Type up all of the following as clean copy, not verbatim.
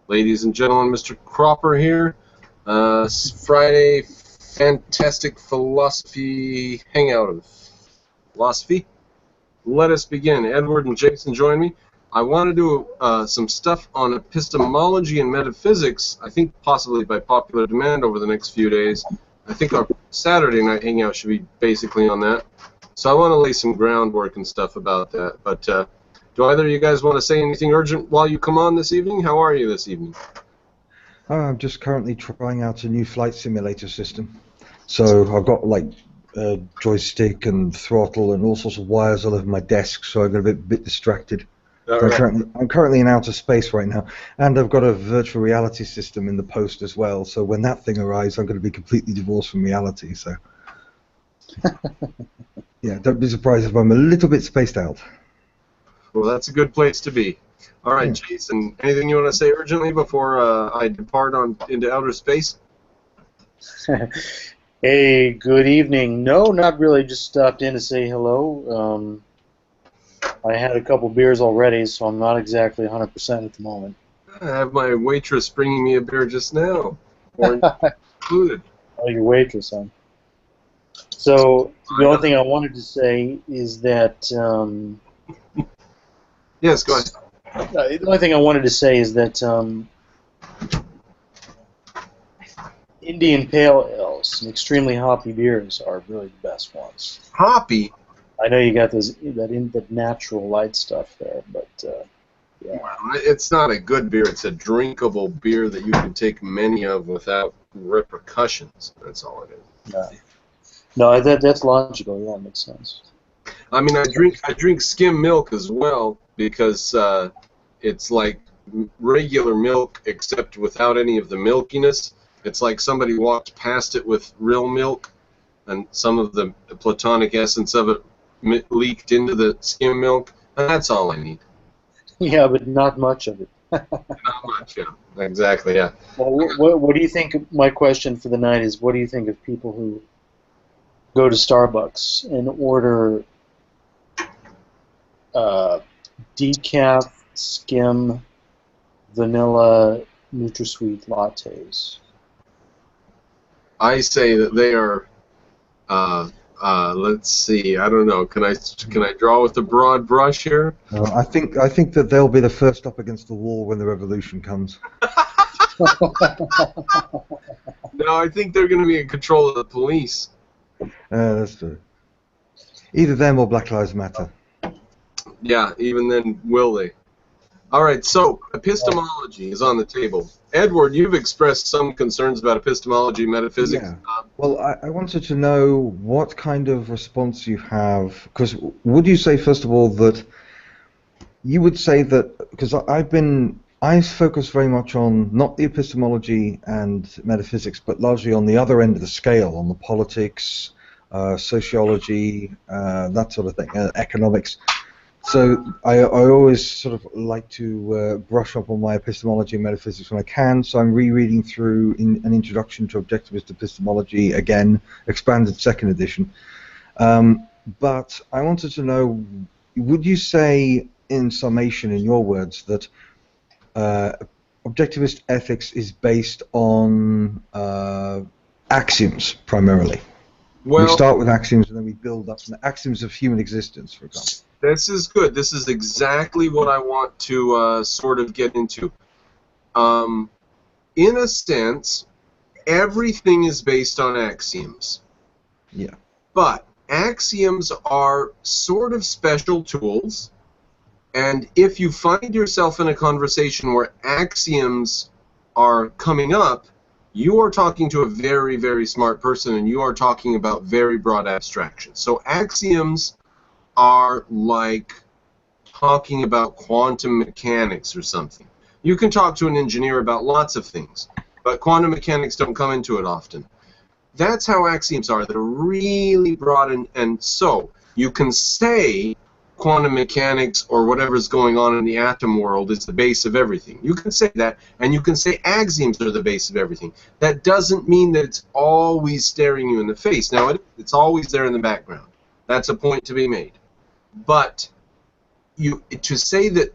Ladies and gentlemen, Mr. Cropper here. Friday Fantastic Philosophy Hangout of Philosophy. Let us begin. Edward and Jason join me. I want to do some stuff on epistemology and metaphysics, I think possibly by popular demand over the next few days. I think our Saturday night hangout should be basically on that. So I want to lay some groundwork and stuff about that. But do either of you guys want to say anything urgent while you come on this evening? How are you this evening? I'm just currently trying out a new flight simulator system. So I've got like a joystick and throttle and all sorts of wires all over my desk, so I got a bit distracted. I'm currently in outer space right now, and I've got a virtual reality system in the post as well, so when that thing arrives, I'm going to be completely divorced from reality, so... Yeah, don't be surprised if I'm a little bit spaced out. Well, that's a good place to be. All right, yeah. Jason, anything you want to say urgently before I depart into outer space? Hey, good evening. No, not really. Just stopped in to say hello. I had a couple beers already, so I'm not exactly 100% at the moment. I have my waitress bringing me a beer just now. Or included. Oh, your waitress, huh? So, the only thing I wanted to say is that... Yes, go ahead. The only thing I wanted to say is that Indian Pale Ales and extremely hoppy beers are really the best ones. Hoppy? I know you got that natural light stuff there, but yeah. Well, it's not a good beer. It's a drinkable beer that you can take many of without repercussions. That's all it is. Yeah. No, that's logical. Yeah, it makes sense. I mean, I drink skim milk as well because it's like regular milk except without any of the milkiness. It's like somebody walked past it with real milk, and some of the platonic essence of it leaked into the skim milk, and that's all I need. Yeah, but not much of it. Not much, yeah. Exactly, yeah. Well, what do you think? My question for the night is, what do you think of people who go to Starbucks and order decaf, skim, vanilla, NutraSweet lattes? I say that they are. Let's see. I don't know. Can I draw with a broad brush here? I think that they'll be the first up against the wall when the revolution comes. No, I think they're going to be in control of the police. That's true. Either them or Black Lives Matter. Yeah, even then, will they? All right, so epistemology is on the table. Edward, you've expressed some concerns about epistemology, metaphysics. Yeah. Well, I wanted to know what kind of response you have, because would you say, first of all, that you would say that, because I focus very much on not the epistemology and metaphysics, but largely on the other end of the scale, on the politics, sociology, that sort of thing, economics. So I always sort of like to brush up on my epistemology and metaphysics when I can, so I'm rereading through an introduction to objectivist epistemology, again, expanded second edition. But I wanted to know, would you say, in summation, in your words, that objectivist ethics is based on axioms, primarily? Well, we start with axioms and then we build up axioms of human existence, for example. This is good. This is exactly what I want to sort of get into. In a sense, everything is based on axioms. Yeah. But axioms are sort of special tools, and if you find yourself in a conversation where axioms are coming up, you are talking to a very, very smart person, and you are talking about very broad abstractions. So axioms are like talking about quantum mechanics or something. You can talk to an engineer about lots of things, but quantum mechanics don't come into it often. That's how axioms are. They're really broad, and so you can say quantum mechanics or whatever's going on in the atom world is the base of everything. You can say that, and you can say axioms are the base of everything. That doesn't mean that it's always staring you in the face. Now, it's always there in the background. That's a point to be made. But to say that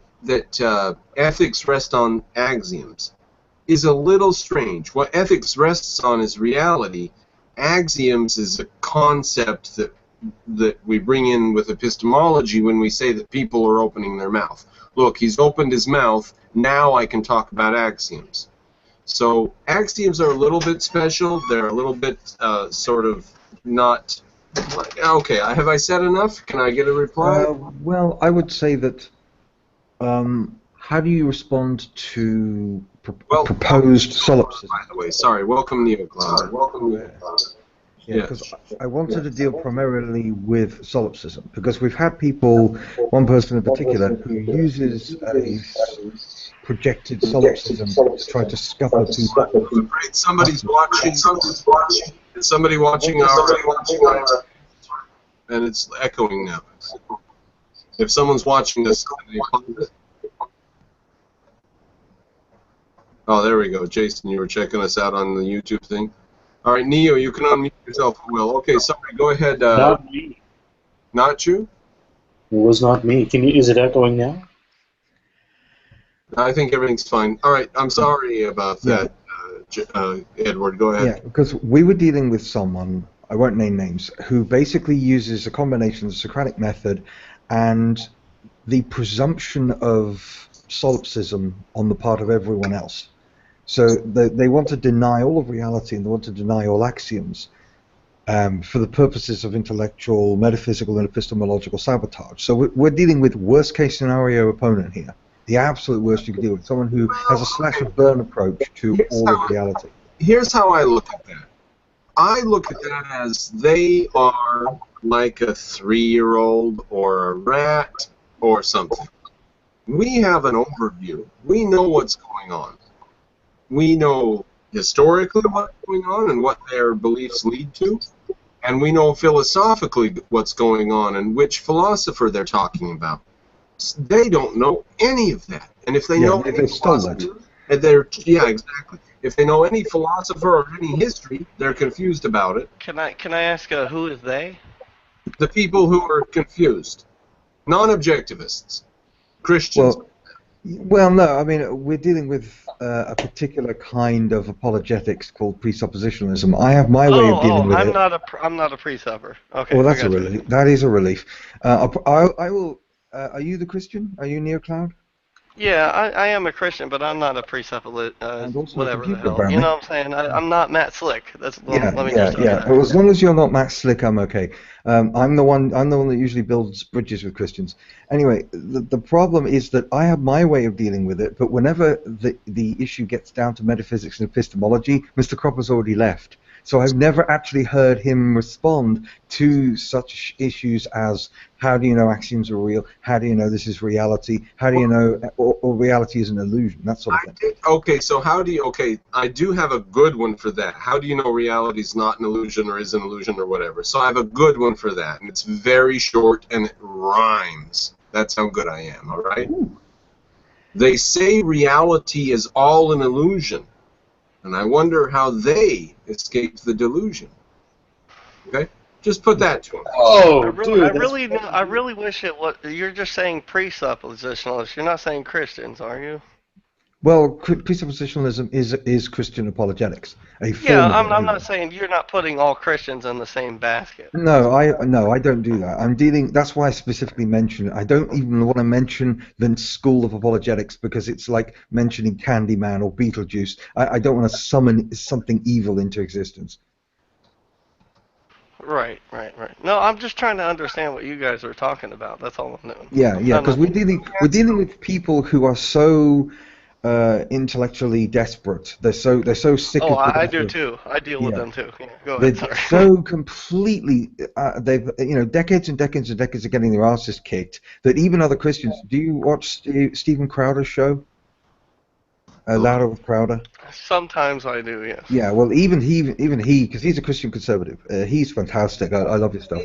ethics rest on axioms is a little strange. What ethics rests on is reality. Axioms is a concept that we bring in with epistemology when we say that people are opening their mouth. Look, he's opened his mouth, now I can talk about axioms. So axioms are a little bit special. They're a little bit sort of not... Okay, have I said enough? Can I get a reply? Well, I would say that how do you respond to proposed solipsism? By the way, sorry, welcome NeoCloud. Yeah, because I wanted to deal primarily with solipsism, because we've had people, one person in particular, who uses a projected solipsism to try to scupper people. I'm afraid somebody's watching. Is somebody watching our... And it's echoing now. If someone's watching this... Oh, there we go. Jason, you were checking us out on the YouTube thing. All right, Neo, you can unmute yourself. Will. Okay, somebody, go ahead. Not me. Not you? It was not me. Is it echoing now? I think everything's fine. All right, I'm sorry about that, Edward. Go ahead. Yeah, because we were dealing with someone, I won't name names, who basically uses a combination of the Socratic method and the presumption of solipsism on the part of everyone else. So they want to deny all of reality and they want to deny all axioms for the purposes of intellectual, metaphysical, and epistemological sabotage. So we're dealing with worst-case scenario opponent here. The absolute worst you can deal with. Someone who has a slash-and-burn approach to all of reality. Here's how I look at that. I look at that as they are like a 3-year-old or a rat or something. We have an overview. We know what's going on. We know historically what's going on and what their beliefs lead to, and we know philosophically what's going on and which philosopher they're talking about. They don't know any of that, and if they know any philosopher, exactly. If they know any philosopher or any history, they're confused about it. Can I ask who is they? The people who are confused, non-objectivists, Christians. Well, no, I mean, we're dealing with a particular kind of apologetics called presuppositionalism. I have my way of dealing with it. I'm not a presupper. Okay. Well, that's a relief. That is a relief. I will. Are you the Christian? Are you NeoCloud? Yeah, I am a Christian, but I'm not a presuppositionalist. Whatever the hell. Programmer. You know what I'm saying? I'm not Matt Slick. Let me just say that. Well, as long as you're not Matt Slick, I'm okay. I'm the one that usually builds bridges with Christians. Anyway, the problem is that I have my way of dealing with it, but whenever the issue gets down to metaphysics and epistemology, Mr. Cropper's already left. So I've never actually heard him respond to such issues as how do you know axioms are real? How do you know this is reality? How do you know or reality is an illusion? That sort of thing. Okay, so how do you... Okay, I do have a good one for that. How do you know reality is not an illusion or is an illusion or whatever? So I have a good one for that, and it's very short and it rhymes. That's how good I am, all right? Ooh. They say reality is all an illusion. And I wonder how they escaped the delusion. Okay, just put that to them. Oh, I really wish it was. You're just saying presuppositionalists. You're not saying Christians, are you? Well, presuppositionalism is Christian apologetics. I'm not saying you're not putting all Christians in the same basket. No, I don't do that. I'm dealing. That's why I specifically mention. I don't even want to mention the school of apologetics because it's like mentioning Candyman or Beetlejuice. I don't want to summon something evil into existence. Right. No, I'm just trying to understand what you guys are talking about. That's all I'm doing. Yeah, because we're dealing with people who are so intellectually desperate. They're so sick. Oh, I do too. I deal with them too. Yeah, go ahead. They're so completely. They've decades and decades and decades of getting their asses kicked that even other Christians. Do you watch Stephen Crowder's show? Louder with Crowder. Sometimes I do, yes. Yeah, well, even he, because he's a Christian conservative, he's fantastic. I love his stuff.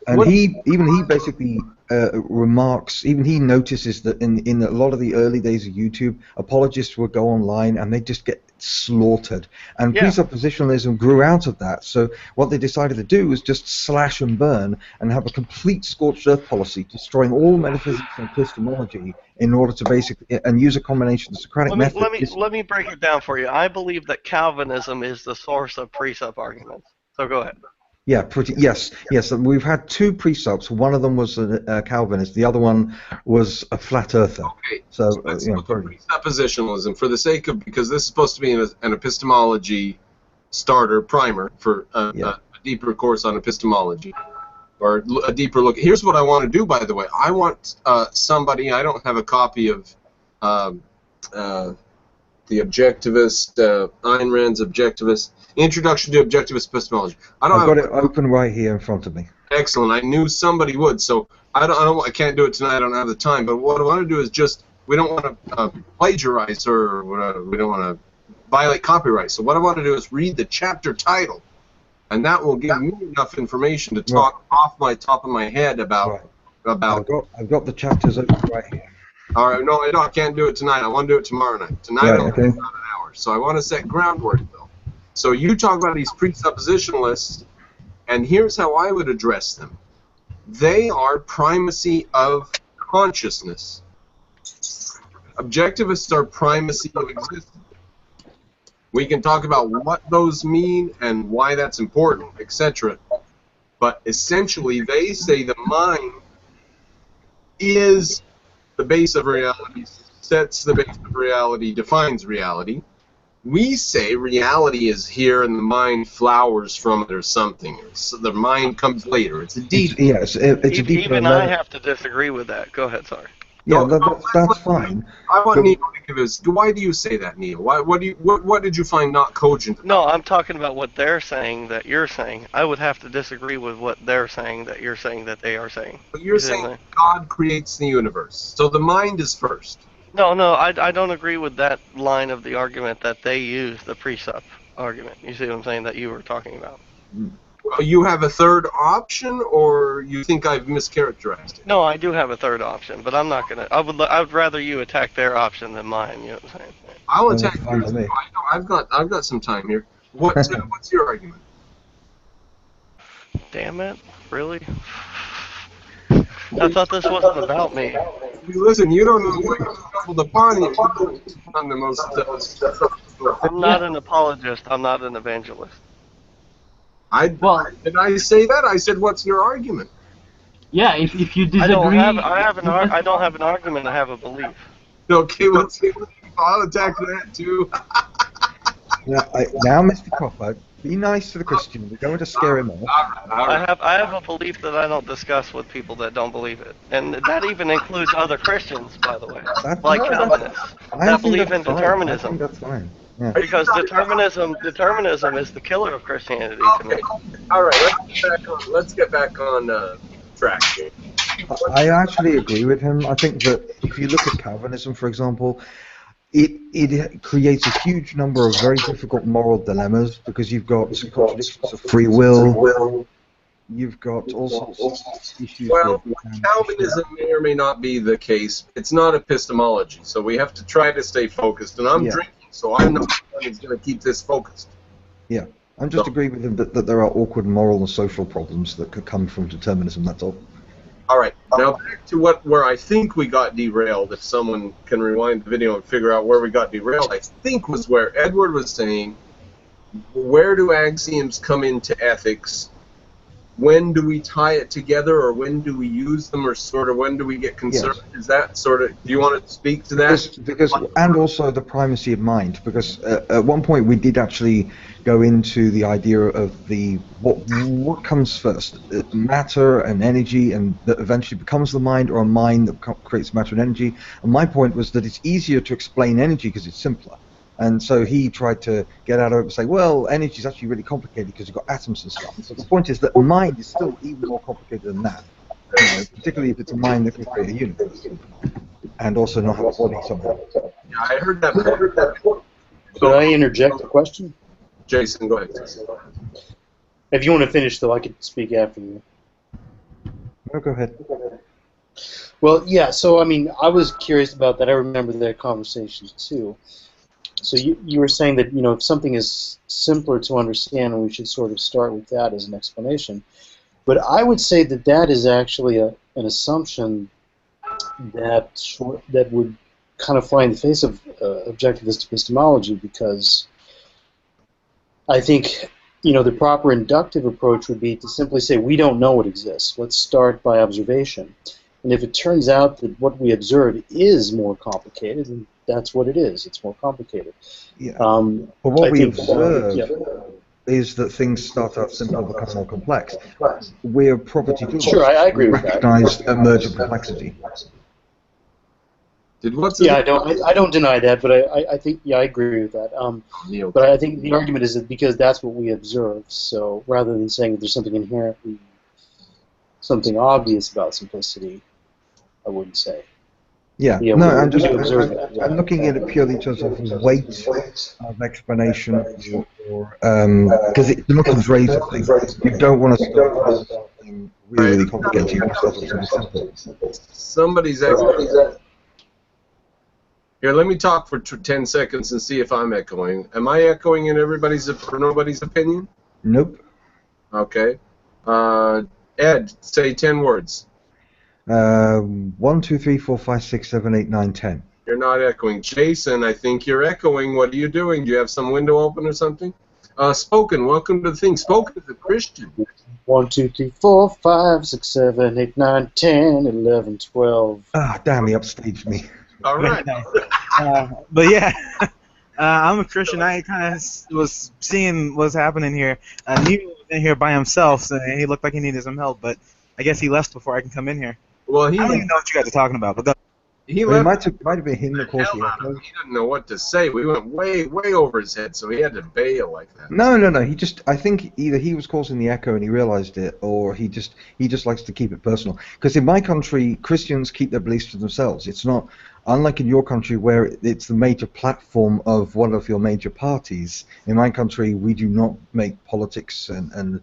And he basically remarks, even he notices that in a lot of the early days of YouTube, apologists would go online and they just get slaughtered. And Yeah. presuppositionalism grew out of that. So what they decided to do was just slash and burn and have a complete scorched earth policy, destroying all metaphysics and epistemology in order to basically and use a combination of the Socratic method. Let me break it down for you. I believe that Calvinism is the source of precept arguments. So go ahead. Yeah, yes. We've had two precepts. One of them was a Calvinist. The other one was a flat earther. Okay, so let's look at presuppositionalism for the sake of, because this is supposed to be an epistemology starter primer for a deeper course on epistemology, or a deeper look. Here's what I want to do, by the way. I want somebody. I don't have a copy of the Objectivist, Ayn Rand's Objectivist, Introduction to Objectivist Epistemology. I've got it open right here in front of me. Excellent. I knew somebody would, so I can't do it tonight. I don't have the time. But what I want to do is just, we don't want to plagiarize or we don't want to violate copyright. So what I want to do is read the chapter title, and that will give me enough information to talk off my top of my head about. I've got the chapters open right here. All right, no, I can't do it tonight. I want to do it tomorrow night. Tonight I'll do about an hour. So I want to set groundwork, though. So you talk about these presuppositionalists, and here's how I would address them. They are primacy of consciousness. Objectivists are primacy of existence. We can talk about what those mean and why that's important, etc. But essentially, they say the mind is the base of reality, sets the base of reality, defines reality. We say reality is here and the mind flowers from it or something. So the mind comes later. It's a deep. Yes, it's a deeper. Even I have to disagree with that. Go ahead, sorry. Yeah, that's fine. I want Neil to give us. Why do you say that, Neil? What did you find not cogent? No, I'm talking about what they're saying that you're saying. I would have to disagree with what they're saying that you're saying that they are saying. But you're saying God creates the universe, so the mind is first. No, I don't agree with that line of the argument that they use, the precept argument. You see what I'm saying, that you were talking about? You have a third option, or you think I've mischaracterized it? No, I do have a third option, but I'm not gonna. I would rather you attack their option than mine. You know what I'm saying? I'll attack yours. I've got some time here. What's your argument? Damn it! Really? I thought this wasn't about me. Listen, you don't know what stumbled upon you. I'm the most. I'm not an apologist. I'm not an evangelist. Did I say that? I said, what's your argument? Yeah, if you disagree... I don't have an argument, I have a belief. Okay, I'll attack that too. Now, Mr. Cropper, be nice to the Christian. We're going to scare him off. All right. I have a belief that I don't discuss with people that don't believe it. And that even includes other Christians, by the way. Like Calvinists. That believe in determinism. I think that's fine. Yeah. Because determinism is the killer of Christianity to me. All right, let's get back on track here. I actually agree with him. I think that if you look at Calvinism, for example, it creates a huge number of very difficult moral dilemmas because you've got contradictions of free will. You've got all sorts of issues. Well, Calvinism may or may not be the case. It's not epistemology, so we have to try to stay focused. And I'm drinking. So I'm the one who's going to keep this focused. Yeah, I'm just agreeing with him that there are awkward moral and social problems that could come from determinism, that's all. All right, now back to where I think we got derailed, if someone can rewind the video and figure out where we got derailed, I think was where Edward was saying, where do axioms come into ethics? When do we tie it together, or when do we use them, or sort of when do we get concerned? Yes. Is that sort of? Do you want to speak to that? Because and also the primacy of mind. Because at one point we did actually go into the idea of what comes first, matter and energy, and that eventually becomes the mind, or a mind that creates matter and energy. And my point was that it's easier to explain energy because it's simpler. And so he tried to get out of it and say, well, energy is actually really complicated because you've got atoms and stuff. So the point is that mind is still even more complicated than that, particularly if it's a mind that can create a universe and also not have a body somehow. Yeah, I heard that. Could I interject a question? Jason, go ahead. If you want to finish, though, I could speak after you. No, go ahead. Well, yeah. So I mean, I was curious about that. I remember that conversation too. So you were saying that if something is simpler to understand, we should sort of start with that as an explanation. But I would say that that is actually an assumption that would kind of fly in the face of objectivist epistemology, because I think the proper inductive approach would be to simply say we don't know what exists. Let's start by observation. And if it turns out that what we observe is more complicated, then that's what it is. It's more complicated. Yeah. But what we observe yeah. is that things start out simple and become more complex. We're property tools. Sure, I agree with that. Recognize emergent complexity. I don't deny that, but I think I agree with that. But I think the argument is that because that's what we observe, so rather than saying that there's something inherently, something obvious about simplicity, I wouldn't say. Yeah, no, I'm looking at it purely in terms of weight of explanation, or because it becomes razor thin. You don't want to start with something really complicated. You want to start with something simple. Somebody's echoing. Here, let me talk for 10 seconds and see if I'm echoing. Am I echoing in nobody's opinion? Nope. Okay. Ed, say 10 words. 1, 2, 3, 4, 5, 6, 7, 8, 9, 10. You're not echoing. Jason, I think you're echoing. What are you doing? Do you have some window open or something? Spoken, welcome to the thing. Spoken is a Christian. 1, 2, 3, 4, 5, 6, 7, 8, 9, 10, 11, 12. Ah, damn, he upstaged me. All right. But yeah, I'm a Christian. I kind of was seeing what's happening here. Neil was in here by himself, so he looked like he needed some help, but I guess he left before I can come in here. Well, I don't even know what you guys are talking about. But he might have been him that caused the echo. He didn't know what to say. We went way over his head, so he had to bail like that. No. I think either he was causing the echo and he realized it, or he just likes to keep it personal. Because in my country, Christians keep their beliefs to themselves. It's not unlike in your country where it's the major platform of one of your major parties. In my country, we do not make politics and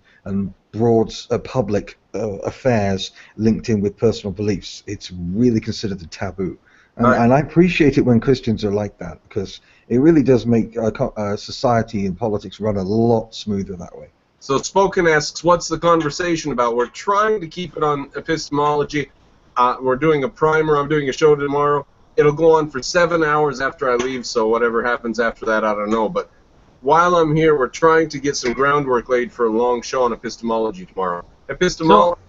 broad public affairs linked in with personal beliefs. It's really considered a taboo. And I appreciate it when Christians are like that, because it really does make society and politics run a lot smoother that way. So Spoken asks, what's the conversation about? We're trying to keep it on epistemology. We're doing a primer. I'm doing a show tomorrow. It'll go on for 7 hours after I leave, so whatever happens after that, I don't know. But while I'm here, we're trying to get some groundwork laid for a long show on epistemology tomorrow. Epistemology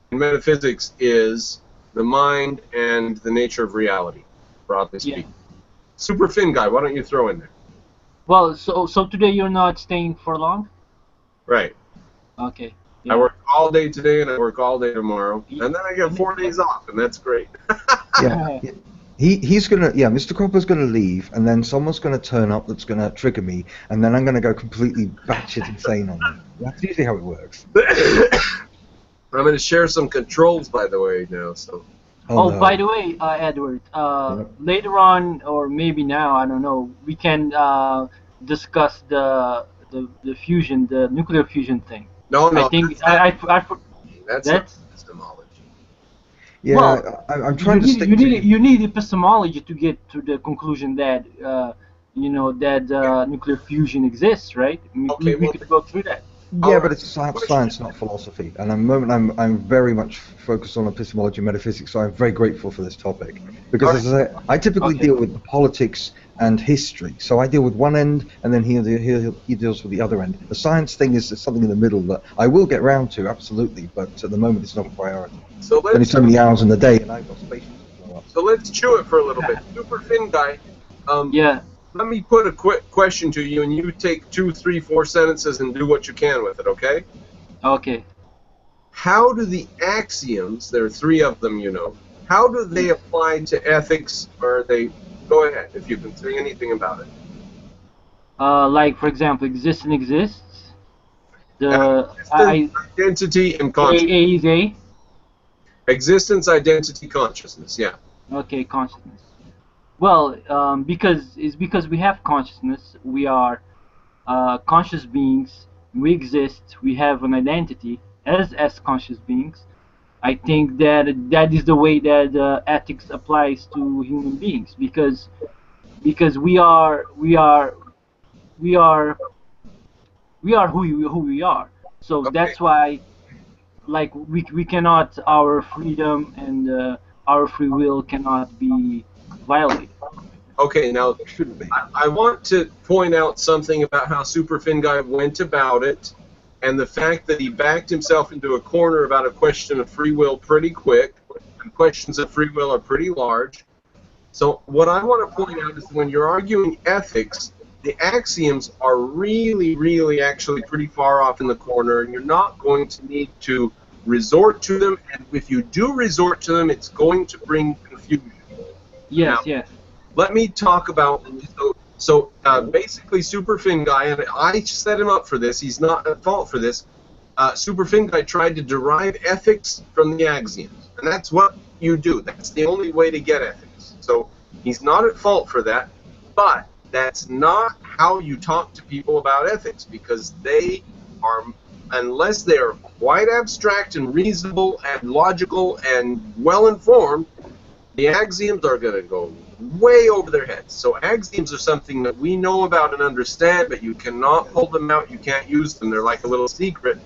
in metaphysics is the mind and the nature of reality, broadly speaking. Yeah. Super Fin guy, why don't you throw in there? Well, so today you're not staying for long? Right. Okay. Yeah. I work all day today and I work all day tomorrow, and then I get 4 days off, and that's great. Yeah. He's gonna, Mr. Cropper's gonna leave, and then someone's gonna turn up that's gonna trigger me, and then I'm gonna go completely batshit insane on him. That's usually how it works. I'm gonna share some controls, by the way, now. So. Oh, no. by the way, Edward, later on, or maybe now, I don't know, we can discuss the fusion, the nuclear fusion thing. No. I think that's epistemology. Yeah, well, I'm trying to stick to... You need epistemology to get to the conclusion that that nuclear fusion exists, right? Okay, we could go through that. Yeah, but it's science, not philosophy. And at the moment, I'm very much focused on epistemology and metaphysics, so I'm very grateful for this topic. Because as I say, I typically deal with the politics and history. So I deal with one end, and then he deals with the other end. The science thing is something in the middle that I will get round to, absolutely, but at the moment it's not a priority. So there's only so many hours in the day, and I've got space to blow up. So let's chew it for a little bit. Super Fin guy. Yeah. Let me put a quick question to you, and you take 2, 3, 4 sentences and do what you can with it, okay? Okay. How do the axioms, there are 3 of them, how do they apply to ethics, or are they... Go ahead, if you can say anything about it. Like, for example, exist and exists. Identity and consciousness. A is A. Existence, identity, consciousness, yeah. Okay, consciousness. Well, because we have consciousness, we are conscious beings, we exist, we have an identity as conscious beings, I think that that is the way that ethics applies to human beings, because we are who we are. So Okay. that's why, like, we cannot, our freedom and our free will cannot be violated. Okay, now It shouldn't be. I want to point out something about how Super Fin Guy went about it, and the fact that he backed himself into a corner about a question of free will pretty quick, and questions of free will are pretty large. So what I want to point out is when you're arguing ethics, the axioms are really, really actually pretty far off in the corner, and you're not going to need to resort to them, and if you do resort to them, it's going to bring confusion. Yes, Now, yes. let me talk about, basically Super Fin Guy, and I set him up for this, he's not at fault for this. Super Fin Guy tried to derive ethics from the axioms, and that's what you do. That's the only way to get ethics. So he's not at fault for that, but that's not how you talk to people about ethics, because they are, unless they are quite abstract and reasonable and logical and well-informed, the axioms are going to go way over their heads. So axioms are something that we know about and understand, but you cannot pull them out. You can't use them. They're like a little secret.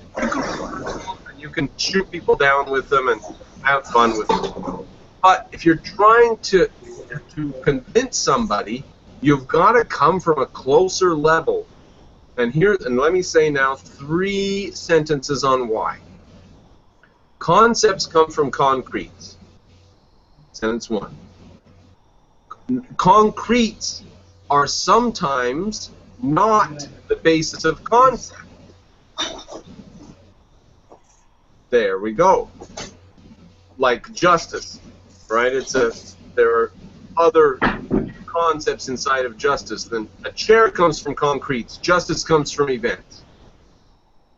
You can shoot people down with them and have fun with them. But if you're trying to convince somebody, you've got to come from a closer level. And let me say now 3 sentences on why. Concepts come from concretes. Sentence 1. Concretes are sometimes not the basis of concept. There we go. Like justice, right? There are other concepts inside of justice. Then a chair comes from concretes. Justice comes from events.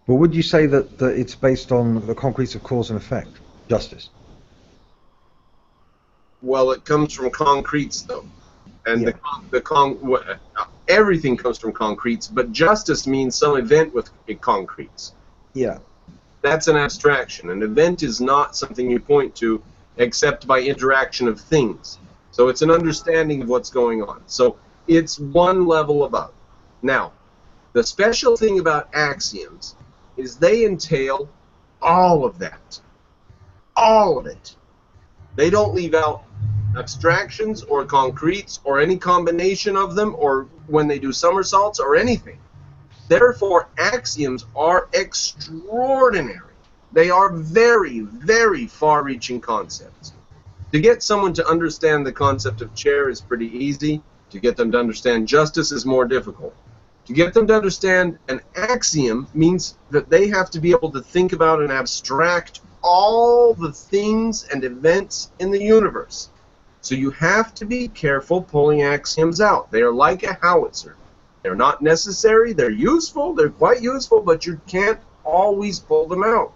But would you say that it's based on the concretes of cause and effect, justice? Well, it comes from concretes, though, and yeah. Everything comes from concretes, but justice means some event with concretes. Yeah. That's an abstraction. An event is not something you point to except by interaction of things. So it's an understanding of what's going on. So it's one level above. Now, the special thing about axioms is they entail all of that. All of it. They don't leave out abstractions or concretes or any combination of them, or when they do somersaults or anything. Therefore, axioms are extraordinary. They are very, very far-reaching concepts. To get someone to understand the concept of chair is pretty easy. To get them to understand justice is more difficult. To get them to understand an axiom means that they have to be able to think about and abstract all the things and events in the universe. So you have to be careful pulling axioms out. They are like a howitzer. They're not necessary, they're useful, they're quite useful, but you can't always pull them out.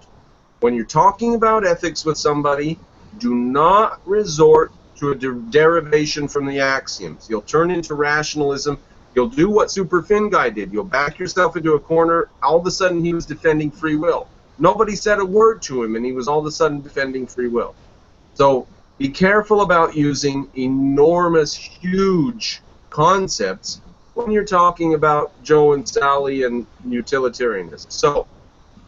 When you're talking about ethics with somebody, do not resort to a derivation from the axioms. You'll turn into rationalism. You'll do what Super Fin Guy did. You'll back yourself into a corner. All of a sudden, he was defending free will. Nobody said a word to him, and he was all of a sudden defending free will. So be careful about using enormous, huge concepts when you're talking about Joe and Sally and utilitarianism. So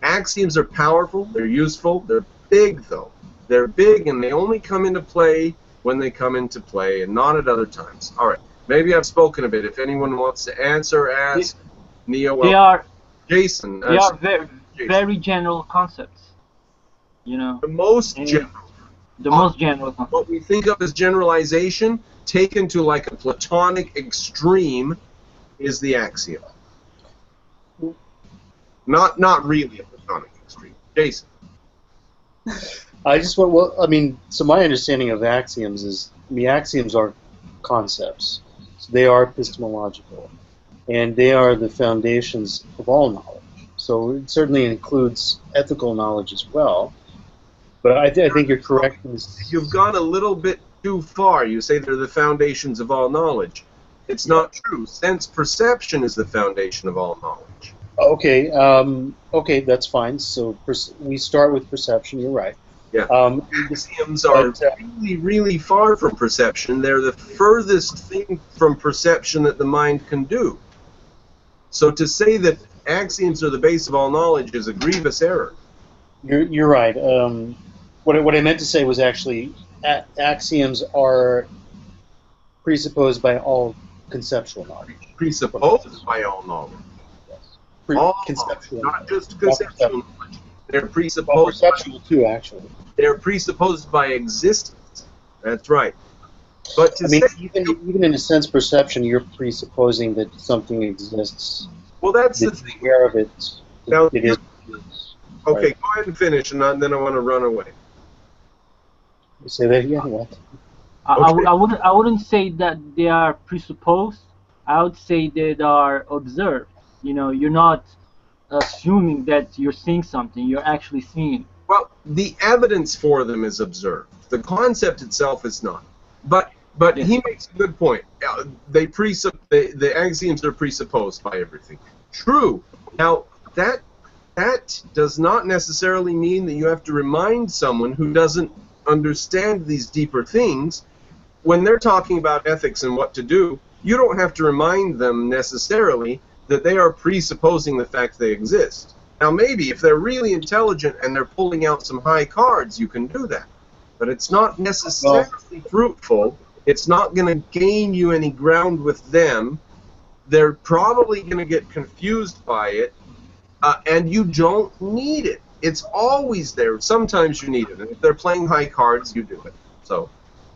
axioms are powerful, they're useful, they're big though. They're big and they only come into play when they come into play and not at other times. All right, maybe I've spoken a bit. If anyone wants to answer, ask. Neo, They are Jason. They are very general concepts, you know. The most general. The most general concept. What we think of as generalization, taken to like a Platonic extreme, is the axiom. Not really a Platonic extreme. Jason. I just want, well, I mean, so my understanding of axioms is, I mean, axioms are concepts. So they are epistemological. And they are the foundations of all knowledge. So it certainly includes ethical knowledge as well. But I think you're correct. You've gone a little bit too far. You say they're the foundations of all knowledge. It's not true. Sense perception is the foundation of all knowledge. Okay, okay, that's fine. So we start with perception. You're right. Yeah. Axioms are really, really far from perception. They're the furthest thing from perception that the mind can do. So to say that axioms are the base of all knowledge is a grievous error. You're right. What I meant to say was actually axioms are presupposed by all conceptual knowledge. Presupposed by all knowledge. Yes. All Conceptual knowledge, not knowledge. just conceptual knowledge. They're Well, presupposed. perceptual too, actually. They're presupposed by existence. That's right. But to I mean, say, even in a sense, perception, you're presupposing that something exists. well, that's the That thing. you're aware of it. Now, It is. Okay, Right. go ahead and finish, and then I want to run away. You say that again? What? Okay. I wouldn't say that they are presupposed. I would say they are observed. You know, you're not assuming that you're seeing something. You're actually seeing it. Well, the evidence for them is observed. The concept itself is not. But Yeah. he makes a good point. The axioms are presupposed by everything. True. Now that does not necessarily mean that you have to remind someone who doesn't understand these deeper things when they're talking about ethics and what to do. You don't have to remind them necessarily that they are presupposing the fact they exist. Now, maybe if they're really intelligent and they're pulling out some high cards, you can do that. But it's not necessarily fruitful. It's not going to gain you any ground with them. They're probably going to get confused by it, and you don't need it. It's always there. Sometimes you need it. And if they're playing high cards, you do it. So,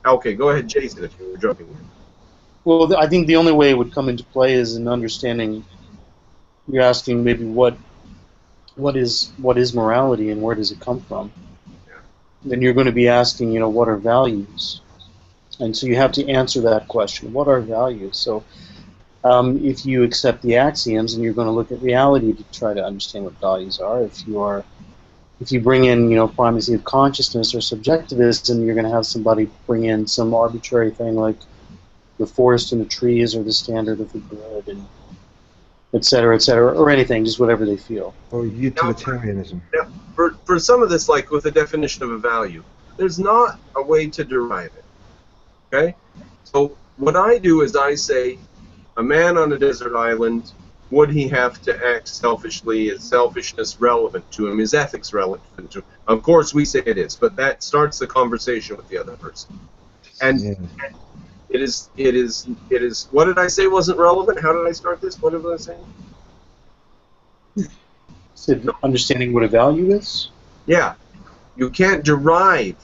okay, go ahead, Jason, if you were jumping in. Well, I think the only way it would come into play is in understanding. You're asking maybe what is morality and where does it come from? Then you're going to be asking, what are values? And so you have to answer that question. What are values? So if you accept the axioms, and you're going to look at reality to try to understand what values are. If you bring in, primacy of consciousness or subjectivism, you're going to have somebody bring in some arbitrary thing like the forest and the trees or the standard of the good, and et cetera, or anything, just whatever they feel. Or utilitarianism. Now, for some of this, like with the definition of a value, there's not a way to derive it. Okay? So what I do is I say, a man on a desert island, would he have to act selfishly? Is selfishness relevant to him? Is ethics relevant to him? Of course we say it is, but that starts the conversation with the other person. And Yeah. it is, what did I say wasn't relevant? How did I start this? What did I say? So understanding what a value is? Yeah. You can't derive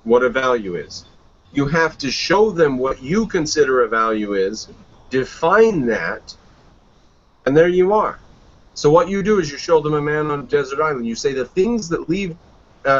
what a value is. You have to show them what you consider a value is, define that, and there you are. So what you do is you show them a man on a desert island. You say the things that leave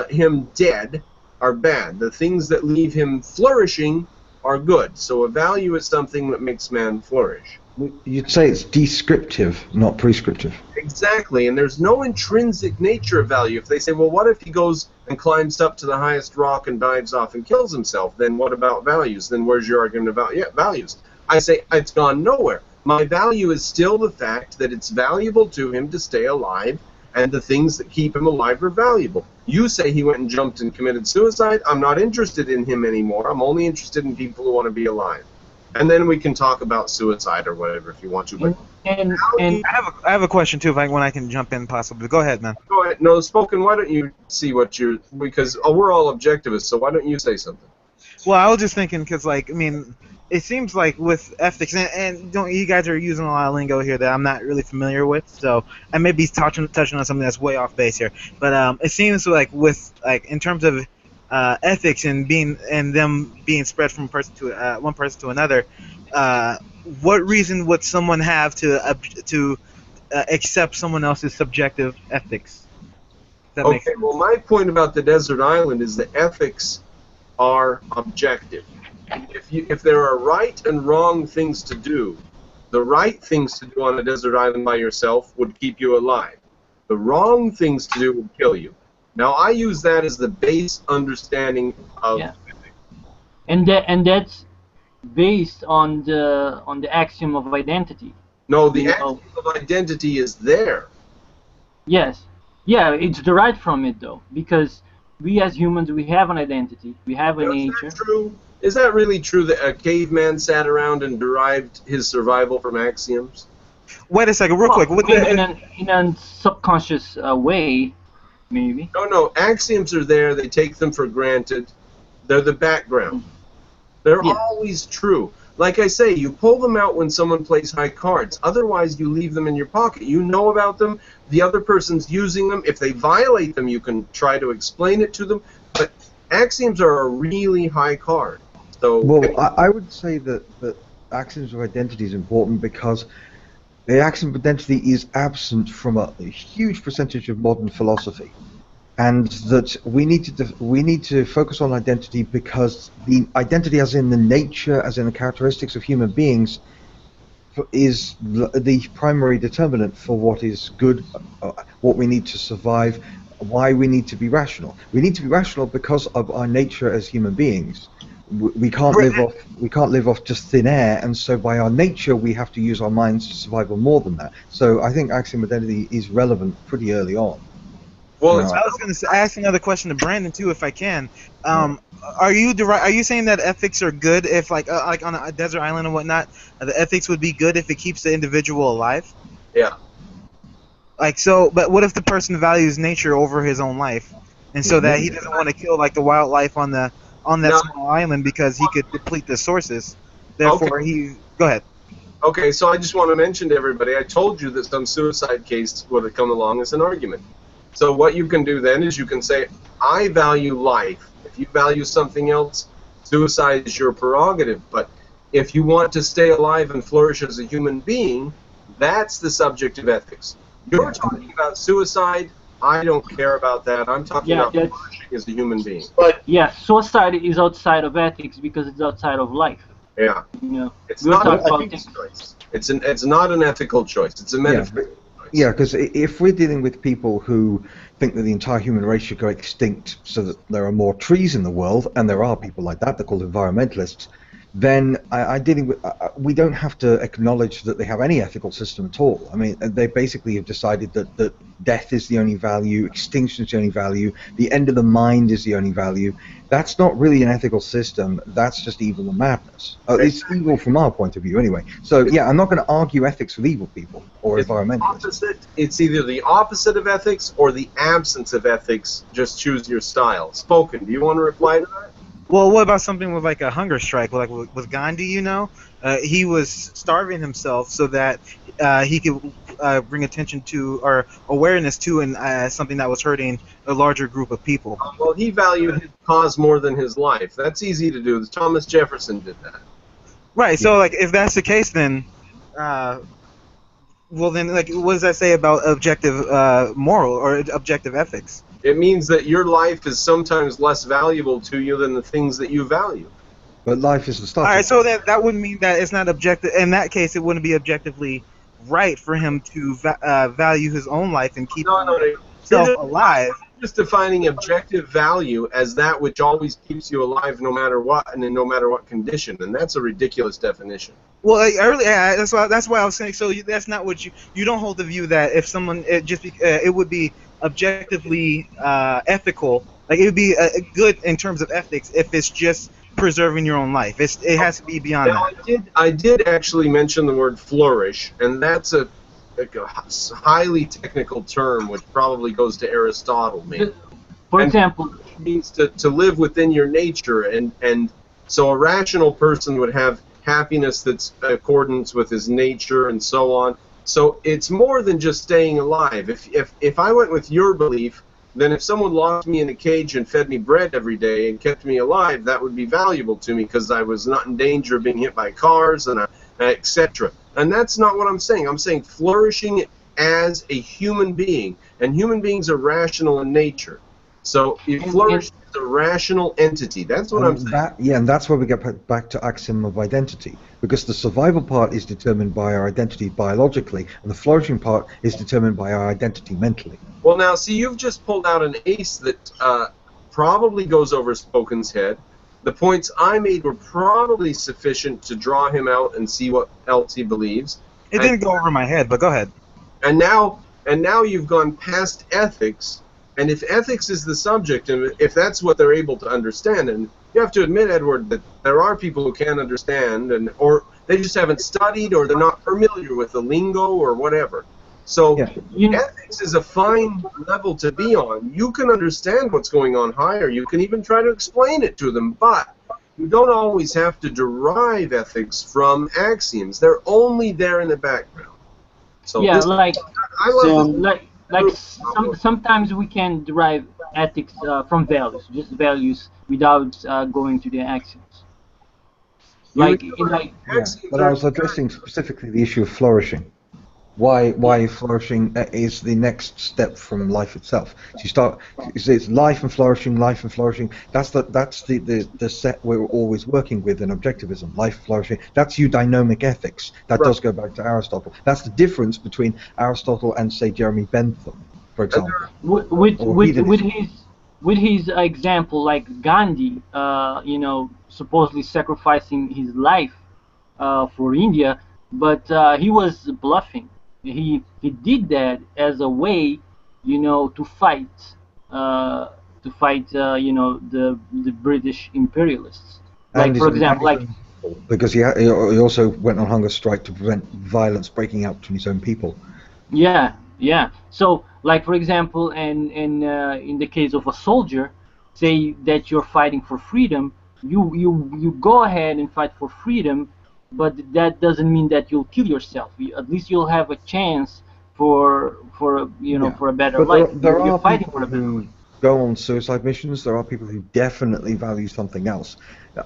him dead are bad. The things that leave him flourishing are good. So a value is something that makes man flourish. You'd say it's descriptive, not prescriptive. Exactly, and there's no intrinsic nature of value. If they say, well, what if he goes and climbs up to the highest rock and dives off and kills himself, then what about values? Then where's your argument about values? I say, it's gone nowhere. My value is still the fact that it's valuable to him to stay alive, and the things that keep him alive are valuable. You say he went and jumped and committed suicide. I'm not interested in him anymore. I'm only interested in people who want to be alive. And then we can talk about suicide or whatever if you want to. But And I have a question too, when I can jump in possibly. Go ahead, man. go ahead. No, Spoken, why don't you see what you're... Because we're all objectivists, so why don't you say something? Well, I was just thinking because, it seems like with ethics, and you guys are using a lot of lingo here that I'm not really familiar with, so I may be touching on something that's way off base here. But it seems like in terms of ethics and them being spread from one person to another, what reason would someone have to accept someone else's subjective ethics? That makes Okay, sense. well, my point about the desert island is that ethics are objective. If there are right and wrong things to do, the right things to do on a desert island by yourself would keep you alive. The wrong things to do would kill you. Now, I use that as the base understanding of ethics. and that's based on the axiom of identity. No, the You know. axiom of identity is there. Yes. Yeah, it's derived from it though, because we as humans, we have an identity, we have a nature. Is that true? Is that really true that a caveman sat around and derived his survival from axioms? Wait a second, real quick. In a subconscious way, maybe. No. Axioms are there. They take them for granted. They're the background. They're always true. Like I say, you pull them out when someone plays high cards. Otherwise, you leave them in your pocket. You know about them. The other person's using them. If they violate them, you can try to explain it to them. But axioms are a really high card. So, well, I would say that axioms of identity is important because the axiom of identity is absent from a huge percentage of modern philosophy, and that we need to focus on identity because the identity, as in the nature, as in the characteristics of human beings, is the primary determinant for what is good, what we need to survive, why we need to be rational. We need to be rational because of our nature as human beings. We can't live off just thin air, and so by our nature we have to use our minds to survive on more than that. So I think axiom identity is relevant pretty early on. Well, I was going to ask another question to Brandon too, if I can. Are you saying that ethics are good if, like on a desert island and whatnot, the ethics would be good if it keeps the individual alive? Yeah. Like so, but what if the person values nature over his own life, and so that he doesn't want to kill like the wildlife on that small island because he could deplete the sources. Therefore, go ahead. Okay, so I just want to mention to everybody, I told you that some suicide case would have come along as an argument. So what you can do then is you can say, I value life. If you value something else, suicide is your prerogative. But if you want to stay alive and flourish as a human being, that's the subject of ethics. You're talking about suicide. I don't care about that. I'm talking about flourishing as a human being. But suicide is outside of ethics because it's outside of life. Yeah. You know, it's not an ethical choice. It's not an ethical choice. It's a metaphysical choice. Yeah, because if we're dealing with people who think that the entire human race should go extinct so that there are more trees in the world, and there are people like that, they're called environmentalists, then we don't have to acknowledge that they have any ethical system at all. I mean, they basically have decided that death is the only value, extinction is the only value, the end of the mind is the only value. That's not really an ethical system. That's just evil and madness. It's evil from our point of view, anyway. So, yeah, I'm not going to argue ethics with evil people or environmentalists. It's either the opposite of ethics or the absence of ethics. Just choose your style. Spoken. Do you want to reply to that? Well, what about something with like a hunger strike, like with Gandhi? You know, he was starving himself so that he could bring attention to or awareness to something that was hurting a larger group of people. Well, he valued his cause more than his life. That's easy to do. Thomas Jefferson did that. Right. So, like, if that's the case, then, well, then, like, what does that say about objective moral or objective ethics? It means that your life is sometimes less valuable to you than the things that you value. But life is the stuff. All right, so that wouldn't mean that it's not objective. In that case, it wouldn't be objectively right for him to value his own life and keep himself alive. Just defining objective value as that which always keeps you alive no matter what and in no matter what condition, and that's a ridiculous definition. Well, that's why I was saying. So that's not what you don't hold the view that if someone it would be objectively ethical, like it would be good in terms of ethics if it's just preserving your own life. It has to be beyond that. I did actually mention the word flourish, and that's a highly technical term which probably goes to Aristotle. For example, it means to live within your nature, and so a rational person would have happiness that's in accordance with his nature and so on. So it's more than just staying alive. If I went with your belief, then if someone locked me in a cage and fed me bread every day and kept me alive, that would be valuable to me because I was not in danger of being hit by cars and etc. And that's not what I'm saying. I'm saying flourishing as a human being, and human beings are rational in nature. So you flourish as a rational entity. That's what I'm saying. And that's where we get back to axiom of identity, because the survival part is determined by our identity biologically, and the flourishing part is determined by our identity mentally. Well, now, see, you've just pulled out an ace that probably goes over Spoken's head. The points I made were probably sufficient to draw him out and see what else he believes. It didn't go over my head, but go ahead. And now you've gone past ethics And if ethics is the subject, and if that's what they're able to understand, and you have to admit, Edward, that there are people who can't understand, or they just haven't studied, or they're not familiar with the lingo, or whatever. So ethics is a fine level to be on. You can understand what's going on higher. You can even try to explain it to them, but you don't always have to derive ethics from axioms. They're only there in the background. So yeah, this, like I love this. Sometimes we can derive ethics from values, just values without going to the axioms. But I was addressing specifically the issue of flourishing. Why flourishing is the next step from life itself. So it's life and flourishing, life and flourishing. That's the set we're always working with in objectivism. Life, flourishing. That's eudynamic ethics. That does go back to Aristotle. That's the difference between Aristotle and, say, Jeremy Bentham, for example. With his example, like Gandhi, supposedly sacrificing his life for India, but he was bluffing. He did that as a way, to fight, the British imperialists. Like, for example, because he also went on hunger strike to prevent violence breaking out between his own people. Yeah. So, like, for example, in the case of a soldier, say that you're fighting for freedom, you go ahead and fight for freedom, but that doesn't mean that you'll kill yourself. At least you'll have a chance for a better life. There are people who go on suicide missions. There are people who definitely value something else.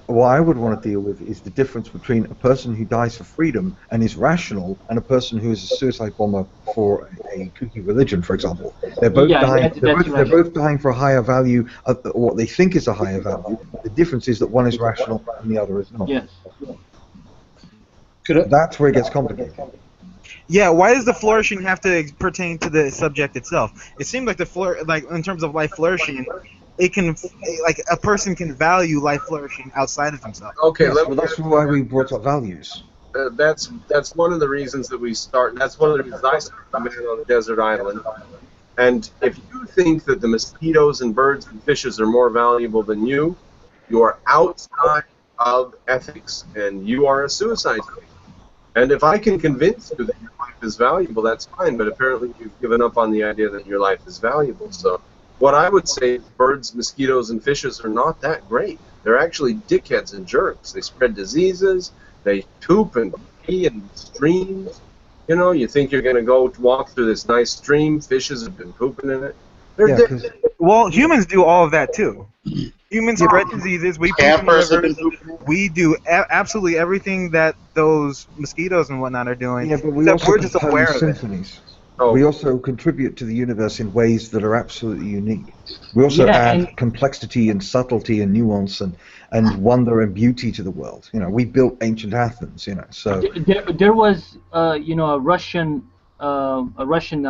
What I would want to deal with is the difference between a person who dies for freedom and is rational, and a person who is a suicide bomber for a kooky religion, for example. They're both dying. They're both dying for a higher value, what they think is a higher value. The difference is that one is rational and the other is not. Yes. That's where it gets complicated. Yeah, why does the flourishing have to pertain to the subject itself? It seems like in terms of life flourishing, it can, like, a person can value life flourishing outside of himself. Okay, that's why we brought up values. That's one of the reasons that we start. That's one of the reasons I started the Man on the Desert Island. And if you think that the mosquitoes and birds and fishes are more valuable than you are outside of ethics, and you are a suicide case. And if I can convince you that your life is valuable, that's fine, but apparently you've given up on the idea that your life is valuable. So what I would say is birds, mosquitoes, and fishes are not that great. They're actually dickheads and jerks. They spread diseases, they poop and pee in streams. You think you're going to go walk through this nice stream, fishes have been pooping in it. Well, humans do all of that too. Humans spread diseases. We poop in rivers. We do absolutely everything that those mosquitoes and whatnot are doing. Yeah, but we're just aware of it. We also contribute to the universe in ways that are absolutely unique. We also add complexity and subtlety and nuance and wonder and beauty to the world. We built ancient Athens. So there was a Russian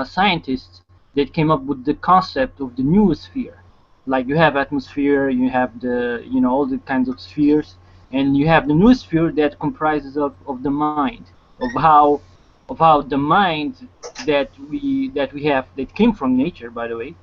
scientist that came up with the concept of the noosphere. Like, you have atmosphere, you have the all the kinds of spheres, and you have the noosphere that comprises of the mind, of how the mind that we have, that came from nature, by the way,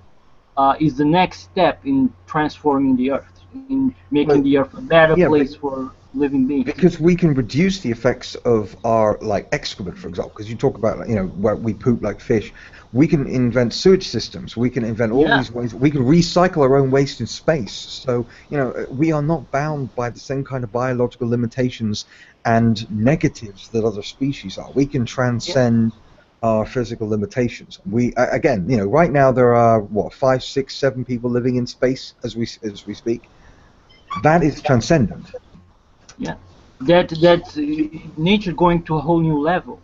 is the next step in transforming the earth, in making the earth a better place for living beings. Because we can reduce the effects of our, like, excrement, for example. Because you talk about, where we poop like fish. We can invent sewage systems. We can invent all these ways. We can recycle our own waste in space. So, we are not bound by the same kind of biological limitations and negatives that other species are. We can transcend our physical limitations. We again, right now there are 5, 6, 7 people living in space as we speak. That is transcendent. Yeah, that's nature going to a whole new level.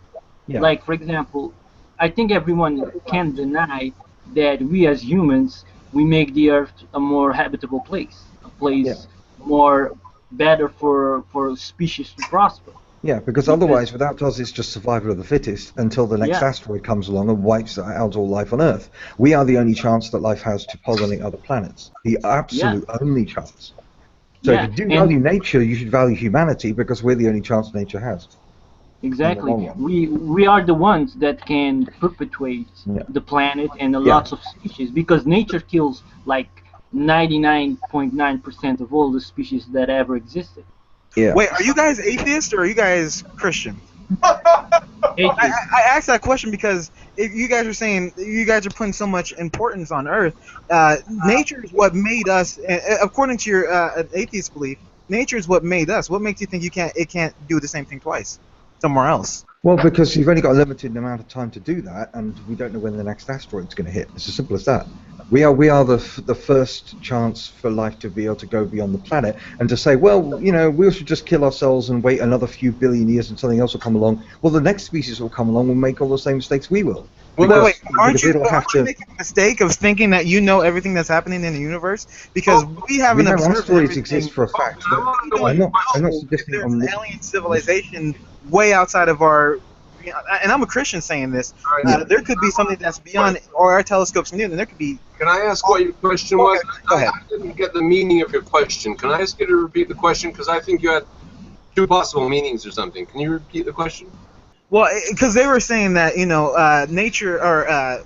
Yeah. Like, for example, I think everyone can deny that we as humans, we make the earth a more habitable place, a place more better for species to prosper. Yeah, because otherwise, without us, it's just survival of the fittest until the next asteroid comes along and wipes out all life on Earth. We are the only chance that life has to pollinate other planets. The absolute only chance. So if you do value nature, you should value humanity, because we're the only chance nature has. Exactly. We are the ones that can perpetuate the planet and lots of species, because nature kills like 99.9% of all the species that ever existed. Yeah. Wait, are you guys atheists or are you guys Christian? I asked that question because if you guys are saying you guys are putting so much importance on Earth, nature is what made us. According to your atheist belief, nature is what made us. What makes you think it can't do the same thing twice somewhere else? Well, because you've only got a limited amount of time to do that, and we don't know when the next asteroid's going to hit. It's as simple as that. We are the first chance for life to be able to go beyond the planet, and to say, well, you know, we should just kill ourselves and wait another few billion years and something else will come along. Well, the next species will come along and make all the same mistakes we will. Wait, aren't you making a mistake of thinking that you know everything that's happening in the universe? Because we haven't observed asteroids exist for a fact. I'm not suggesting there's an alien civilization way outside of our. And I'm a Christian saying this. There could be something that's beyond our telescopes near, and there could be. Can I ask what your question was? Go ahead. I didn't get the meaning of your question. Can I ask you to repeat the question? Because I think you had two possible meanings or something. Can you repeat the question? Well, because they were saying that nature, or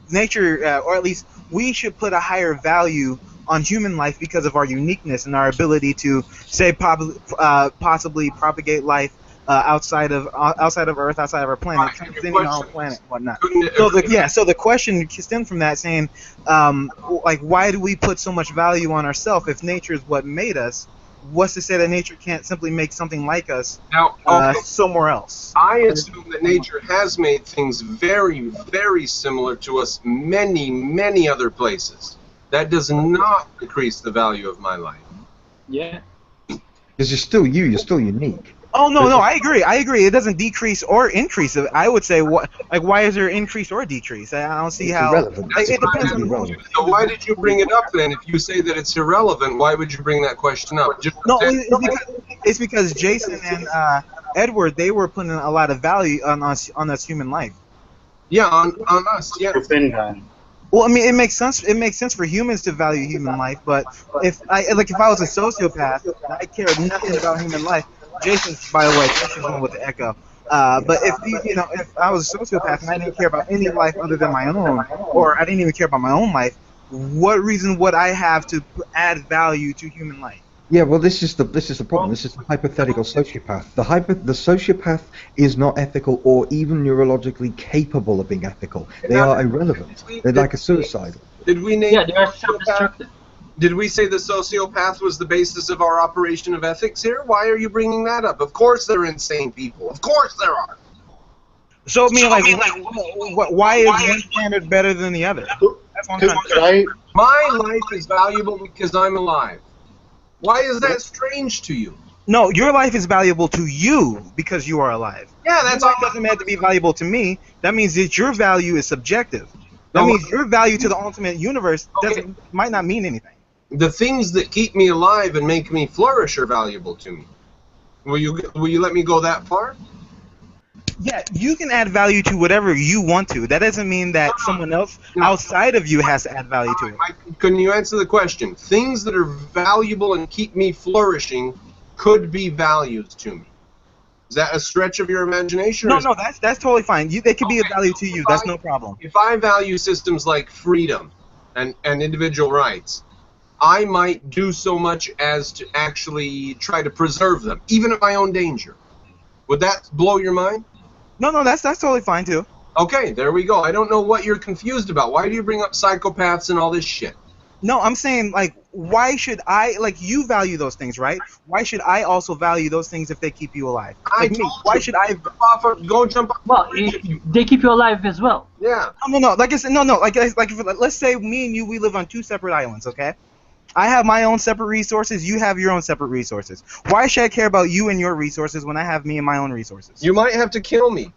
nature, or at least we should put a higher value on human life because of our uniqueness and our ability to, say, possibly propagate life outside of Earth, outside of our planet, transcending our planet, whatnot. So the question stemmed from that, saying, like, why do we put so much value on ourselves if nature is what made us? What's to say that nature can't simply make something like us somewhere else? I assume that nature has made things very, very similar to us many, many other places. That does not decrease the value of my life. Yeah. Because you're still you. You're still unique. Oh no, I agree. It doesn't decrease or increase. I would say, why is there increase or decrease? I don't see how. Irrelevant. It depends on irrelevant. So why did you bring it up then? If you say that it's irrelevant, why would you bring that question up? It's because Jason and Edward, they were putting a lot of value on us human life. Yeah, on us. Yeah. Well, I mean, it makes sense. It makes sense for humans to value human life, but if I was a sociopath, and I cared nothing about human life. Jason's, by the way, Jason's one with the echo. But if I was a sociopath and I didn't care about any life other than my own, or I didn't even care about my own life, what reason would I have to add value to human life? Yeah, well, this is the problem. This is the hypothetical sociopath. The sociopath is not ethical or even neurologically capable of being ethical. They are irrelevant. They're like a suicide. Did we name? Yeah, they are self-destructive. Did we say the sociopath was the basis of our operation of ethics here? Why are you bringing that up? Of course they're insane people. Of course there are. So, I mean, why is one standard better than the other? That's what I'm trying to say. My life is valuable because I'm alive. Why is that strange to you? No, your life is valuable to you because you are alive. Yeah, that's all. It doesn't have to be valuable to me. That means that your value is subjective. That means your value to the ultimate universe might not mean anything. The things that keep me alive and make me flourish are valuable to me. Will you let me go that far? Yeah, you can add value to whatever you want to. That doesn't mean that someone else outside of you has to add value to it. Can you answer the question? Things that are valuable and keep me flourishing could be values to me. Is that a stretch of your imagination? No, that's totally fine. They could be a value to you. That's no problem. If I value systems like freedom and individual rights, I might do so much as to actually try to preserve them, even at my own danger. Would that blow your mind? No, that's totally fine too. Okay, there we go. I don't know what you're confused about. Why do you bring up psychopaths and all this shit? No, I'm saying, like, why should I, like, you value those things, right? Why should I also value those things if they keep you alive? Like me, why should I go jump off? Well, they keep you alive as well. Yeah. No. Like I said, let's say me and you, we live on two separate islands, okay? I have my own separate resources. You have your own separate resources. Why should I care about you and your resources when I have me and my own resources? You might have to kill me.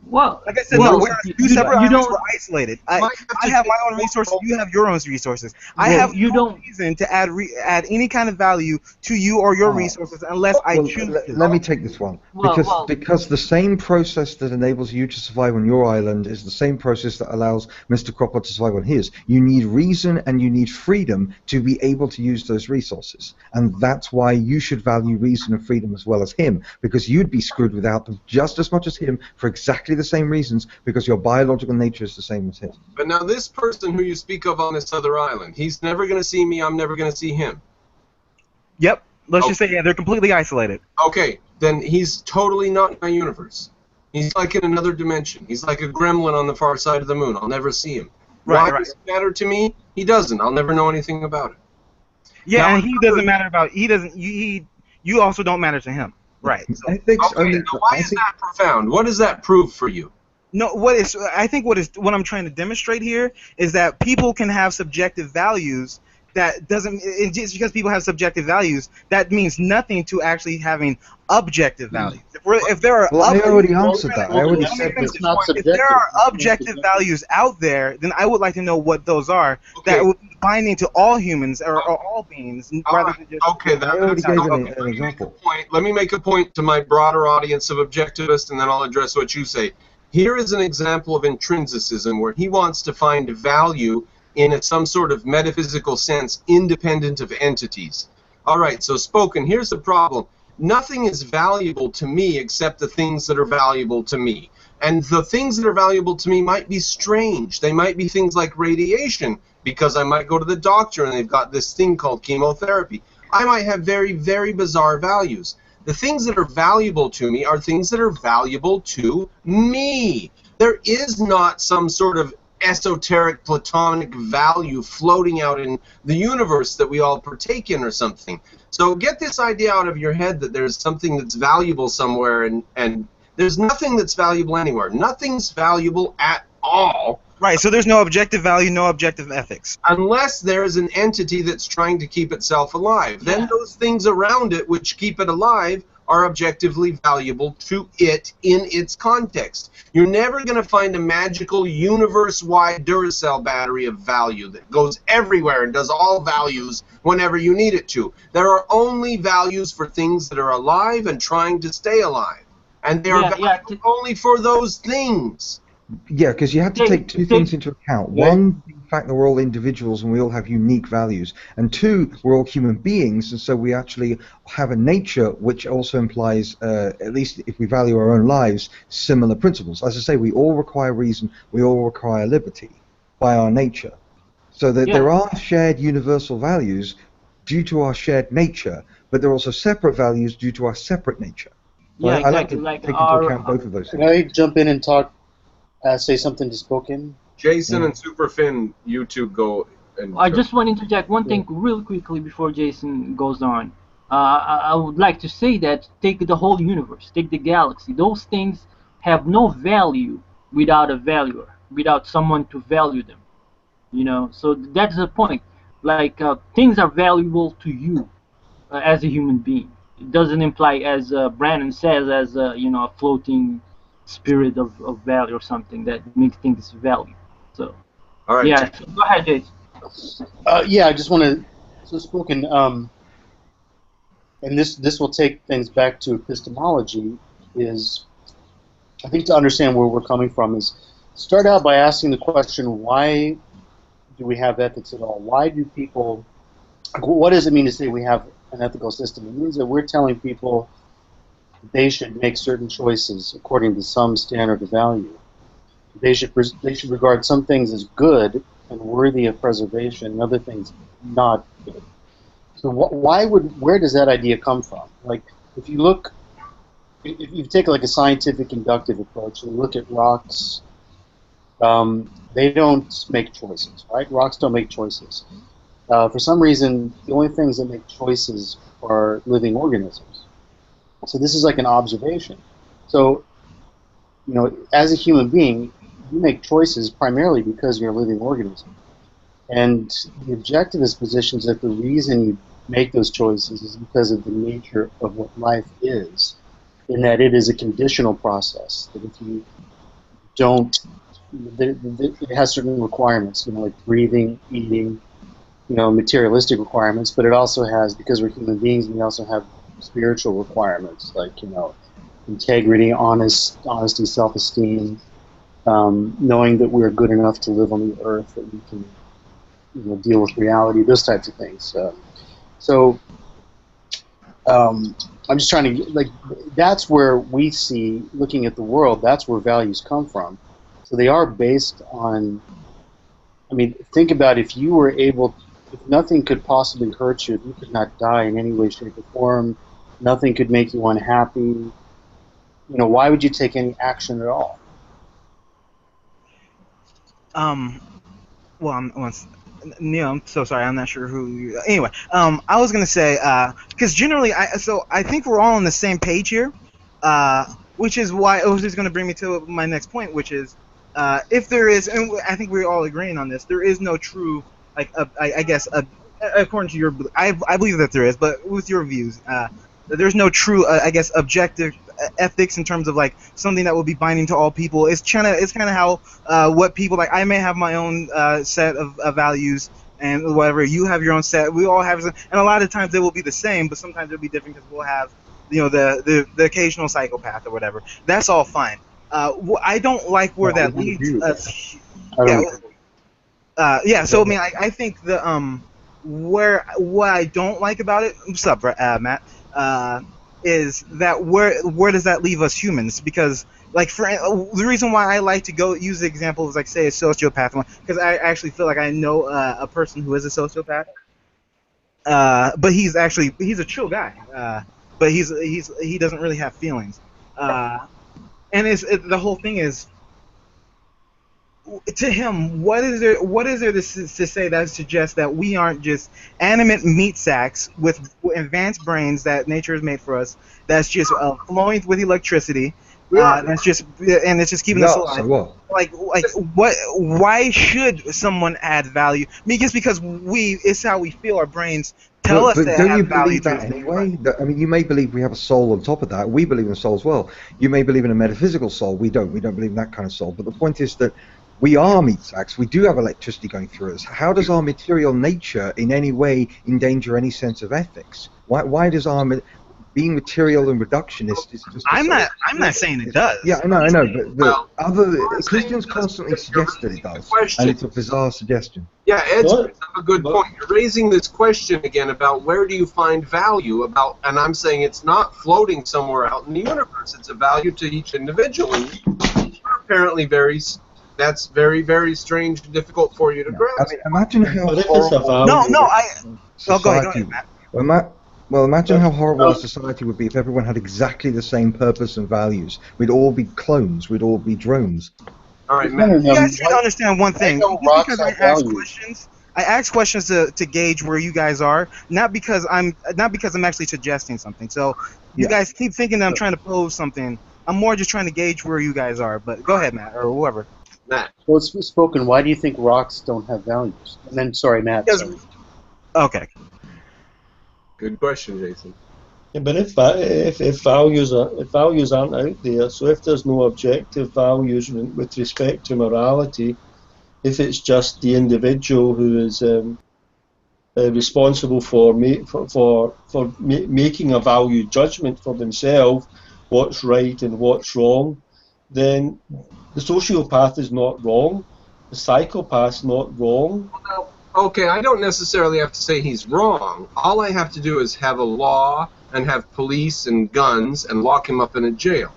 Well, Like I said, well, we're two separate you islands. don't. We're isolated. I have my own resources. You have your own resources. I Well, have you no don't. reason to add any kind of value to you or your resources unless I Well, choose to. let me take this one Well, because the same process that enables you to survive on your island is the same process that allows Mr. Cropper to survive on his. You need reason and you need freedom to be able to use those resources, and that's why you should value reason and freedom as well as him, because you'd be screwed without them just as much as him for exactly the same reasons, because your biological nature is the same as his. But now this person who you speak of on this other island, he's never going to see me, I'm never going to see him. Yep. Let's just say, yeah, they're completely isolated. Okay, then he's totally not in my universe. He's like in another dimension. He's like a gremlin on the far side of the moon. I'll never see him. Why does it matter to me? He doesn't. I'll never know anything about it. Yeah, Now, and he doesn't matter about. He doesn't. You also don't matter to him. Right. So, okay, now why is that profound? What does that prove for you? No, I think what I'm trying to demonstrate here is that people can have subjective values. That doesn't, just because people have subjective values, that means nothing to actually having objective values. If there are, I already answered that. I already said it's not subjective. If there are objective values out there, then I would like to know what those are. Okay. That would be binding to all humans or all beings, rather than just. Okay, I already gave an example. Let me make a point to my broader audience of objectivists, and then I'll address what you say. Here is an example of intrinsicism where he wants to find value in some sort of metaphysical sense, independent of entities. All right, so spoken, here's the problem. Nothing is valuable to me except the things that are valuable to me. And the things that are valuable to me might be strange. They might be things like radiation, because I might go to the doctor and they've got this thing called chemotherapy. I might have very, very bizarre values. The things that are valuable to me are things that are valuable to me. There is not some sort of esoteric platonic value floating out in the universe that we all partake in or something. So get this idea out of your head that there's something that's valuable somewhere, and there's nothing that's valuable anywhere. Nothing's valuable at all. Right, so there's no objective value, no objective ethics. Unless there is an entity that's trying to keep itself alive. Then those things around it which keep it alive are objectively valuable to it in its context. You're never going to find a magical universe-wide Duracell battery of value that goes everywhere and does all values whenever you need it to. There are only values for things that are alive and trying to stay alive. And they are valuable only for those things. Yeah, because you have to take two things into account. One, the fact that we're all individuals and we all have unique values. And two, we're all human beings, and so we actually have a nature which also implies, at least if we value our own lives, similar principles. As I say, we all require reason, we all require liberty by our nature. So that there are shared universal values due to our shared nature, but there are also separate values due to our separate nature. So I like to take into account both of those things. Can I jump in and talk? Say something to Spoken. Jason and Superfin, you two go. And I just want to interject one thing real quickly before Jason goes on. I would like to say that take the whole universe, take the galaxy. Those things have no value without a valuer, without someone to value them. You know, so that's the point. Like things are valuable to you as a human being. It doesn't imply, as Brandon says, as a floating spirit of value or something that makes things value. So, all right, yeah. So go ahead, Jason. I just want to. So Spoken, and this will take things back to epistemology. Is I think to understand where we're coming from is start out by asking the question: why do we have ethics at all? Why do people? What does it mean to say we have an ethical system? It means that we're telling people they should make certain choices according to some standard of value. They should regard some things as good and worthy of preservation, and other things not good. So where does that idea come from? Like if you take like a scientific inductive approach and look at rocks, they don't make choices, right? Rocks don't make choices. For some reason, the only things that make choices are living organisms. So this is like an observation. So, as a human being, you make choices primarily because you're a living organism. And the objectivist position is that the reason you make those choices is because of the nature of what life is, in that it is a conditional process. That if you don't. It has certain requirements, like breathing, eating, materialistic requirements. But it also has, because we're human beings, we also have spiritual requirements, like integrity, honesty, self-esteem, knowing that we're good enough to live on the earth, that we can deal with reality, those types of things. I'm just trying to, that's where we see, looking at the world, that's where values come from. So they are based on, think about if you were able, if nothing could possibly hurt you, if you could not die in any way, shape, or form, nothing could make you unhappy, why would you take any action at all? Well, Neil, I'm so sorry. I'm not sure who you. Anyway, I was gonna say, because generally, I think we're all on the same page here, which is why it was just gonna bring me to my next point, which is, if there is, and I think we're all agreeing on this, there is no true, I guess, according to your, I believe that there is, but with your views, there's no true, I guess, objective ethics in terms of something that will be binding to all people. It's kind of how what people I may have my own set of values and whatever, you have your own set, we all have, and a lot of times they will be the same, but sometimes they'll be different because we'll have the occasional psychopath or whatever. That's all fine. I don't like where that leads us. So I think the what I don't like about it, what's up, Matt, is that where does that leave us humans? Because the reason why I like to use the example of say a sociopath, because I actually feel like I know a person who is a sociopath, but he's a chill guy, but he doesn't really have feelings, and the whole thing is, to him, what is there to say that suggests that we aren't just animate meat sacks with advanced brains that nature has made for us, that's just flowing with electricity, that's just, and it's just keeping us alive? So what? Why should someone add value? Because it's how we feel. Our brains tell us that don't you value believe that anyway? You may believe we have a soul on top of that. We believe in a soul as well. You may believe in a metaphysical soul. We don't. We don't believe in that kind of soul. But the point is that we are meat sacks. We do have electricity going through us. How does our material nature in any way endanger any sense of ethics? Why does our being material and reductionist is just? I'm not saying it does. Yeah, I know, but other Christians constantly suggest that it does, and it's a bizarre suggestion. Yeah, Ed's a good point. You're raising this question again about where do you find value about, and I'm saying it's not floating somewhere out in the universe. It's a value to each individual. And you're apparently that's very, very strange and difficult for you to grasp. Imagine how horrible. Go ahead, Matt. Well, imagine how horrible a society would be if everyone had exactly the same purpose and values. We'd all be clones. We'd all be drones. All right, Matt. You guys need to understand one thing. Because I ask questions to gauge where you guys are, not because I'm actually suggesting something. So you guys keep thinking that I'm trying to pose something. I'm more just trying to gauge where you guys are. But go ahead, Matt, or whoever. Matt. Well, it's spoken. Why do you think rocks don't have values? And then, sorry, Matt. Sorry. Okay. Good question, Jason. Yeah, but if values aren't out there, so if there's no objective values with respect to morality, if it's just the individual who is responsible for making a value judgment for themselves, what's right and what's wrong, then the sociopath is not wrong, the psychopath's not wrong. Okay, I don't necessarily have to say he's wrong. All I have to do is have a law and have police and guns and lock him up in a jail.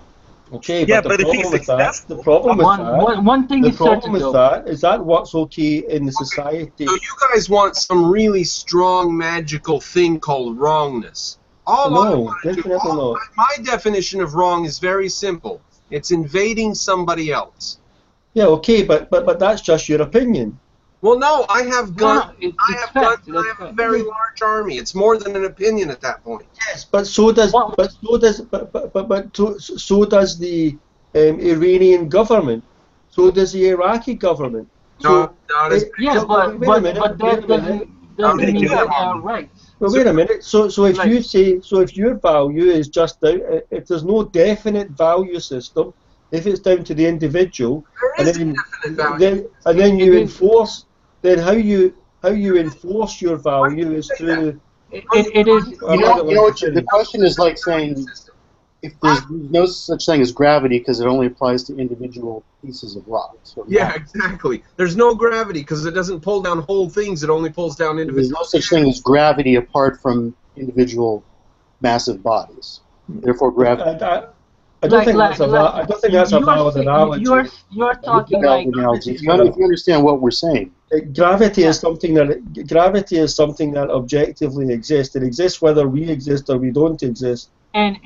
Okay, but the problem with that is that what's okay in the society. So you guys want some really strong magical thing called wrongness. My definition of wrong is very simple. It's invading somebody else. Yeah, okay, but that's just your opinion. Well, no, I have guns. I have a very large army. It's more than an opinion at that point. Yes, but so does the Iranian government. So does the Iraqi government. No, not as. Yeah, but that doesn't mean they have rights. Well, wait a minute. So if you say, if your value is just if there's no definite value system, if it's down to the individual, There is a definite value. then you enforce, then how you enforce your value is through. It is. The question is like saying if there's no such thing as gravity because it only applies to individual pieces of rock. Yeah, exactly. There's no gravity because it doesn't pull down whole things. It only pulls down individual. There's no such thing as gravity apart from individual massive bodies. Therefore, gravity. I don't think that's a valid analogy. You're talking like if you understand what we're saying. Gravity is something that objectively exists. It exists whether we exist or we don't exist. And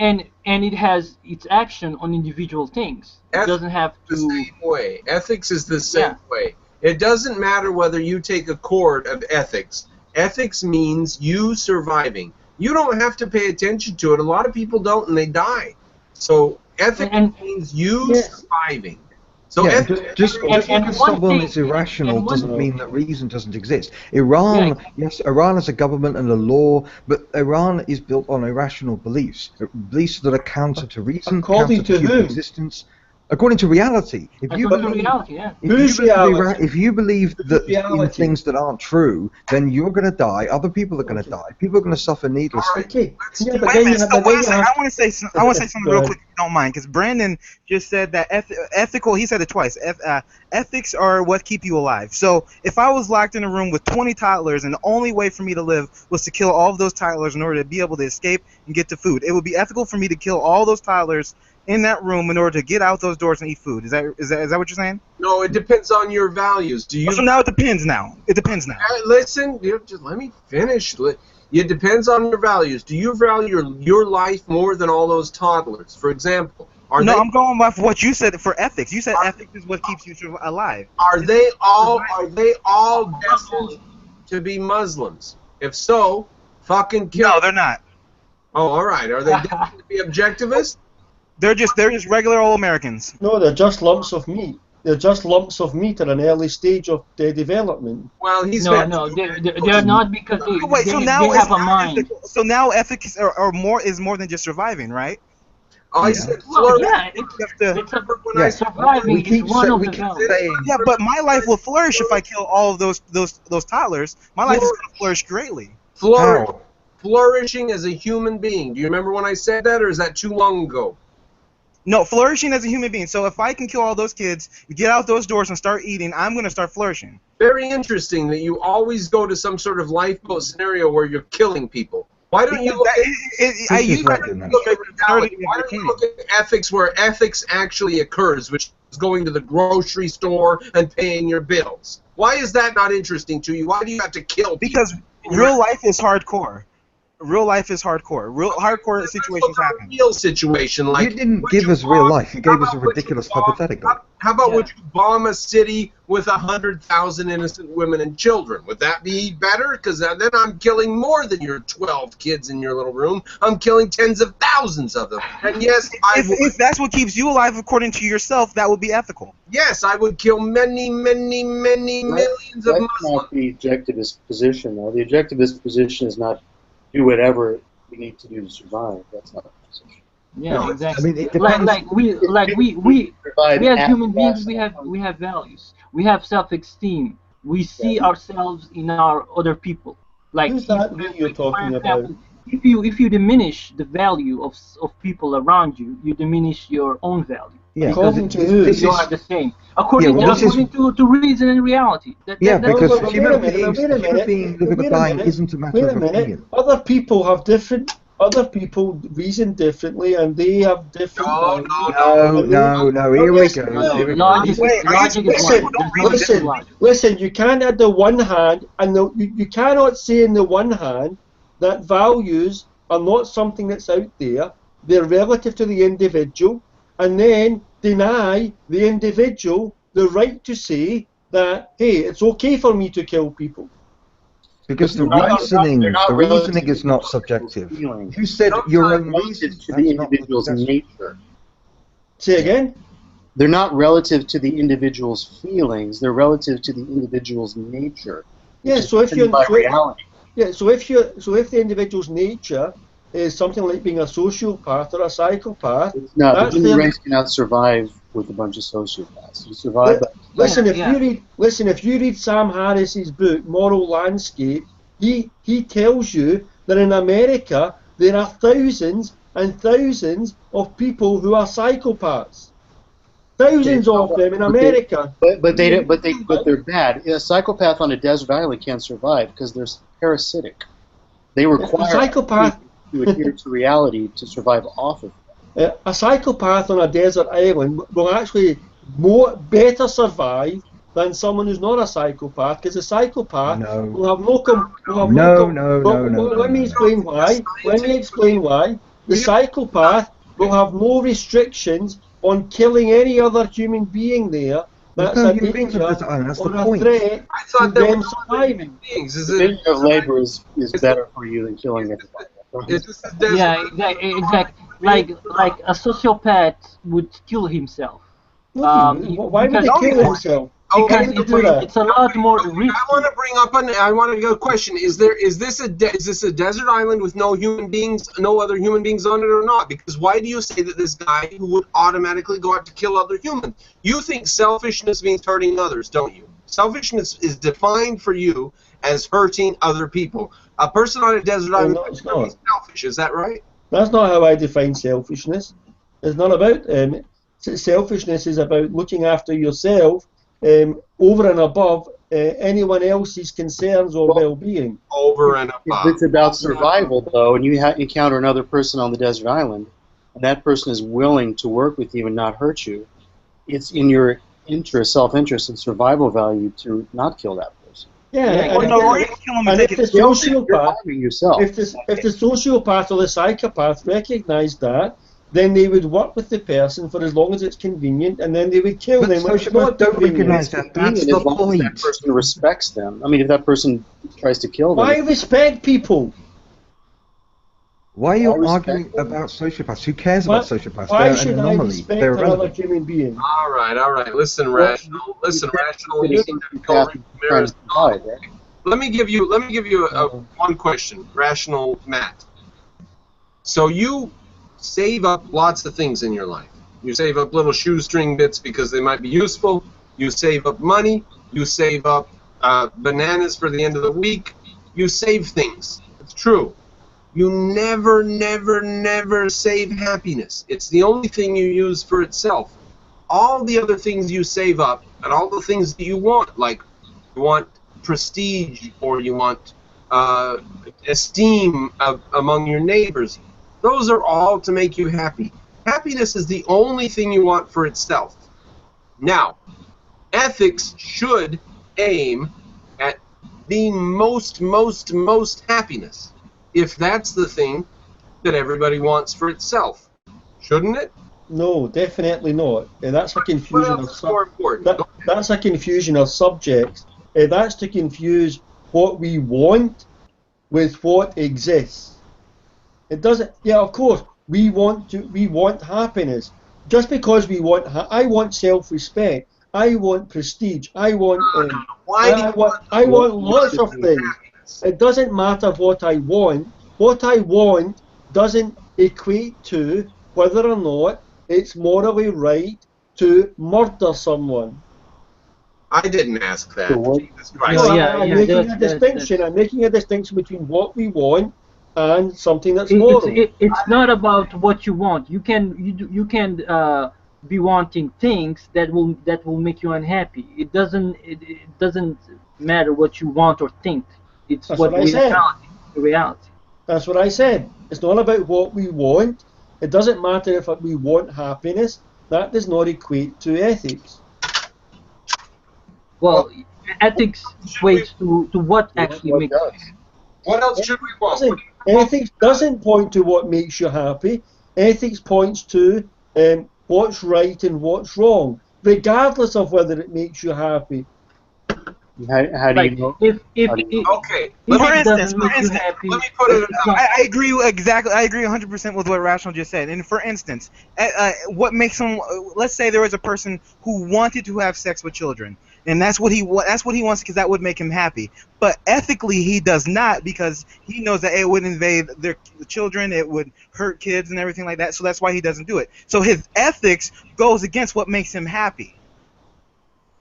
it has its action on individual things. It doesn't have to. The same way. Ethics is the same way. It doesn't matter whether you take a court of ethics. Ethics means you surviving. You don't have to pay attention to it. A lot of people don't, and they die. So ethics means you surviving. So just because someone is irrational doesn't mean that reason doesn't exist. Iran, yes, Iran is a government and a law, but Iran is built on irrational beliefs that are counter to reason, counter to human existence. According to reality, if you believe that in things that aren't true, then you're going to die. Other people are going to die. People are going to suffer needlessly. Okay. Wait a minute. I want to say something real quick, if you don't mind, because Brandon just said that ethical. He said it twice. Ethics are what keep you alive. So if I was locked in a room with 20 toddlers and the only way for me to live was to kill all of those toddlers in order to be able to escape and get to food, it would be ethical for me to kill all those toddlers in that room in order to get out those doors and eat food. Is that what you're saying? No, it depends on your values. Do you? So now it depends. It depends now. Listen, just let me finish. It depends on your values. Do you value your life more than all those toddlers? For example, I'm going off what you said for ethics. You said ethics is what keeps you alive. Are they all destined to be Muslims? If so, fucking kill. No, they're not. Oh, all right. Are they destined to be objectivist? They're just regular old Americans. No, they're just lumps of meat. They're just lumps of meat at an early stage of their development. Well, they're not because they have a mind. So now ethics are more than just surviving, right? I said surviving is one of the values. Yeah, but my life will flourish if I kill all of those toddlers. My life is going to flourish greatly. Flourishing as a human being. Do you remember when I said that, or is that too long ago? No, flourishing as a human being. So if I can kill all those kids, get out those doors and start eating, I'm going to start flourishing. Very interesting that you always go to some sort of lifeboat scenario where you're killing people. Why don't you look at ethics where ethics actually occurs, which is going to the grocery store and paying your bills? Why is that not interesting to you? Why do you have to kill people? Because real life is hardcore. Real life is hardcore. Real hardcore situations happen. Real situation, like you didn't give us real life. You gave us a ridiculous hypothetical. How about would you bomb a city with 100,000 innocent women and children? Would that be better? Because then I'm killing more than your 12 kids in your little room. I'm killing tens of thousands of them. And yes, if that's what keeps you alive, according to yourself, that would be ethical. Yes, I would kill many, many, many millions of Muslims. That's not the objectivist position, though. The objectivist position is not do whatever we need to do to survive. That's not the position. Yeah, exactly. I mean, we as human beings, we have values. We have self-esteem. We see ourselves in our other people. Like who's that you're talking about? If you diminish the value of people around you, you diminish your own value. Yeah, according to who? You are the same. According to reason and reality. Because human being living or dying isn't a matter of opinion. Other people have different. Other people reason differently, and they have different. No. Here we go. Listen. You can't at the one hand, and you cannot say in the one hand that values are not something that's out there. They're relative to the individual. And then deny the individual the right to say that, hey, it's okay for me to kill people. Because the reasoning is not subjective. You said your own reason to the individual's nature. Say again? They're not relative to the individual's feelings. They're relative to the individual's nature. Yeah. So if the individual's nature is something like being a sociopath or a psychopath. No, the human race cannot survive with a bunch of sociopaths. You survive. Listen, if you read Sam Harris's book Moral Landscape, he tells you that in America there are thousands and thousands of people who are psychopaths. Thousands of them in America. But they're bad. A psychopath on a desert island can't survive because they're parasitic. They require psychopath to adhere to reality to survive off of it. A psychopath on a desert island will actually better survive than someone who's not a psychopath, because a psychopath will have Let me explain why. The psychopath will have no restrictions on killing any other human being there. That's a danger or a threat to them surviving. Division of labor is better for you than killing everybody. Yeah, exactly. Like a sociopath would kill himself. Why would he kill himself? Because it's a lot more risky. I want to bring up a question. Is this a desert island with no other human beings on it or not? Because why do you say that this guy who would automatically go out to kill other humans? You think selfishness means hurting others, don't you? Selfishness is defined for you as hurting other people. A person on a desert island is selfish. Is that right? That's not how I define selfishness. It's not about selfishness. Is about looking after yourself over and above anyone else's concerns or well-being. Over and above. It's about survival, though, and you encounter another person on the desert island, and that person is willing to work with you and not hurt you. It's in your self-interest, and survival value to not kill that person. Yeah, and if the sociopath or the psychopath recognise that, then they would work with the person for as long as it's convenient, and then they would kill them. Sociopaths don't recognise that. That's the point. If that person respects them. I mean, if that person tries to kill them. Why respect people? Why are you arguing about sociopaths? Who cares about sociopaths? Why should I respect another human being? All right. Listen, rational. Let me give you one question, rational Matt. So you save up lots of things in your life. You save up little shoestring bits because they might be useful. You save up money. You save up bananas for the end of the week. You save things. It's true. You never, never, never save happiness. It's the only thing you use for itself. All the other things you save up, and all the things that you want, like you want prestige or you want esteem among your neighbors, those are all to make you happy. Happiness is the only thing you want for itself. Now, ethics should aim at the most happiness, if that's the thing that everybody wants for itself. Shouldn't it? No, definitely not. That's a confusion of that's a confusion of subjects. That's to confuse what we want with what exists. It doesn't. Yeah, of course, we want happiness. Just because we want, I want self-respect. I want prestige. I want lots of things. It doesn't matter what I want. What I want doesn't equate to whether or not it's morally right to murder someone. I didn't ask that. Jesus Christ. No, I'm making a distinction. I'm making a distinction between what we want and something that's moral. It's not about what you want. You can be wanting things that will make you unhappy. It doesn't matter what you want or think. It's that's what I said. The reality. That's what I said. It's not about what we want. It doesn't matter if we want happiness. That does not equate to ethics. Well, ethics equates to what actually makes you happy. What else should we want? Ethics doesn't point to what makes you happy. Ethics points to what's right and what's wrong, regardless of whether it makes you happy. How do you know? For instance, let me put it. I agree exactly. I agree 100% with what Rational just said. And for instance, what makes someone? Let's say there was a person who wanted to have sex with children. And that's what he wants because that would make him happy. But ethically, he does not because he knows that it would invade the children, it would hurt kids and everything like that. So that's why he doesn't do it. So his ethics goes against what makes him happy.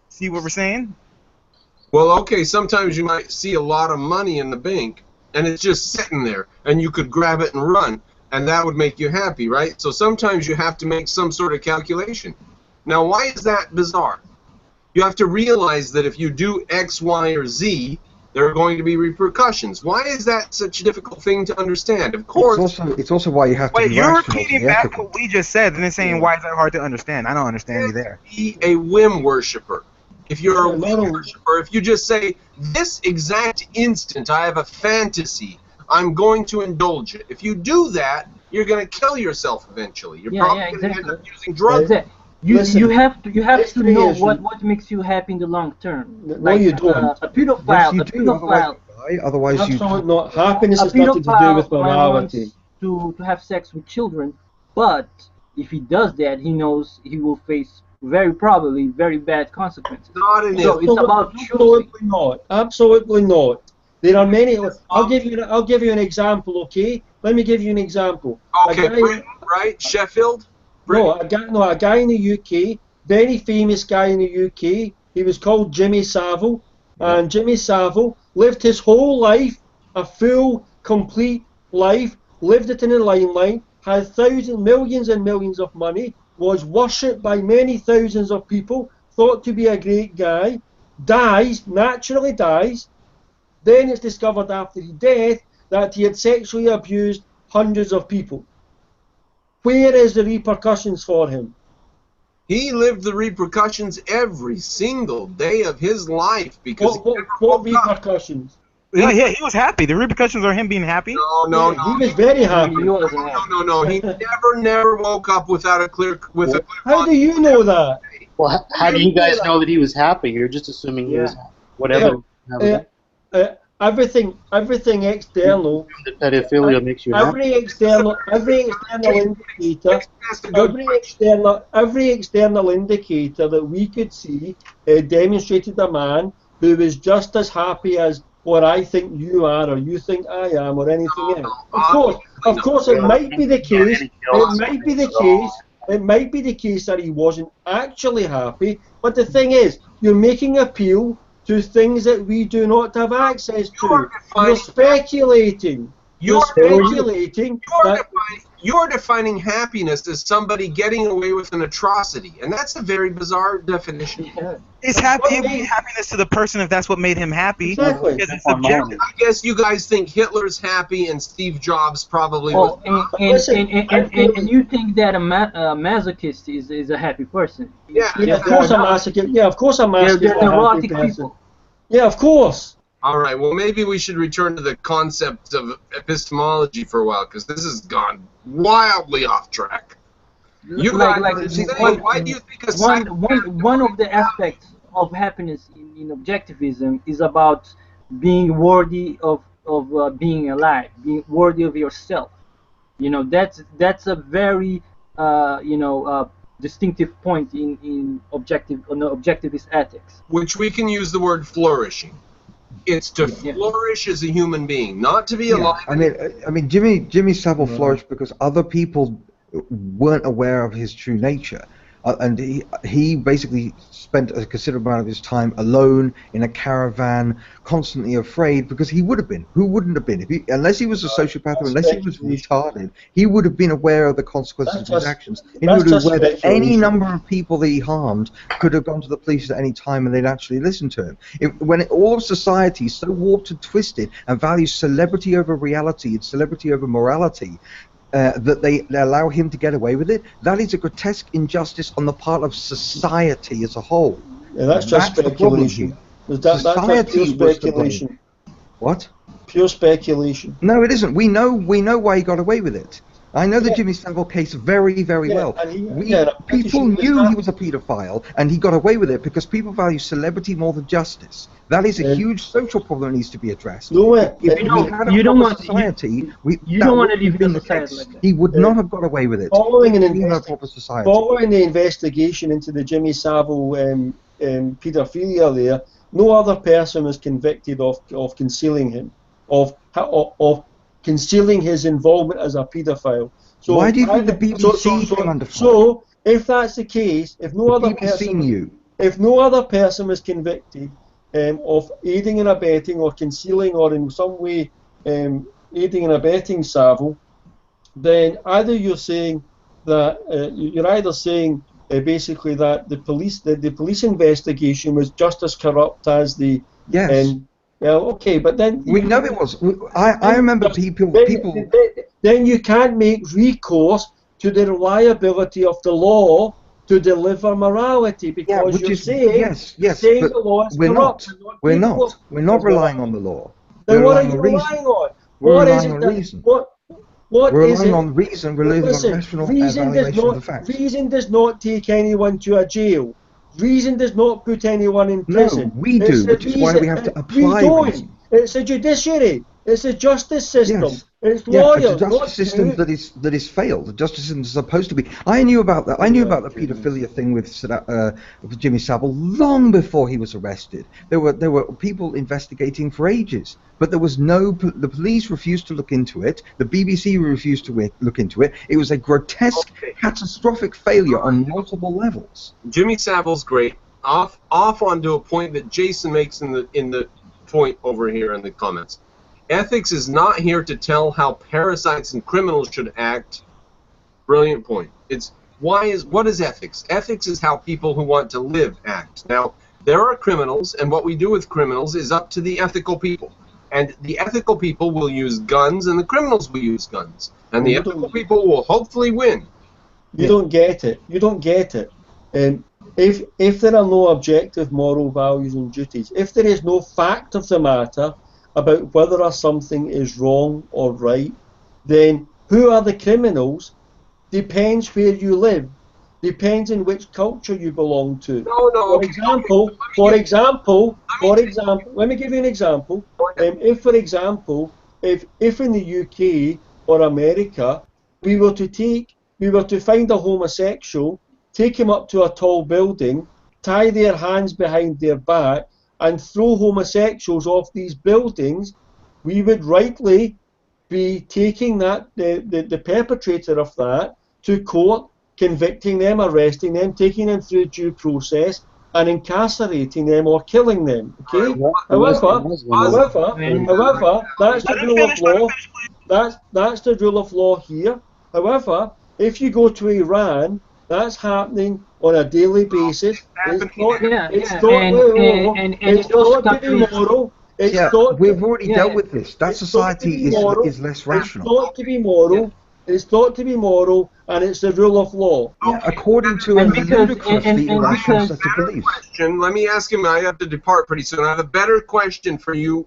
See what we're saying? Well, okay, sometimes you might see a lot of money in the bank, and it's just sitting there, and you could grab it and run, and that would make you happy, right? So sometimes you have to make some sort of calculation. Now, why is that bizarre? You have to realize that if you do X, Y, or Z, there are going to be repercussions. Why is that such a difficult thing to understand? Of course. It's also why you have to. Wait, be you're rational repeating and back ethical. what we just said and then saying why is that hard to understand? I don't understand you there. Be a whim worshiper. If you're a whim worshiper, if you just say, this exact instant I have a fantasy, I'm going to indulge it. If you do that, you're going to kill yourself eventually. You're probably going to end up using drugs. You have to know what makes you happy in the long term. No, you don't. A pedophile. Yes, you do. Otherwise, absolutely not. Happiness has nothing to do with morality. To have sex with children, but if he does that, he knows he will face very probably very bad consequences. Not an so it's about absolutely not. Absolutely not. There are many. I'll give you an example. Okay, let me give you an example. Okay, Britain, right? Sheffield. No, a guy in the UK, very famous guy in the UK. He was called Jimmy Savile, and Jimmy Savile lived his whole life, a full, complete life, lived it in the limelight, had millions and millions of money, was worshipped by many thousands of people, thought to be a great guy, naturally dies. Then it's discovered after his death that he had sexually abused hundreds of people. Where is the repercussions for him? He lived the repercussions every single day of his life because what repercussions? Yeah, he was happy. The repercussions are him being happy. No, he was very happy. No. He never woke up without a clear. How do you know that? Well, how do you guys know that he was happy? You're just assuming he was happy. Whatever. Everything external. The pedophilia makes you every happy. every external indicator that we could see demonstrated a man who was just as happy as what I think you are, or you think I am, or anything else. Of course, it might be the case. It might be the case that he wasn't actually happy. But the thing is, you're making appeal to things that we do not have access to. You're speculating. You're defining happiness as somebody getting away with an atrocity, and that's a very bizarre definition. It's happiness to the person if that's what made him happy. Exactly. Because it's subjective. I guess you guys think Hitler's happy and Steve Jobs probably was. And you think that a masochist is a happy person? Yeah, of course a masochist. Yeah, of course a masochist. They're neurotic people. Yeah, of course. All right, well, maybe we should return to the concept of epistemology for a while, because this has gone wildly off track. Why do you think one of the aspects of happiness in objectivism is about being worthy of being alive, being worthy of yourself. That's a very distinctive point in objectivist ethics. Which we can use the word flourishing. It's to flourish as a human being, not to be alive. I mean, Jimmy Savile flourished because other people weren't aware of his true nature, and he basically spent a considerable amount of his time alone in a caravan, constantly afraid, because he would have been. Who wouldn't have been? Unless he was a sociopath, or unless he was retarded, he would have been aware of the consequences of his actions. He would have been aware that any number of people that he harmed could have gone to the police at any time and they'd actually listen to him. When all of society is so warped and twisted and values celebrity over reality and celebrity over morality, that they allow him to get away with it, that is a grotesque injustice on the part of society as a whole. Yeah, that's just speculation. That's pure speculation. What? Pure speculation. No, it isn't. We know why he got away with it. I know the Jimmy Savile case very, very well. People knew he was a paedophile, and he got away with it because people value celebrity more than justice. That is a huge social problem that needs to be addressed. You don't want to live in a society like that. He would not have got away with it. Following the investigation into the Jimmy Savile paedophilia there, no other person was convicted of concealing him, of concealing his involvement as a paedophile. So why do you think the BBC came under fire? So, if that's the case, if no other person was convicted of aiding and abetting or concealing or in some way aiding and abetting Savile, then either you're saying that basically that the police investigation was just as corrupt as the okay, but then we know it was. I remember people. Then you can't make recourse to the reliability of the law to deliver morality because you're saying the law is corrupt. We're not relying on the law. Then what are you relying on? We're relying on reason. We're relying on reason. We're relying on rational evaluation of the facts. Reason does not take anyone to a jail. Reason does not put anyone in prison. No, we do, which is why we have to apply reason. It's a judiciary. It's a justice system. Yes. It's lawyers. It's a justice system that is failed. The justice system is supposed to be. I knew about that. I knew about the paedophilia thing with Jimmy Savile long before he was arrested. There were people investigating for ages, but there was no. The police refused to look into it. The BBC refused to look into it. It was a grotesque, catastrophic failure on multiple levels. Jimmy Savile's great. Off onto a point that Jason makes in the point over here in the comments. Ethics is not here to tell how parasites and criminals should act. Brilliant point. What is ethics? Ethics is how people who want to live act. Now, there are criminals, and what we do with criminals is up to the ethical people. And the ethical people will use guns, and the criminals will use guns. And the ethical people will hopefully win. You don't get it. You don't get it. If there are no objective moral values and duties, if there is no fact of the matter about whether something is wrong or right, then who are the criminals depends where you live, depends in which culture you belong to. For example, let me give you an example. If, for example, if in the UK or America we were to find a homosexual, take him up to a tall building, tie their hands behind their back, and throw homosexuals off these buildings, we would rightly be taking the perpetrator of that to court, convicting them, arresting them, taking them through due process, and incarcerating them or killing them. Okay. However, that's the rule of law. That's the rule of law here. However, if you go to Iran, that's happening on a daily basis. It's not to be moral. We've already dealt with this. That society is less rational. It's not to be moral. It's thought to be moral, and it's the rule of law. Yeah, according to a ludicrously irrational set of beliefs. Let me ask him. I have to depart pretty soon. I have a better question for you.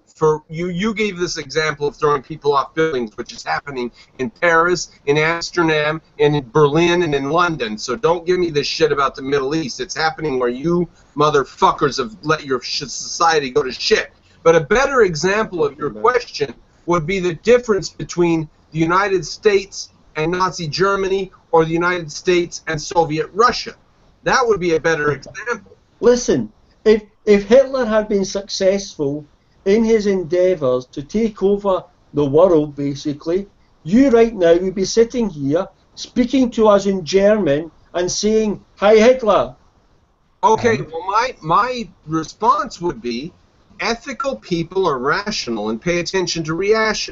You gave this example of throwing people off buildings, which is happening in Paris, in Amsterdam, in Berlin, and in London. So don't give me this shit about the Middle East. It's happening where you motherfuckers have let your society go to shit. But a better example of your question would be the difference between the United States and Nazi Germany, or the United States and Soviet Russia. That would be a better example. Listen, if Hitler had been successful in his endeavours to take over the world, basically, you right now would be sitting here speaking to us in German and saying, "Hi Hitler." Okay, well my response would be, ethical people are rational and pay attention to reality.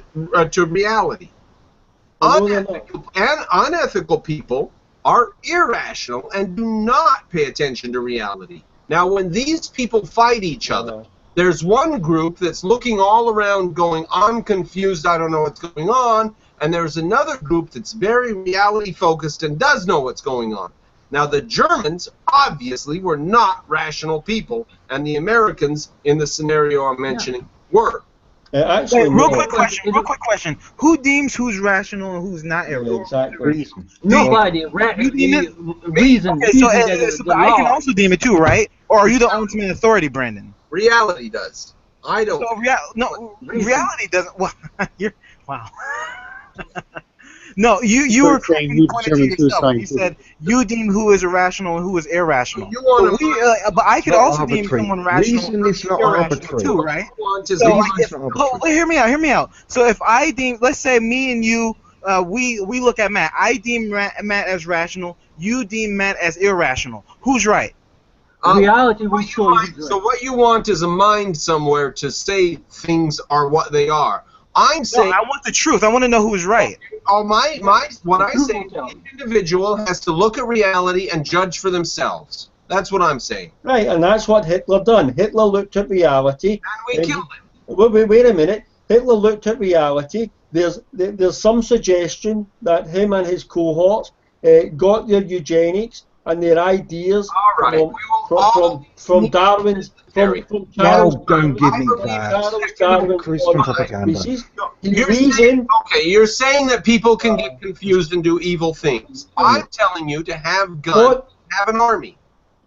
Unethical people are irrational and do not pay attention to reality. Now, when these people fight each other, there's one group that's looking all around going, I'm confused, I don't know what's going on, and there's another group that's very reality-focused and does know what's going on. Now, the Germans, obviously, were not rational people, and the Americans, in the scenario I'm mentioning, were. Actually, Real no. quick question. Who deems who's rational and who's not irrational? Exactly. Reason. Nobody. You deem it? Reason. Okay, so, Reason but I can law. also deem it too, right? Or are you the ultimate authority, Brandon? Reality does. I don't. So Reason. reality doesn't. Well, wow. No, you were saying correcting you pointed to determine who's yourself. You scientific. said you deem who is irrational and who is irrational. You want But I could Not also deem arbitrary. someone rational Reason is not irrational arbitrary. too, right? want is So, Reason like, is not arbitrary. hear me out. So if I deem, let's say me and you, we look at Matt. I deem Matt as rational. You deem Matt as irrational. Who's right? Reality will show you. So what you want is a mind somewhere to say things are what they are. I'm No, saying. I want the truth. I want to know who is right. What I say, each individual has to look at reality and judge for themselves. That's what I'm saying. Right, and that's what Hitler done. Hitler looked at reality. And we killed him. Wait a minute. Hitler looked at reality. There's some suggestion that him and his cohorts got their eugenics and their ideas All right. from Darwin's from Charles don't give me Darwin's Christian propaganda. species. You're saying that people can get confused and do evil things. I'm telling you to have guns, have an army.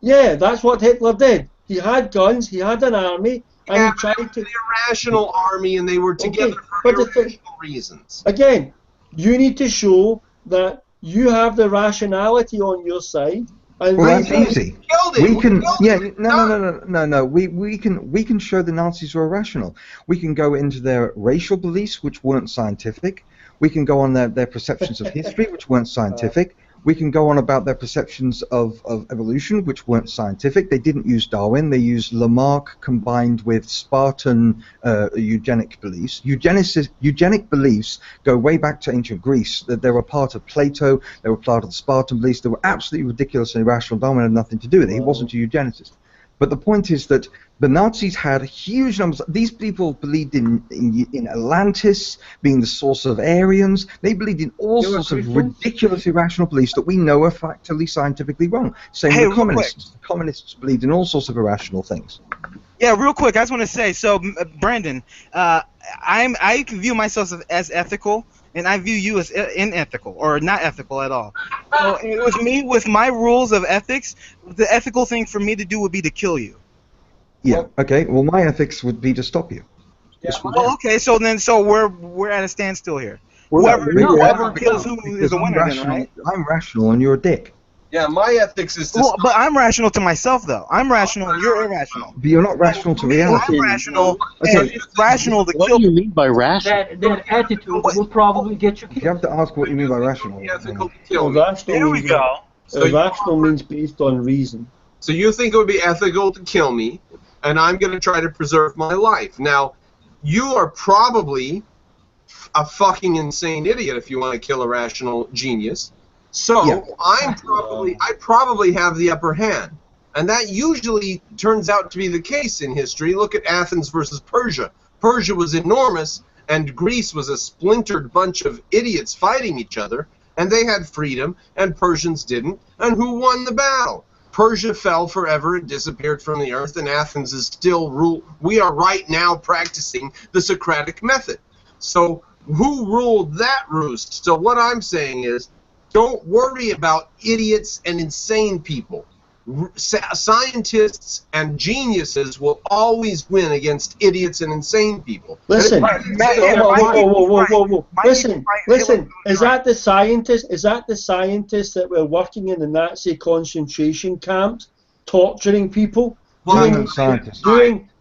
Yeah, that's what Hitler did. He had guns, he had an army, and he tried to. The irrational army, and they were together for irrational reasons. Again, you need to show that you have the rationality on your side. And Well, that's easy. We can, No. We can show the Nazis were irrational. We can go into their racial beliefs, which weren't scientific. We can go on their perceptions of history, which weren't scientific. We can go on about their perceptions of evolution, which weren't scientific. They didn't use Darwin. They used Lamarck combined with Spartan eugenic beliefs. Eugenic beliefs go way back to ancient Greece. That they were part of Plato. They were part of the Spartan beliefs. They were absolutely ridiculous and irrational. Darwin had nothing to do with it. He wasn't a eugenicist. But the point is that the Nazis had huge numbers. These people believed in Atlantis being the source of Aryans. They believed in all sorts of ridiculous, irrational beliefs that we know are factually, scientifically wrong. Same with the communists. The communists believed in all sorts of irrational things. Yeah, real quick, I just want to say, so Brandon, I view myself as ethical, and I view you as unethical or not ethical at all. So it was me with my rules of ethics. The ethical thing for me to do would be to kill you. Yeah. Okay. Well, my ethics would be to stop you. Yeah. Well, okay. So we're at a standstill here. Whoever kills who is the winner, then, right? I'm rational, and you're a dick. Yeah, my ethics is to but I'm rational to myself, though. I'm rational, and you're irrational. But you're not rational to reality. I'm rational. Okay. And it's rational to What kill. do you mean by rational? That attitude will probably get you You killed. have to ask what you mean by rational. ethical to kill. There we go. Rational means based on reason. So you think it would be ethical to kill me, and I'm going to try to preserve my life. Now, you are probably a fucking insane idiot if you want to kill a rational genius. So Yeah. I probably have the upper hand, and that usually turns out to be the case in history. Look at Athens versus Persia. Persia was enormous, and Greece was a splintered bunch of idiots fighting each other, and they had freedom, and Persians didn't. And who won the battle? Persia fell forever and disappeared from the earth, and Athens is still ruled. We are right now practicing the Socratic method. So who ruled that roost? So what I'm saying is, don't worry about idiots and insane people. Scientists and geniuses will always win against idiots and insane people. Listen, whoa. Listen. Is that the scientists? Is that the scientists that were working in the Nazi concentration camps, torturing people? What scientists?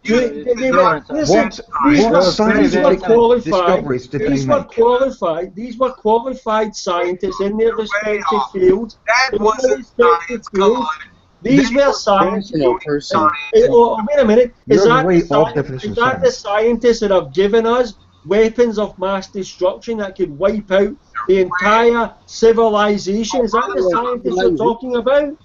These were qualified scientists in their respective fields. That wasn't science, come on. These were scientists. Wait a minute. Is that the scientists that have given us weapons of mass destruction that could wipe out the entire civilization? Is that the scientists you're talking about?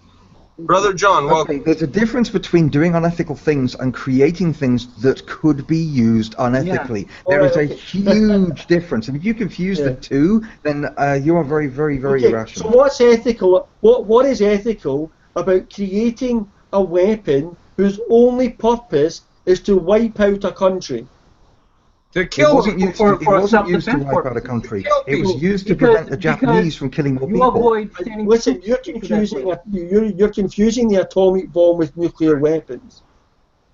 Brother John, welcome. Okay, there's a difference between doing unethical things and creating things that could be used unethically. Yeah. There is a huge difference. And if you confuse the two, then you are very, very, very irrational. So what's ethical? What is ethical about creating a weapon whose only purpose is to wipe out a country? To It kill wasn't used for to, it wasn't used to self-defense wipe out a purposes. country. Kill It was people. used to Because- prevent the Japanese because from killing more You people. avoid sending Listen, troops you're into that confusing place. you're confusing the atomic bomb with nuclear weapons.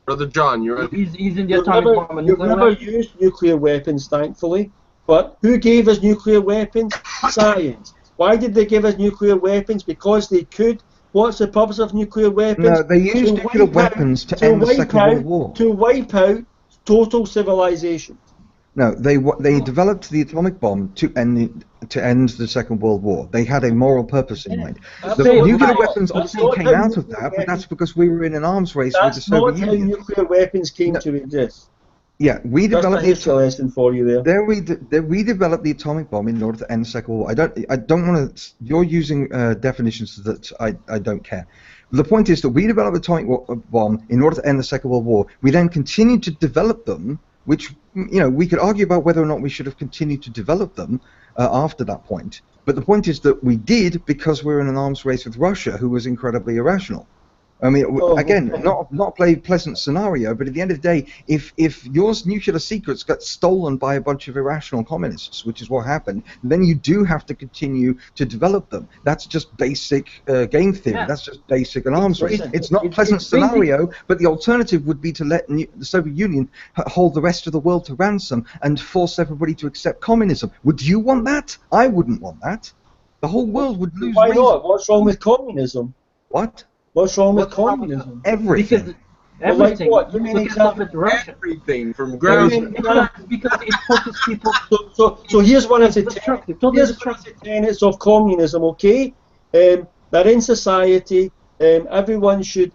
Brother John, you're Isn't the atomic bomb a You've nuclear never weapon? used nuclear weapons, thankfully. But who gave us nuclear weapons? Science. Why did they give us nuclear weapons? Because they could. What's the purpose of nuclear weapons? No, they used To nuclear wipe weapons out- to end the Second World out- War. To wipe out total civilization. No, they developed the atomic bomb to end the Second World War. They had a moral purpose in mind. The Absolutely nuclear not. weapons That's also not came how out of nuclear that, but weapons- that's because we were in an arms race with the That's Soviet not how Union. nuclear weapons came No. to exist. Yeah, we That's a developed history lesson for you there. we developed the atomic bomb in order to end the Second World War. I don't want to. You're using definitions that I don't care. The point is that we developed the atomic bomb in order to end the Second World War. We then continued to develop them, which we could argue about whether or not we should have continued to develop them after that point. But the point is that we did because we were in an arms race with Russia, who was incredibly irrational. I mean, again, not play pleasant scenario, but at the end of the day, if your nuclear secrets get stolen by a bunch of irrational communists, which is what happened, then you do have to continue to develop them. That's just basic game theory. Yeah. That's just basic an arms race. Listen, It's not a pleasant it's basic. scenario, but the alternative would be to let the Soviet Union hold the rest of the world to ransom and force everybody to accept communism. Would you want that? I wouldn't want that. The whole world would lose Why reason. not? What's wrong with communism? What? What's wrong with communism? Everything. Because everything. what? Give me an Look at example. Soviet Russia. everything from ground. Because it focuses people. So here's one of the Destructive, totally here's one of the tenets of communism. Okay, that in society, everyone should,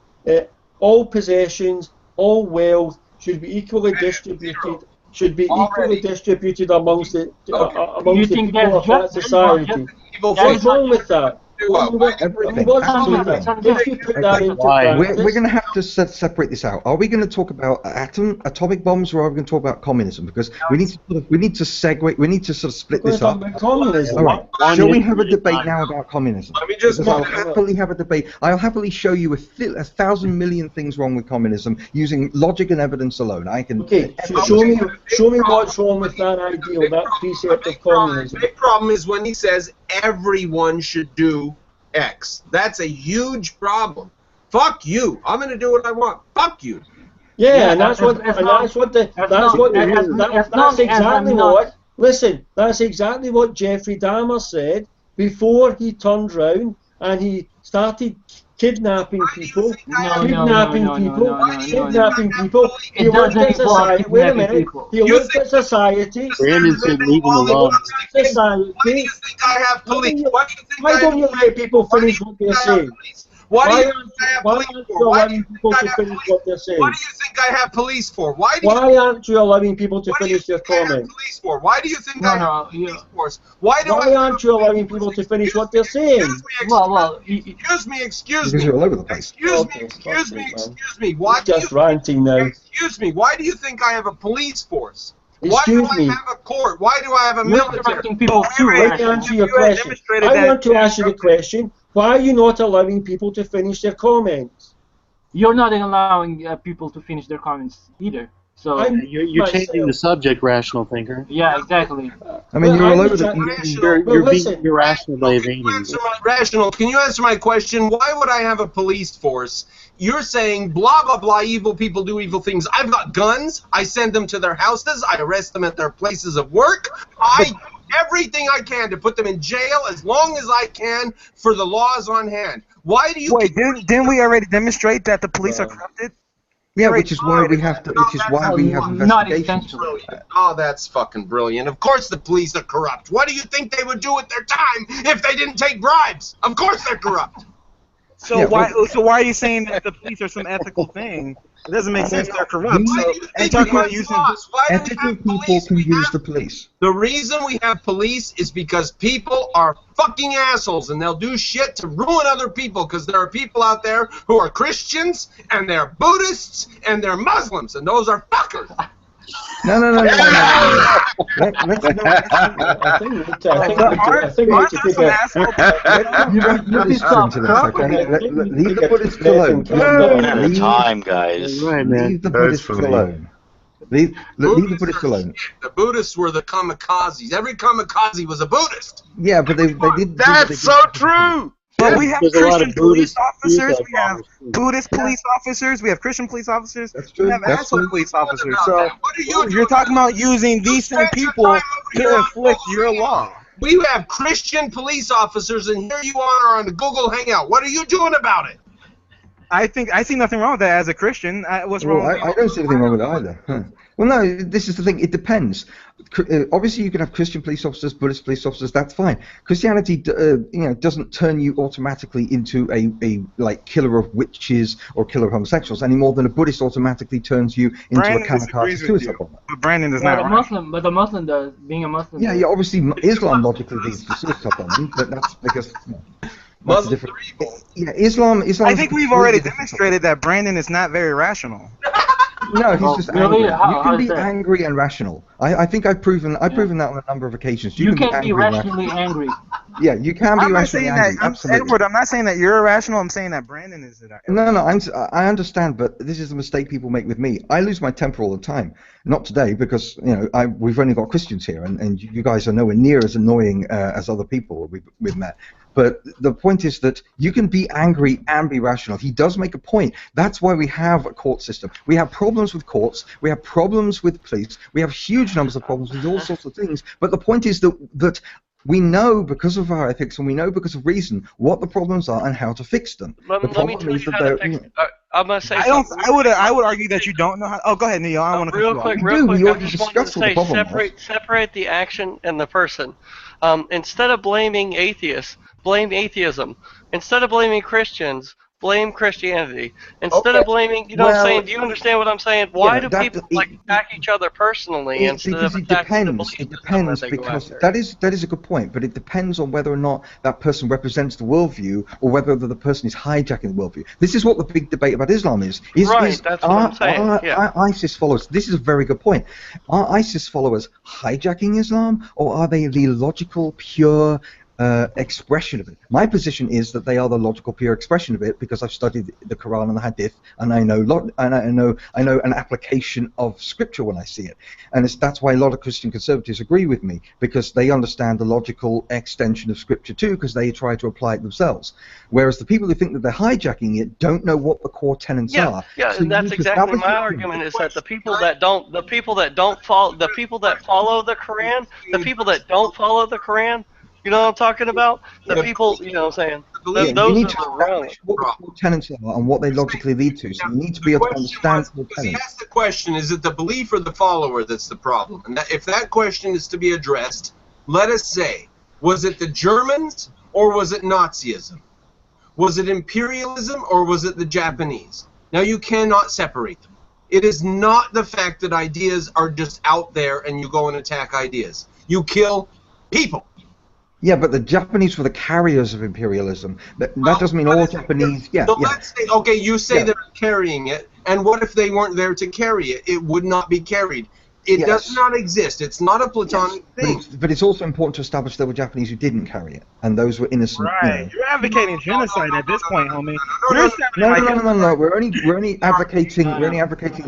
all possessions, all wealth should be equally distributed. Should be equally distributed amongst the You think people of that that's society. Evil That's What's wrong with that? Everything. What's wrong with Absolutely. that? If you put that into Why? We're practice, going to have to separate this out. Are we going to talk about atomic bombs, or are we going to talk about communism? Because we need to segue. We need to sort of split we're this talking up. about communism. All right. One Shall we is- have a debate now about communism? Let me just Because I'll happily have a debate. I'll happily show you a thousand million things wrong with communism using logic and evidence alone. I can. Okay, show me what's wrong with that ideal, that precept of communism. The big problem is when he says everyone should do X. That's a huge problem. Fuck you. I'm going to do what I want. Fuck you. Yeah, and that's exactly what. Listen, that's exactly what Jeffrey Dahmer said before he turned round and he started kidnapping people. Kidnapping people. He looked at society. Wait a minute. He looked at society. Brandon said leave him alone. Why do you think I have police? Why don't you let people finish what they're saying? Why do Why you think I have aren't police you for? Why do allowing you people think to I have finish police? what they're saying? What do you think I have police for? Why do you Why aren't you allowing people to what do you finish their think I have comments? police for? Why do you think I have police No. force? Why Why aren't you allowing people to finish what they're saying? Excuse me. Because you're all over the place. Excuse me. Why He's just ranting now. Excuse me. Why do you think I have a police force? Excuse Why me. do I have a court? Why do I have a military? people too, Let me answer your question. I want to ask you the question. Why are you not allowing people to finish their comments? You're not allowing people to finish their comments either. So You're changing the subject, rational thinker. yeah, exactly. I mean, you're all over the. You're being irrational by evading. Can you answer my question? Why would I have a police force? You're saying blah blah blah. Evil people do evil things. I've got guns. I send them to their houses. I arrest them at their places of work. I do everything I can to put them in jail as long as I can for the laws on hand. Why do you? Wait, didn't we already demonstrate that the police are corrupted? Yeah, which is why we have to. Which is why we have Not investigations. essentially. Oh, that's fucking brilliant. Of course the police are corrupt. What do you think they would do with their time if they didn't take bribes? Of course they're corrupt. So Yeah, why are you saying that the police are some ethical thing? It doesn't make sense. They're corrupt. Why do you And think talking we about have using laws? Why do we Ethical have people police? can We use have- the police. The reason we have police is because people are fucking assholes and they'll do shit to ruin other people because there are people out there who are Christians and they're Buddhists and they're Muslims and those are fuckers. No. Let's not. I think we need to take Leave the Buddhists alone. One at a time, guys. Right, man. Leave the That's Buddhists funny. alone. Leave the Buddhists alone. The Buddhists were the kamikazes. Every kamikaze was a Buddhist. Yeah, but they didn't. That's so true. But we have There's a lot Christian of police Buddhist officers, we have bombers, too. Buddhist police officers, we have Christian police officers, That's true. we have That's asshole true. police officers. What So are you you're doing? talking about using these same people to inflict your law. We have Christian police officers, and here you are on the Google Hangout. What are you doing about it? I see nothing wrong with that as a Christian. What's wrong? Well, I don't see anything wrong with it either. Huh. Well, no, this is the thing. It depends. Obviously, you can have Christian police officers, Buddhist police officers. That's fine. Christianity, doesn't turn you automatically into a like killer of witches or killer of homosexuals any more than a Buddhist automatically turns you into Brandon a kamikaze disagrees with suicide you. bomber. But Brandon does But not. the Muslim does. Being a Muslim. Yeah, obviously Islam logically leads to suicide bombing, but that's because that's Muslims different. are evil. Yeah, Islam. I think we've already completely different. demonstrated that Brandon is not very rational. No, he's just really? angry. How You can is be that? angry and rational. I think I've proven that on a number of occasions. You can can be angry and rationally angry. Yeah, you can be I'm not rationally saying angry. that. Absolutely. Edward, I'm not saying that you're irrational. I'm saying that Brandon is. No, I understand, but this is a mistake people make with me. I lose my temper all the time. Not today, because we've only got Christians here, and you guys are nowhere near as annoying as other people we've met. But the point is that you can be angry and be rational. He does make a point. That's why we have a court system. We have problems with courts. We have problems with police. We have huge numbers of problems with all sorts of things. But the point is that we know because of our ethics and we know because of reason what the problems are and how to fix them. Let me tell you how to fix it. I'm gonna say something. I would argue that you don't know how. Oh, go ahead, Neil. I want to real quick. We I already just wanted to discussed what the say problem was. separate the action and the person. Instead of blaming atheists, blame atheism. Instead of blaming Christians, blame Christianity. Instead of blaming, what I'm saying? Do you understand what I'm saying? Why do people attack each other personally instead of attacking the belief It depends because that is a good point, but it depends on whether or not that person represents the worldview or whether the person is hijacking the worldview. This is what the big debate about Islam is. That's what I'm saying. Are ISIS followers? This is a very good point. Are ISIS followers hijacking Islam, or are they the logical, pure expression of it? My position is that they are the logical, pure expression of it because I've studied the Quran and the Hadith, and I know an application of Scripture when I see it, and that's why a lot of Christian conservatives agree with me because they understand the logical extension of Scripture too, because they try to apply it themselves. Whereas the people who think that they're hijacking it don't know what the core tenets are. Yeah, So and that's exactly my argument. Is that the people that follow the Quran, the people that don't follow the Quran. You know what I'm talking about? The people, you know what I'm saying? Those are the wrong. What the core tenets are and what they logically lead to. So you need to be able to understand the He tenets. asked the question, is it the belief or the follower that's the problem? And if that question is to be addressed, let us say, was it the Germans or was it Nazism? Was it imperialism or was it the Japanese? Now you cannot separate them. It is not the fact that ideas are just out there and you go and attack ideas. You kill people. Yeah, but the Japanese were the carriers of imperialism. That doesn't mean all Japanese. Yeah, so yeah. let's say, okay, you say they're carrying it, and what if they weren't there to carry it? It would not be carried. It does not exist. It's not a platonic thing. But it's also important to establish there were Japanese who didn't carry it, and those were innocent. Right. You're advocating genocide at this point, homie. No. We're only advocating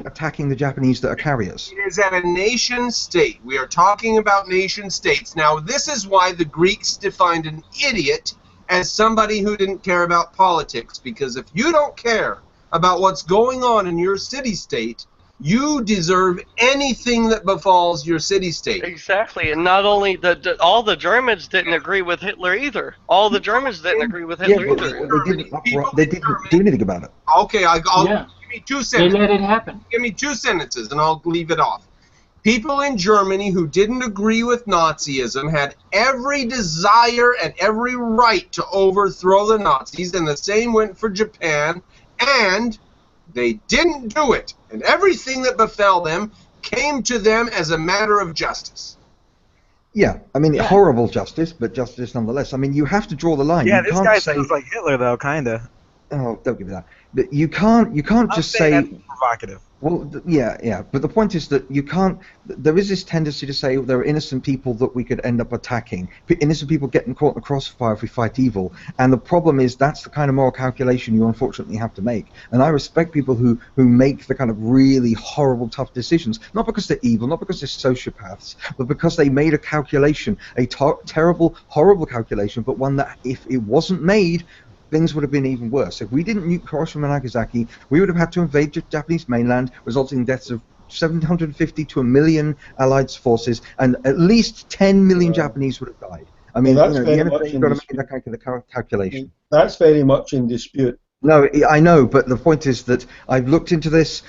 attacking the Japanese that are carriers. It is at a nation state. We are talking about nation states. Now, this is why the Greeks defined an idiot as somebody who didn't care about politics, because if you don't care about what's going on in your city-state, you deserve anything that befalls your city-state. Exactly, and not only all the Germans didn't agree with Hitler either. All the Germans didn't agree with Hitler either. They didn't do anything about it. Okay, give me 2 sentences. They let it happen. Give me 2 sentences, and I'll leave it off. People in Germany who didn't agree with Nazism had every desire and every right to overthrow the Nazis, and the same went for Japan, and they didn't do it, and everything that befell them came to them as a matter of justice. Yeah, I mean, horrible justice, but justice nonetheless. I mean, you have to draw the line. Yeah, you this can't guy say, sounds like Hitler, though, kinda. Oh, don't give me that. But you can't just say provocative. Well, yeah, but the point is that you can't. There is this tendency to say there are innocent people that we could end up attacking, innocent people getting caught in the crossfire if we fight evil. And the problem is that's the kind of moral calculation you unfortunately have to make. And I respect people who make the kind of really horrible, tough decisions, not because they're evil, not because they're sociopaths, but because they made a calculation, a terrible, horrible calculation, but one that if it wasn't made, things would have been even worse. If we didn't nuke Hiroshima and Nagasaki, we would have had to invade the Japanese mainland, resulting in deaths of 750 to 1 million Allied forces, and at least 10 million Japanese would have died. I mean, Well, the that's very NSA much has in got to make dispute. that kind of calculation. That's very much in dispute. No, I know, but the point is that I've looked into this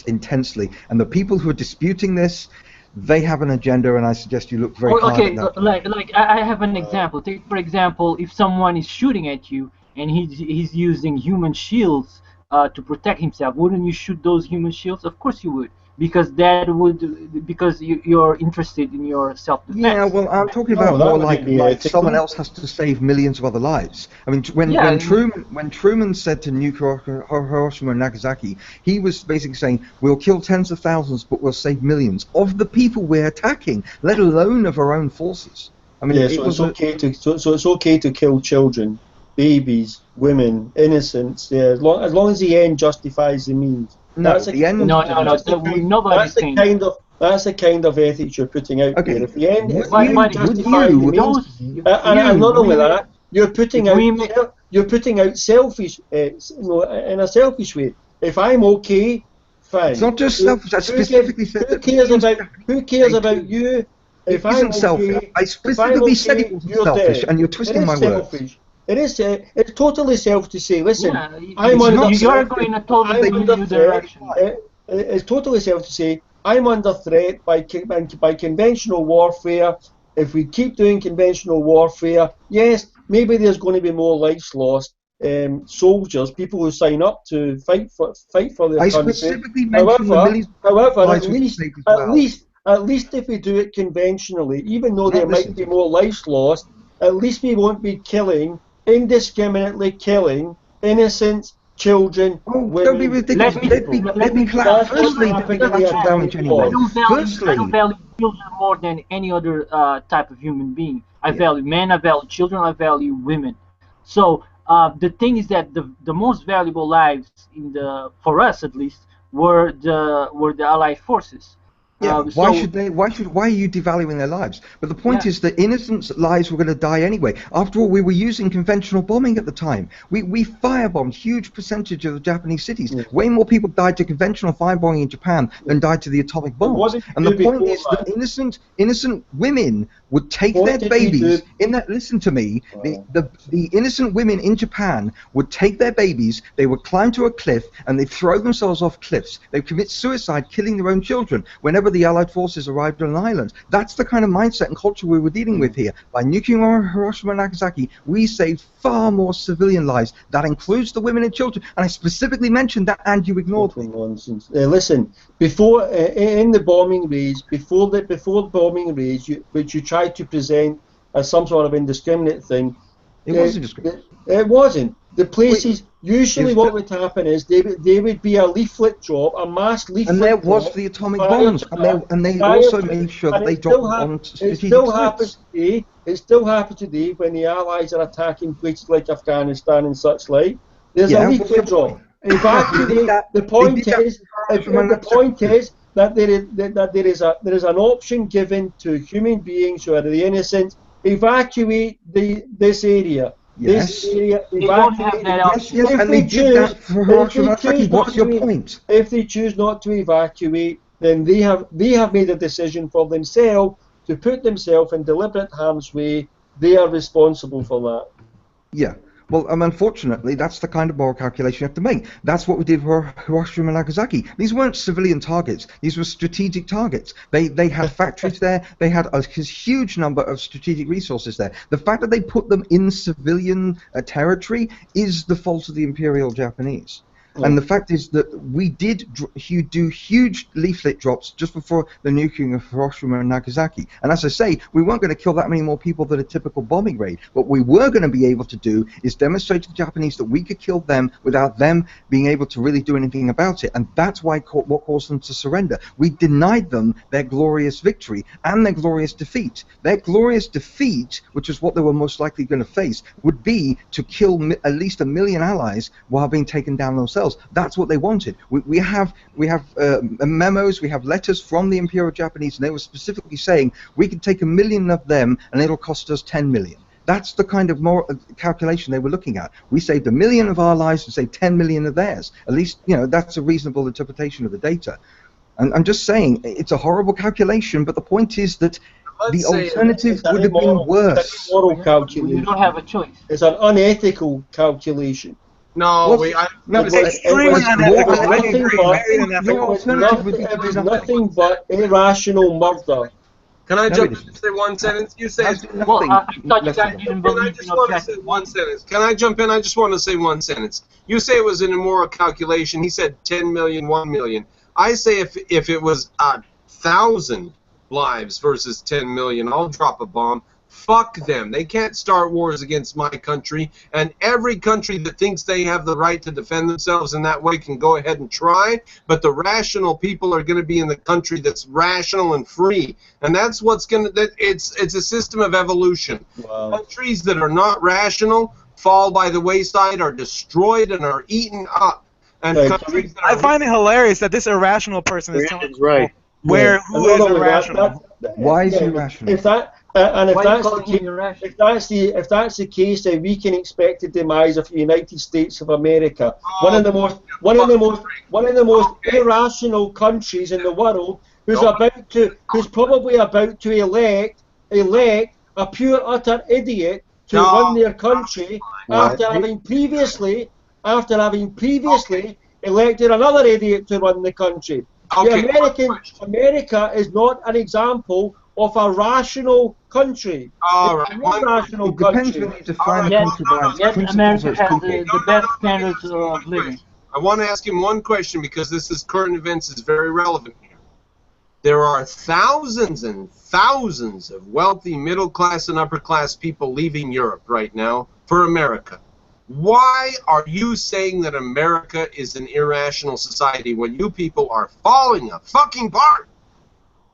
intensely, and the people who are disputing this, they have an agenda, and I suggest you look very hard Okay, at that. like I have an example. Take for example, if someone is shooting at you and he's using human shields to protect himself, wouldn't you shoot those human shields? Of course you would, because you're interested in your self-defense. Yeah, well, I'm talking No, about that more wouldn't be like ethical. someone else has to save millions of other lives. I mean, Yeah, when Truman said to nuke Hiroshima and Nagasaki, he was basically saying we'll kill tens of thousands, but we'll save millions of the people we're attacking, let alone of our own forces. I mean, Yeah, it so was it's okay to kill children, babies, women, innocents. Yeah, as long as the end justifies the means. No, That's the end. no, that's the kind, nobody's saying that. that's the kind of ethics you're putting out Okay, there. If the end But justifies the means, and not only that, you're putting out selfish, in a selfish way. If I'm okay, fine. It's not just selfish. I specifically said that Who cares about you? If It I'm isn't selfish. okay, I specifically said it wasn't you're selfish, dead. and you're It twisting is my words. selfish. It is. It's totally selfish to say, listen, Yeah, I'm it's under not you are threat. going in a totally I'm under new threat. direction. It's totally selfish to say, I'm under threat by conventional warfare. If we keep doing conventional warfare, yes, maybe there's going to be more lives lost. Soldiers, people who sign up to fight for their I country. specifically mentioned the millions However, of lives we could save as well. at least if we do it conventionally, even though No, there listen might be to more lives lost, at least we won't be indiscriminately killing innocents, children, Oh, women. don't be ridiculous. Let me clarify. That's what's Firstly, happening because in that's the not damage atomic anyone. bomb. I Firstly, don't value children more than any other type of human being. I Yeah. value men, I value children, I value women. So the thing is that the most valuable lives for us at least were the Allied forces. yeah, why are you devaluing their lives? But the point Yeah. is that innocent lives were going to die anyway. After all, we were using conventional bombing at the time. We firebombed huge percentage of the Japanese cities. Yeah. Way more people died to conventional firebombing in Japan than died to the atomic But what bombs. did you And do the point before is that that? innocent women would take What their did we babies do? in that. Listen to me. Wow. The innocent women in Japan would take their babies. They would climb to a cliff and they throw themselves off cliffs. They would commit suicide, killing their own children whenever the Allied forces arrived on an island. That's the kind of mindset and culture we were dealing with here. By nuking Hiroshima and Nagasaki, we saved far more civilian lives. That includes the women and children. And I specifically mentioned that, and you ignored Total me. nonsense. Listen, before in the bombing raids, before the bombing raids, which you tried to present as some sort of indiscriminate thing, It wasn't discriminatory. it wasn't. The places usually It's what the- would happen is they would be a leaflet drop, a mass leaflet And there drop. was the atomic prior bombs, to and that, they prior also to- made sure that and they it still dropped hap- on It strategic still happens sites. today. It still happens today when the Allies are attacking places like Afghanistan and such like. There's Yeah, a what's leaflet your drop. point? Evacuate. The point is, that there is an option given to human beings who are the innocent. Evacuate this area. Yes. This area. They don't have Evacuate. that Yes, option. yes, If and they they did that for choose- Hiroshima and if they Nagasaki. choose What's not your to- point? If they choose not to evacuate, then they have made a decision for themselves to put themselves in deliberate harm's way. They are responsible for that. Yeah. Well, unfortunately, that's the kind of moral calculation you have to make. That's what we did for Hiroshima and Nagasaki. These weren't civilian targets. These were strategic targets. They had factories there. They had a huge number of strategic resources there. The fact that they put them in civilian territory is the fault of the Imperial Japanese. And the fact is that we did do huge leaflet drops just before the nuking of Hiroshima and Nagasaki. And as I say, we weren't going to kill that many more people than a typical bombing raid. What we were going to be able to do is demonstrate to the Japanese that we could kill them without them being able to really do anything about it. And that's why what caused them to surrender. We denied them their glorious victory and their glorious defeat. Their glorious defeat, which is what they were most likely going to face, would be to kill at least 1 million allies while being taken down themselves. That's what they wanted. We have memos, we have letters from the Imperial Japanese, and they were specifically saying we could take 1 million of them and it'll cost us 10 million. That's the kind of calculation they were looking at. We saved 1 million of our lives and saved 10 million of theirs. At least, you know, that's a reasonable interpretation of the data. And I'm just saying, it's a horrible calculation, but the point is that the alternative would have been worse. It's a moral calculation. You don't have a choice. It's an unethical calculation. No, it was nothing but irrational murder. Can I jump in and say one sentence? You say well, I thought you guys didn't believe I just want to say one sentence. Can I jump in? I just want to say one sentence. You say it was an immoral calculation. He said 10 million, 1 million. I say if it was 1,000 lives versus 10 million, I'll drop a bomb. Fuck them. They can't start wars against my country, and every country that thinks they have the right to defend themselves in that way can go ahead and try, but the rational people are going to be in the country that's rational and free, and that's what's going to, it's a system of evolution. Wow. Countries that are not rational fall by the wayside, are destroyed, and are eaten up. And countries that I find it hilarious that this irrational person is telling right. who is irrational. Why is he irrational? If that's the case, then we can expect the demise of the United States of America, one of the most irrational countries in the world, who's probably about to elect a pure utter idiot to run their country after having previously elected another idiot to run the country. America is not an example of a rational country. All right. It depends when you define a country by yes, America has the best standards of living. I want to ask him one question because this is current events is very relevant here. There are thousands and thousands of wealthy middle class and upper class people leaving Europe right now for America. Why are you saying that America is an irrational society when you people are falling apart?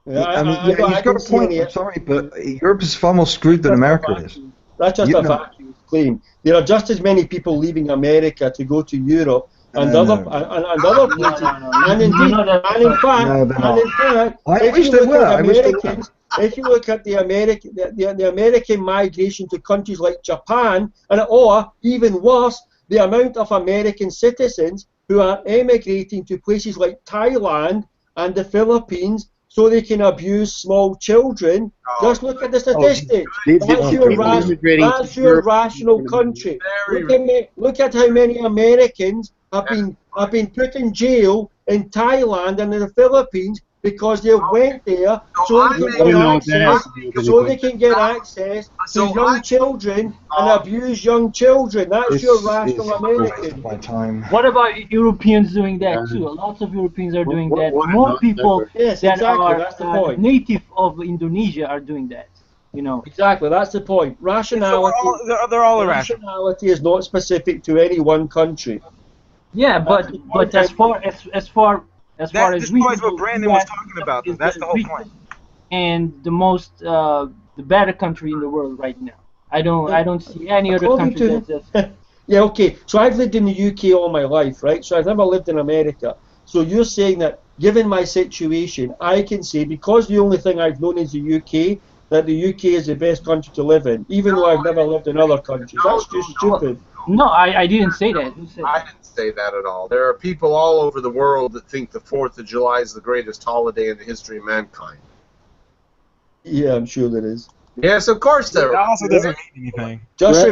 Yeah, he's got a point. I'm sorry, but Europe is far more screwed than America is. That's just a vacuum claim. There are just as many people leaving America to go to Europe and other places. And in fact, if you look at the American migration to countries like Japan, or even worse, the amount of American citizens who are emigrating to places like Thailand and the Philippines so they can abuse small children. Just look at the statistics. That's your rational country. Look at how many Americans have been put in jail in Thailand and in the Philippines because they went there so they can get access to young children and abuse young children. That's your rational American. What about Europeans doing that too? Lots of Europeans are doing that. More people that are native of Indonesia are doing that. You know. Exactly, that's the point. Rationality. So they're all irrational. Rationality is not specific to any one country. Yeah, but as far as what Brandon was talking about. That's the whole point. And the better country in the world right now. I don't see any other country that's yeah, okay. So I've lived in the UK all my life, right? So I've never lived in America. So you're saying that given my situation, I can say, because the only thing I've known is the UK, that the UK is the best country to live in, even though I've never lived in other countries. That's just stupid. No, I didn't say that. I didn't say that at all. There are people all over the world that think the 4th of July is the greatest holiday in the history of mankind. Yeah, I'm sure there is. Yes, of course there is. It also doesn't mean anything. Just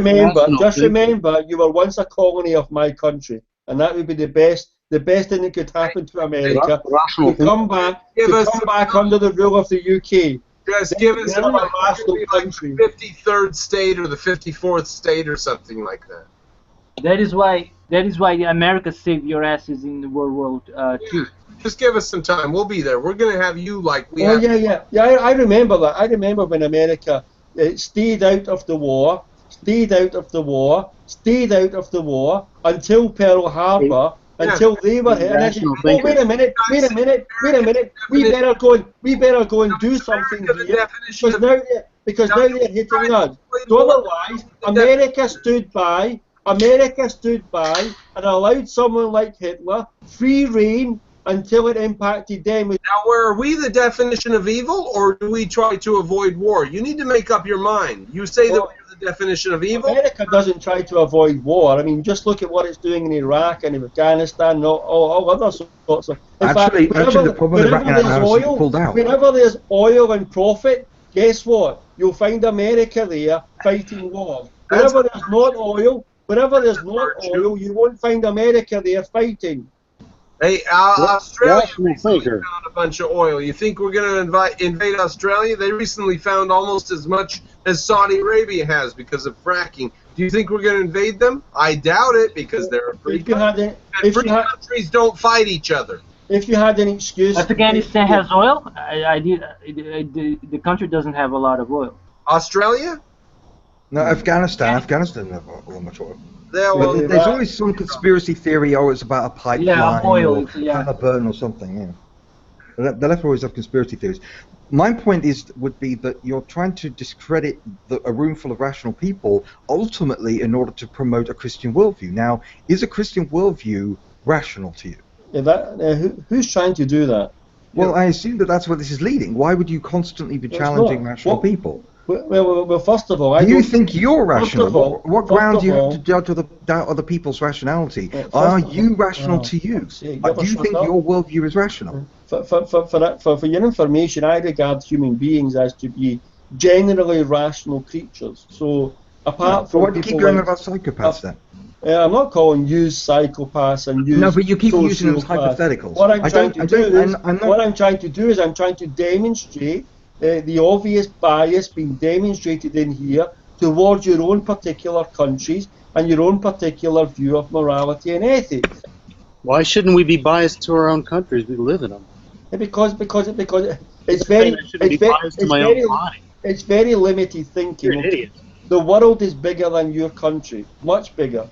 remember, you were once a colony of my country, and that would be the best thing that could happen to America. To come back under the rule of the UK. Just give us the 53rd state or the 54th state or something like that. That is why That is why America saved your asses in World War II. Just give us some time. We'll be there. We're going to have you like we Oh have. yeah. I remember that. I remember when America stayed out of the war, stayed out of the war, stayed out of the war until Pearl Harbor, until they were hit. And I said, Rational oh, wait thinker. a minute. We better go and do something here because now they're hitting us. So otherwise, America stood by and allowed someone like Hitler free reign until it impacted them. Now, are we the definition of evil, or do we try to avoid war? You need to make up your mind. You say that we're the definition of evil? America doesn't try to avoid war. I mean, just look at what it's doing in Iraq and in Afghanistan and all other sorts of... Actually, the problem with Iraq now is pulled out. Whenever there's oil and profit, guess what? You'll find America there fighting wars. Wherever there's not oil, you won't find America there fighting. Hey, Australia Rational recently thinker. found a bunch of oil. You think we're going to invade Australia? They recently found almost as much as Saudi Arabia has because of fracking. Do you think we're going to invade them? I doubt it, because they're a free country. And free countries don't fight each other. If you had an excuse... Afghanistan has oil? The country doesn't have a lot of oil. Australia? No, Afghanistan doesn't have much oil. Well, there's always some conspiracy theory, it's about a pipeline or Halliburton or something. The left always have conspiracy theories. My point would be that you're trying to discredit a room full of rational people, ultimately in order to promote a Christian worldview. Now, is a Christian worldview rational to you? Who's trying to do that? Well, I assume that's where this is leading. Why would you constantly be challenging rational people? Well, first of all, do you think you're rational? What ground do you have to judge doubt other people's rationality? Are you rational to you? Do you think your worldview is rational? For your information, I regard human beings as to be generally rational creatures. So, apart from why do you keep going about psychopaths then? I'm not calling you psychopaths and you. No, but you keep using them as hypotheticals. What I'm trying to do is I'm trying to demonstrate the obvious bias being demonstrated in here towards your own particular countries and your own particular view of morality and ethics. Why shouldn't we be biased to our own countries? We live in them. Because it's very limited thinking. You're an idiot. The world is bigger than your country, much bigger.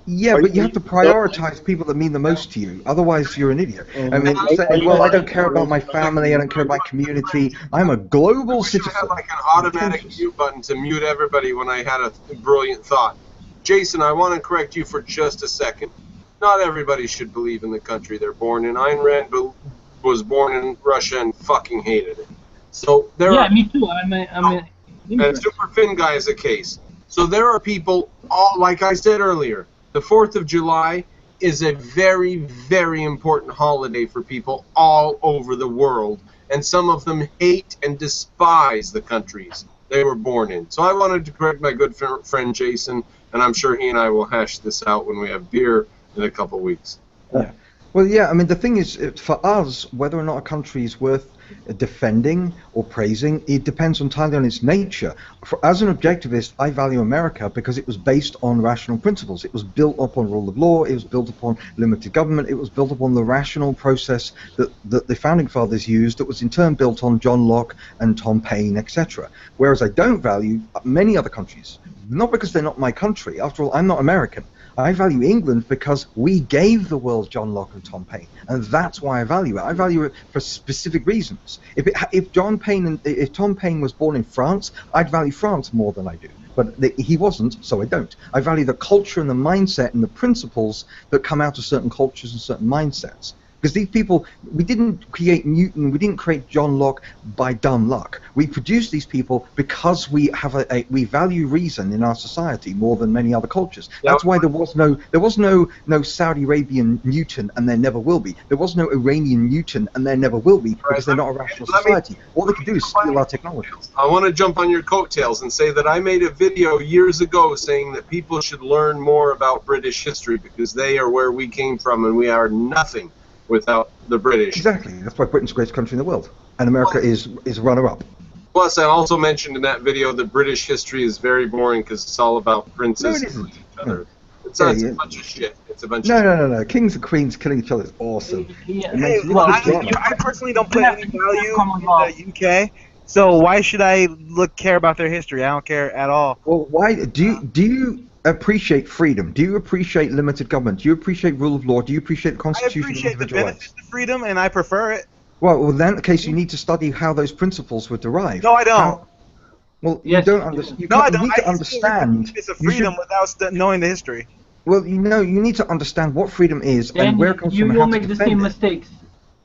Yeah, but you have to prioritize people that mean the most to you. Otherwise, you're an idiot. I mean, saying, well, I don't care about my family, I don't care about my community. I'm a global citizen. I have like an automatic mute button to mute everybody when I had a brilliant thought. Jason, I want to correct you for just a second. Not everybody should believe in the country they're born in. Ayn Rand was born in Russia and fucking hated it. So there are... me too. And Super Fin Guy is a case. So there are people, like I said earlier, the 4th of July is a very, very important holiday for people all over the world. And some of them hate and despise the countries they were born in. So I wanted to correct my good friend Jason, and I'm sure he and I will hash this out when we have beer in a couple weeks. Yeah. Well, yeah, I mean, the thing is, for us, whether or not a country is worth defending or praising, it depends entirely on its nature. As an objectivist, I value America because it was based on rational principles. It was built upon rule of law, it was built upon limited government, it was built upon the rational process that the Founding Fathers used, that was in turn built on John Locke and Tom Paine, etc. Whereas I don't value many other countries, not because they're not my country. After all, I'm not American. I value England because we gave the world John Locke and Tom Paine, and that's why I value it. I value it for specific reasons. If Tom Paine was born in France, I'd value France more than I do. But he wasn't, so I don't. I value the culture and the mindset and the principles that come out of certain cultures and certain mindsets. Because these people, we didn't create Newton, we didn't create John Locke by dumb luck. We produced these people because we have we value reason in our society more than many other cultures. That's why there was no Saudi Arabian Newton, and there never will be. There was no Iranian Newton, and there never will be, because they're not a rational society. All they can do is steal our technology. I want to jump on your coattails and say that I made a video years ago saying that people should learn more about British history because they are where we came from, and we are nothing without the British. Exactly. That's why Britain's the greatest country in the world, and America is runner-up. Plus, I also mentioned in that video that British history is very boring because it's all about princes and each other. It's a bunch of shit. It's a bunch No. Kings and queens killing each other is awesome. Yeah. It makes Well, good drama. I personally don't put We have any to value have common in law. the UK, so why should I care about their history? I don't care at all. Well, why do you appreciate freedom? Do you appreciate limited government? Do you appreciate rule of law? Do you appreciate the I Constitution and appreciate the individual benefits rights? of freedom, and I prefer it. Well, then, in that case, you need to study how those principles were derived. No, I don't. Well, Yes, you don't you understand. You, No, I you don't. need I to can still reap the understand. benefits of You should, freedom without knowing the history. well, you need to understand what freedom is Then and where it comes you from and will how to make the defend same it. mistakes.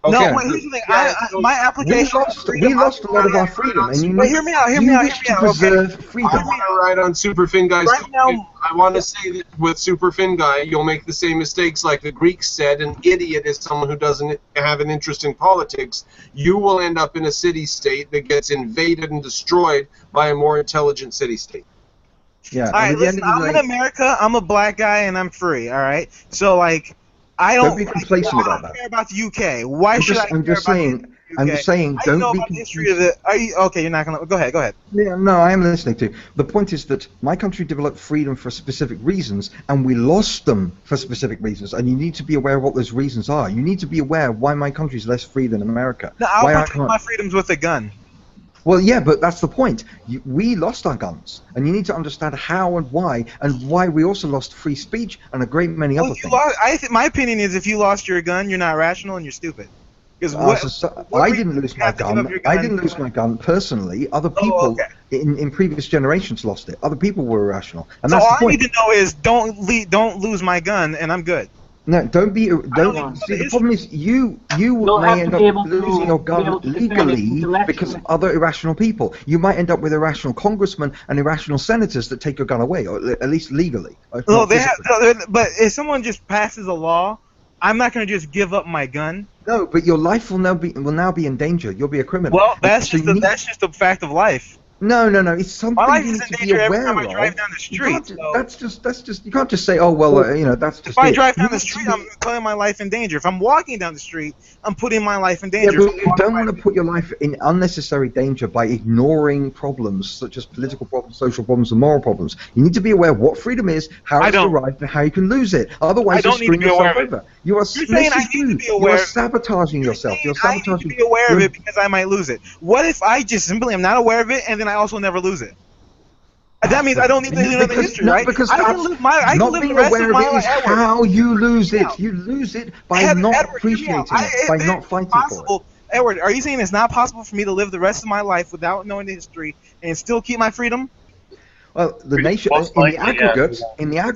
No, Okay. but here's the thing. Yeah, My application. We lost a lot of our freedom, and you But need hear me out. you wish to Okay. preserve I freedom. want to ride on Super Fin Guy's Right now- I want to say that with Super Fin Guy, you'll make the same mistakes like the Greeks said. An idiot is someone who doesn't have an interest in politics. You will end up in a city-state that gets invaded and destroyed by a more intelligent city-state. Yeah. All right, and at the listen. end of I'm the in day, America. I'm a black guy, and I'm free. All right. So like, I don't don't be complacent about that. care about the UK. Why I'm should just, I care I'm just about saying. the I'm UK? just saying. I don't know Don't be about the history of complacent. the. Are you okay? You're not gonna. Go ahead. Go ahead. Yeah, no, I am listening to you. The point is that my country developed freedom for specific reasons, and we lost them for specific reasons. And you need to be aware of what those reasons are. You need to be aware of why my country is less free than America. No, I'll why I protect can't. my freedoms with a gun. Well, yeah, but that's the point. We lost our guns, and you need to understand how and why we also lost free speech and a great many Well, other you things. lost, my opinion is if you lost your gun, you're not rational and you're stupid. Because I didn't lose my gun. I didn't lose my gun personally. Other people okay. in previous generations lost it. Other people were irrational, and So that's all the I need point. to know is don't lose my gun, and I'm good. No, don't be. don't Don't see. The problem is you You'll may have end to up be able to losing your be able gun to defend it legally because of intellectually. other irrational people. You might end up with irrational congressmen and irrational senators that take your gun away, or at least legally. if No, not physically. but if someone just passes a law, I'm not going to just give up my gun. No, but your life will now be in danger. You'll be a criminal. Well, And that's so just you a need- fact of life. No. It's something My life you is need in to be danger every aware time I of. drive down the You can't street. ju- So That's just. You can't just say, oh well, that's just if I it. drive You down the need to street, be- I'm putting my life in danger. If I'm walking down the street, I'm putting my life in Yeah, danger. but you don't want to put your life in unnecessary danger by ignoring problems such as political problems, social problems, and moral problems. You need to be aware of what freedom is, how I it's don't. derived, and how you can lose it. Otherwise, I don't you're need to screwing be aware yourself of it. over. You are You're saying I need to be you aware are of it. sabotaging yourself. You're I need to sabotaging. be aware of you're- it because I might lose it. What if I just simply am not aware of it and then I also never lose it? That means I don't need to know the history, right? Because I can that's live I can not live being the rest aware of of my it is life. how you lose Hear me it. out. You lose it by Edward, not hear me out. appreciating it, by If not it's fighting for it. possible, Edward, are you saying it's not possible for me to live the rest of my life without knowing the history and still keep my freedom? Well, the nation Most in the likely, yeah. aggregate,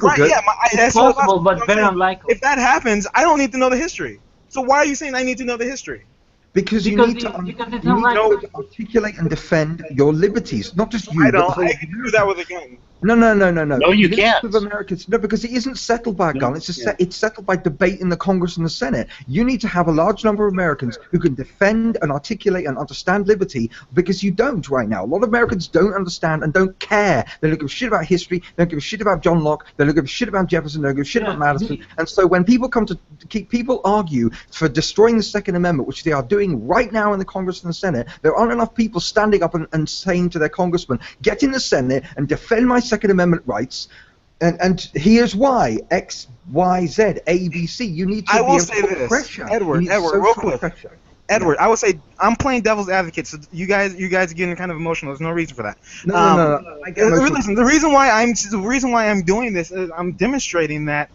Right, yeah, It's that's possible, what I'm but very saying. unlikely. If that happens, I don't need to know the history. So why are you saying I need to know the history? because you Because need to because it's you need unlikely. to articulate and defend your liberties, not just you, I but the don't. whole I can do that with a gun. No. No, you The can't. Of Americans, no, because it isn't settled by a gun. It's settled by debate in the Congress and the Senate. You need to have a large number of Americans who can defend and articulate and understand liberty, because you don't right now. A lot of Americans don't understand and don't care. They don't give a shit about history. They don't give a shit about John Locke. They don't give a shit about Jefferson. They don't give a shit about Madison. And so when people come to keep people argue for destroying the Second Amendment, which they are doing right now in the Congress and the Senate, there aren't enough people standing up and saying to their congressman, get in the Senate and defend my Second Amendment rights. And here's why: X, Y, Z, A, B, C. You need to I be will able say to put this, pressure. Edward, You need real social quick. pressure. Edward, I would say I'm playing devil's advocate, so you guys are getting kind of emotional. There's no reason for that. No. I get emotional. Listen, the reason why I'm doing this is I'm demonstrating that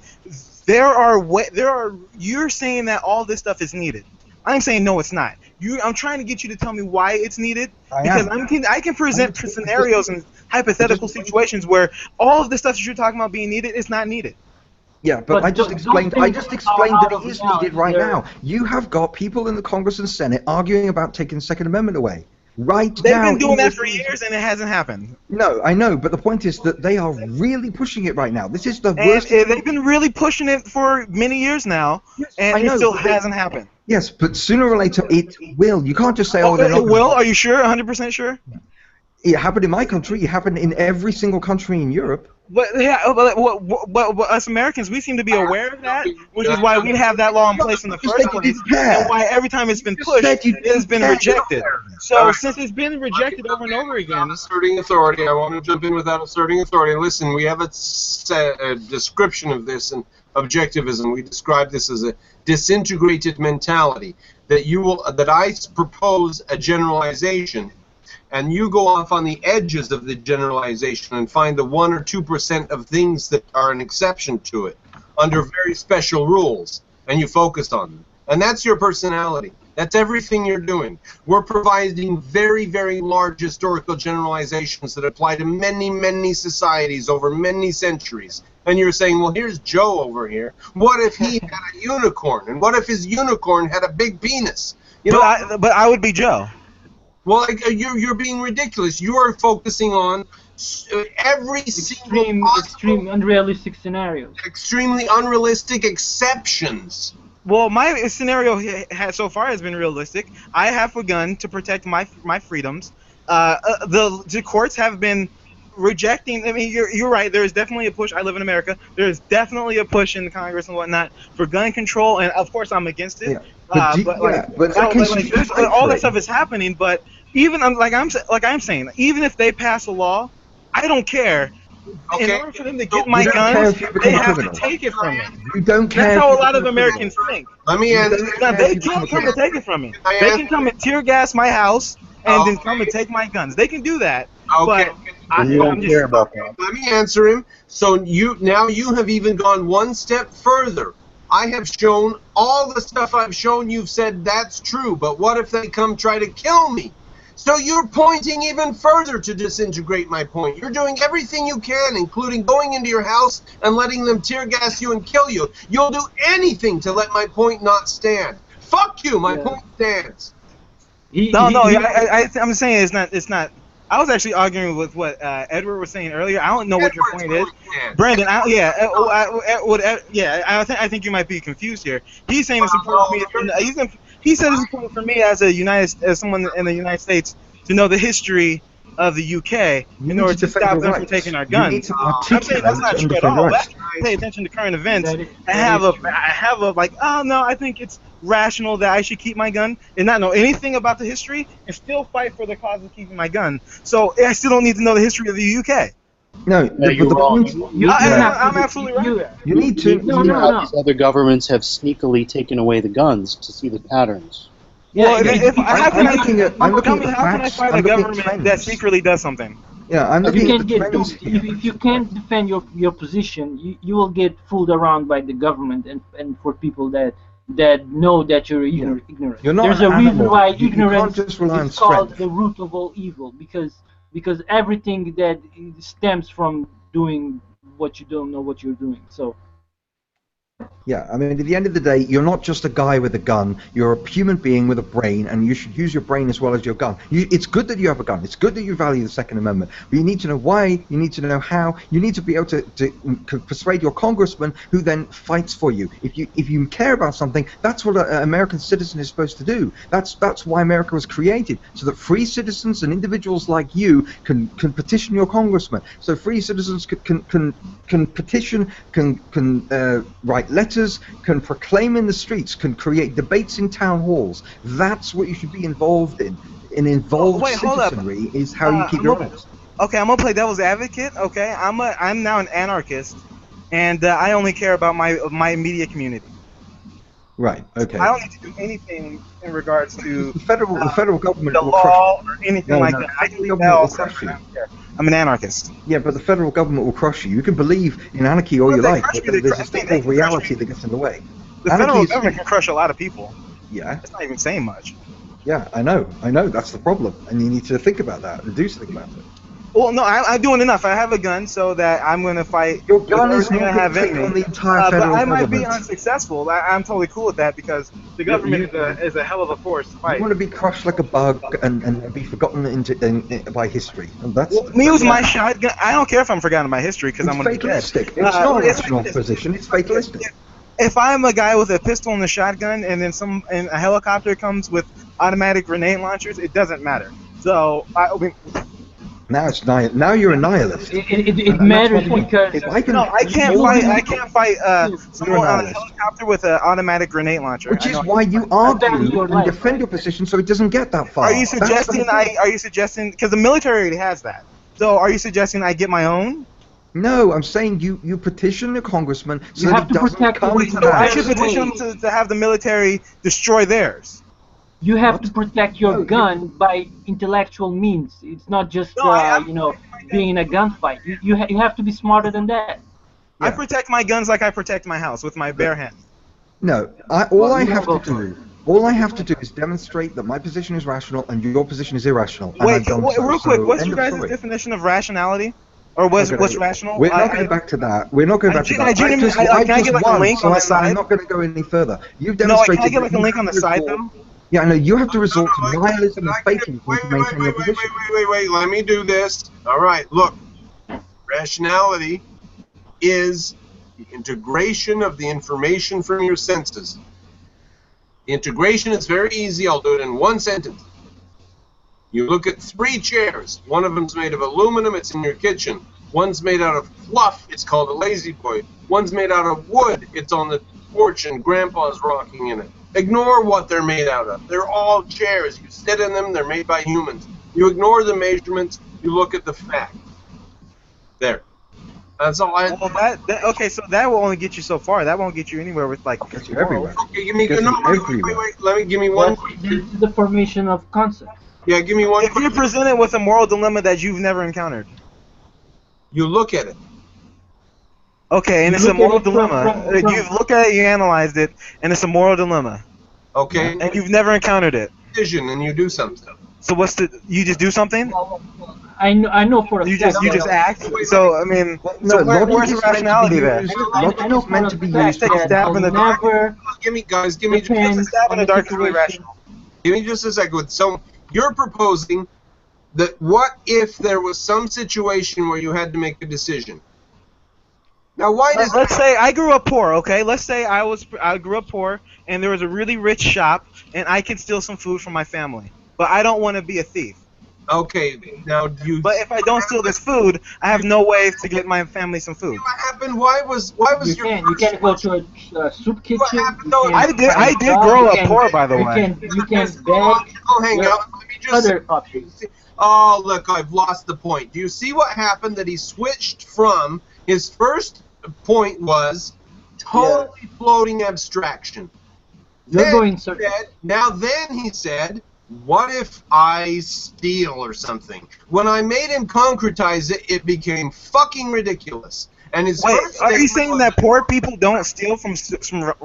you're saying that all this stuff is needed. I'm saying no, it's not. I'm trying to get you to tell me why it's needed, because I can present scenarios and hypothetical situations where all of the stuff that you're talking about being needed is not needed. Yeah, but But I just don't explained. think I just explained out that of it is reality, needed right they're- now. You have got people in the Congress and Senate arguing about taking the Second Amendment away. Right They've now, been doing in that this- for years and it hasn't happened. No, I know, but the point is that they are really pushing it right now. This is the And worst. they've been really pushing it for many years now, and I know, it still but hasn't happened. Yes, but sooner or later it will. You can't just say, "Oh, they're it not." will? Are you sure? 100% sure? It happened in my country. It happened in every single country in Europe. But yeah, but us Americans, we seem to be aware of that, which is why we have that law in place in the You first said you place, didn't care. and why every time it's been You pushed, said you it has been didn't care. rejected. So since it's been rejected over and over again, Asserting authority. I want to jump in without asserting authority. Listen, we have a description of this, and objectivism. We describe this as a disintegrated mentality, that I propose a generalization, and you go off on the edges of the generalization and find the 1 or 2% of things that are an exception to it under very special rules, and you focus on them. And that's your personality. That's everything you're doing. We're providing very, very large historical generalizations that apply to many, many societies over many centuries. And you're saying, well, here's Joe over here. What if he had a unicorn? And what if his unicorn had a big penis? You know, but I would be Joe. Well, you're being ridiculous. You are focusing on every extreme unrealistic scenarios. Extremely unrealistic exceptions. Well, my scenario so far has been realistic. I have a gun to protect my freedoms. The courts have been rejecting. I mean, you're right. There is definitely a push. I live in America. There is definitely a push in the Congress and whatnot for gun control, and of course I'm against it. Yeah. All that stuff is happening. But even like I'm saying, even if they pass a law, I don't care. Okay. In order for them to get my guns, they have to take it from me. You don't care. That's how a lot of Americans think. Let me answer. They can't come and take it from me. They can come and tear gas my house and then come and take my guns. They can do that. Okay. But you don't care about that. Let me answer him. So you have even gone one step further. I have shown all the stuff I've shown. You've said that's true, but what if they come try to kill me? So you're pointing even further to disintegrate my point. You're doing everything you can, including going into your house and letting them tear gas you and kill you. You'll do anything to let my point not stand. Fuck you, my point stands. I'm saying it's not. I was actually arguing with what Edward was saying earlier. I don't know what your point is, Brandon. I think you might be confused here. He's saying it's important for me. He said it's important for me as someone in the United States to know the history of the UK in order to stop them from taking our guns. I'm saying that's not true at all. Pay attention to current events. I have I think it's rational that I should keep my gun and not know anything about the history and still fight for the cause of keeping my gun. So I still don't need to know the history of the UK. No, but the point. I'm absolutely right. You need to. No. These other governments have sneakily taken away the guns to see the patterns. Well, how can I fight a government that secretly does something? Yeah, I'm looking at the trends here. If you can't defend your position, you will get fooled around by the government and for people that know that you're ignorant. You're not There's a reason why ignorance is called the root of all evil, because everything that stems from doing what you don't know what you're doing. So. Yeah, I mean, at the end of the day, you're not just a guy with a gun. You're a human being with a brain, and you should use your brain as well as your gun. It's good that you have a gun. It's good that you value the Second Amendment. But you need to know why. You need to know how. You need to be able to persuade your congressman, who then fights for you. If you care about something, that's what an American citizen is supposed to do. That's why America was created, so that free citizens and individuals like you can petition your congressman. So free citizens can petition, can write letters, can proclaim in the streets, can create debates in town halls. That's what you should be involved in. Citizenry is how you keep your rights. Okay, I'm gonna play devil's advocate. Okay, I'm now an anarchist, and I only care about my immediate community. Right. Okay. I don't need to do anything in regards to the federal government the will law crush or anything like that. I can leave that all separate. I don't care. I'm an anarchist. Yeah, but the federal government will crush you. You can believe in anarchy all you like, but there's a thing called reality that gets in the way. The federal government can crush a lot of people. Yeah. It's not even saying much. Yeah, I know. That's the problem, and you need to think about that and do something about it. Well, no, I'm doing enough. I have a gun, so that I'm going to fight. Your gun is going to have on the entire federal but I might government. be unsuccessful. I'm totally cool with that because the government is a hell of a force to fight. You want to be crushed like a bug and be forgotten by history. And that's me with my shotgun. I don't care if I'm forgotten by history because I'm going to be dead. It's not a rational position. It's fatalistic. If I'm a guy with a pistol and a shotgun, and then a helicopter comes with automatic grenade launchers, it doesn't matter. So now you're a nihilist. It matters because I can't fight someone on a helicopter with an automatic grenade launcher. Which is why you argue and defend your position so it doesn't get that far. Are you suggesting because the military already has that? So are you suggesting I get my own? No, I'm saying you petition a congressman so You that have he to doesn't protect come your to So I that. should petition them to have the military destroy theirs. You have What? to protect your No, gun by intellectual means. It's not just No, I'm being in a gunfight. You have to be smarter than that. I Yeah. protect my guns like I protect my house with my bare hands. No, all I have to do is demonstrate that my position is rational and your position is irrational, and I've Wait, done so. real quick, So, what's end your of guys' story. definition of rationality? Or what's Okay, rational? we're not going back to that. We're not going back to that. Can I I get like a won, link so on the side? I'm not going to go any further. You've No, can demonstrated I get that like a you link on the have to side resort- though? Yeah, no, you have to resort No, to I can do- nihilism and I can do- fatalism wait, to wait, maintain your wait, position. wait, let me do this. All right, look. Rationality is the integration of the information from your senses. The integration is very easy. I'll do it in one sentence. You look at 3 chairs. One of them's made of aluminum. It's in your kitchen. One's made out of fluff. It's called a lazy boy. One's made out of wood. It's on the porch and Grandpa's rocking in it. Ignore what they're made out of. They're all chairs. You sit in them. They're made by humans. You ignore the measurements. You look at the facts. There. That's all I. Well, okay, so that will only get you so far. That won't get you anywhere with like Gets you morals. everywhere. Okay, give me. Gets No, you wait. everywhere. Let me give me one. That's the formation of concept. Yeah, give me one. If you're presented with a moral dilemma that you've never encountered, You look at it. okay, and You it's a look at moral it from- dilemma. from- You've looked at it, you analyzed it, and it's a moral dilemma, Okay. and you've never encountered it. Decision, and you do something. So you just do something? I know for a You fact just that- act. So I mean, No, so logic where's the is meant to be rationality there? used- I Logic know is meant for to a be fact used. Take a that stab I'll in the dark. never Give me just a depends stab in on the the dark is really situation. rational. Give me just a second. So you're proposing that what if there was some situation where you had to make a decision? Now, why does Let's say I grew up poor, okay? Let's say I grew up poor, and there was a really rich shop, and I could steal some food from my family, but I don't want to be a thief. Okay, now you. But if I don't steal this food, I have no way to get my family some food. What happened? Why was You your can go to a soup kitchen. happened You though? can I did find a job, grow you up can- poor, by the you way. You can beg. Oh, hang There on. Let me just. Other options. Oh, look, I've lost the point. Do you see what happened? That he switched from his first point was totally floating abstraction. You're Then going he circle. said- then he said, what if I steal or something? When I made him concretize it, it became fucking ridiculous. And his Wait, first are you statement saying was- that poor people don't steal from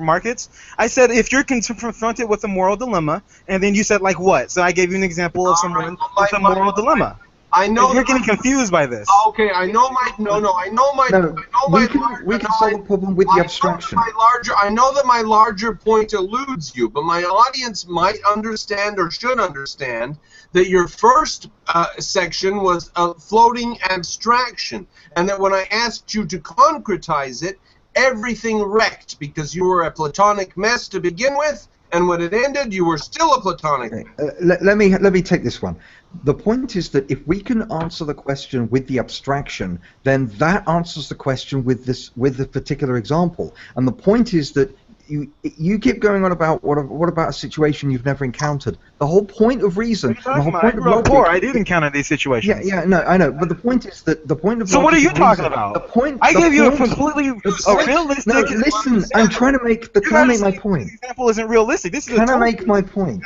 markets? I said if you're confronted with a moral dilemma, and then you said like what? So I gave you an example of someone with a moral dilemma. I know You're getting confused by this. Okay, I know my I know my No, we can larger- solve the problem with the abstraction. I know that my larger point eludes you, but my audience might understand or should understand that your first section was a floating abstraction, and that when I asked you to concretize it, everything wrecked because you were a platonic mess to begin with, and when it ended, you were still a platonic. Okay, let me take this one. The point is that if we can answer the question with the abstraction, then that answers the question with the particular example. And the point is that you keep going on about what about a situation you've never encountered. The whole point of reason, the whole point I of grew up logic. poor. I did encounter these situations. Yeah, no, I know. But the point is that the point of So what are logic you and talking reason- about? The point. I the gave you a point- completely the- realistic. No, listen. I'm trying to make my point. The example isn't realistic. This is Can I make my point?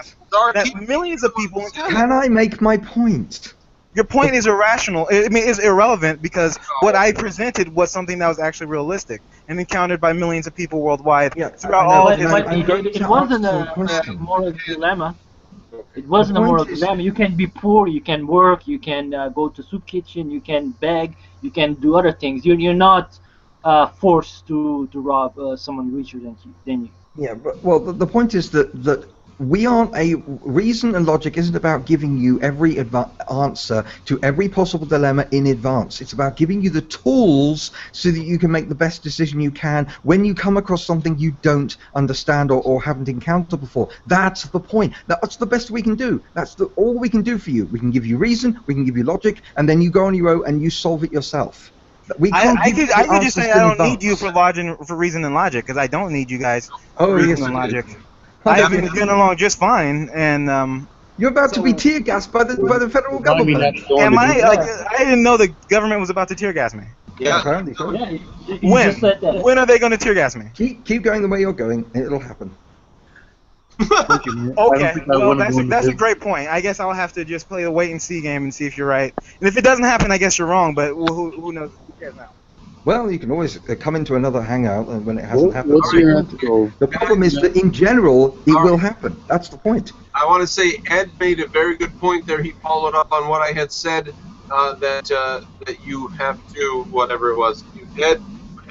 that millions of people encounter. Can I make my point? Your point is irrational. I mean, it's irrelevant because what I presented was something that was actually realistic and encountered by millions of people worldwide Yeah, throughout I know, all but of history. I'm going It to wasn't answer the a question. moral dilemma. It wasn't a point moral is- dilemma. You can be poor, you can work, you can go to soup kitchen, you can beg, you can do other things. You're not forced to rob someone richer than you. Yeah, but well, the point is that we aren't reason and logic isn't about giving you every answer to every possible dilemma in advance. It's about giving you the tools so that you can make the best decision you can when you come across something you don't understand or haven't encountered before. That's the point. That's the best we can do. That's all we can do for you. We can give you reason, we can give you logic, and then you go on your own and you solve it yourself. We can't I give you could the just say answers I in don't need advance. you for reason and logic because I don't need you guys Oh, for reason yes, and you do. logic. I've been getting along just fine, and You're about to be tear gassed by the federal government. Next door am to I? do Like, that. I didn't know the government was about to tear gas me. Yeah. Apparently so. Yeah, you When? just said that. When are they going to tear gas me? Keep going the way you're going, and it'll happen. Thank you, man. I Okay, don't think I well, want to go into that's a this. great point. I guess I'll have to just play the wait and see game and see if you're right. And if it doesn't happen, I guess you're wrong. But who knows? Who cares now? Well, you can always come into another hangout when it hasn't happened. What's your ethical? The problem is that in general, it will happen. That's the point. I want to say Ed made a very good point there. He followed up on what I had said, that you have to, whatever it was. Ed,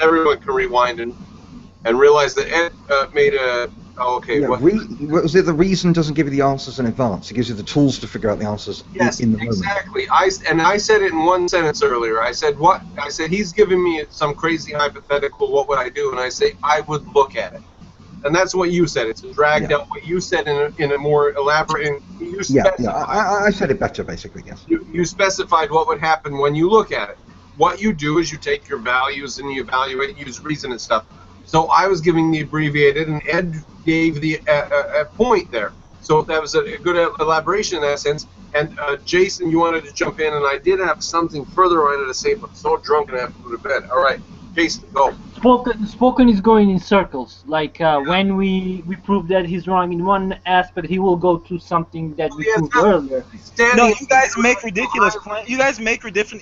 everyone can rewind and realize that Ed made a. Oh, okay. Yeah, was it the reason doesn't give you the answers in advance? It gives you the tools to figure out the answers Yes, in the moment. exactly. I said it in one sentence earlier. I said what? I said he's giving me some crazy hypothetical. What would I do? And I say I would look at it. And that's what you said. It's dragged out what you said in a more elaborate. And you I said it better, basically. Yes. You specified what would happen when you look at it. What you do is you take your values and you evaluate, use reason and stuff. So I was giving the abbreviated, and Ed gave the point there. So that was a good elaboration in that sense. And Jason, you wanted to jump in, and I did have something further I wanted to say, but I'm so drunk and I have to go to bed. All right, Jason, go. Spoken is going in circles. Like when we prove that he's wrong in one aspect, he will go to something that we proved earlier. No, you guys make ridiculous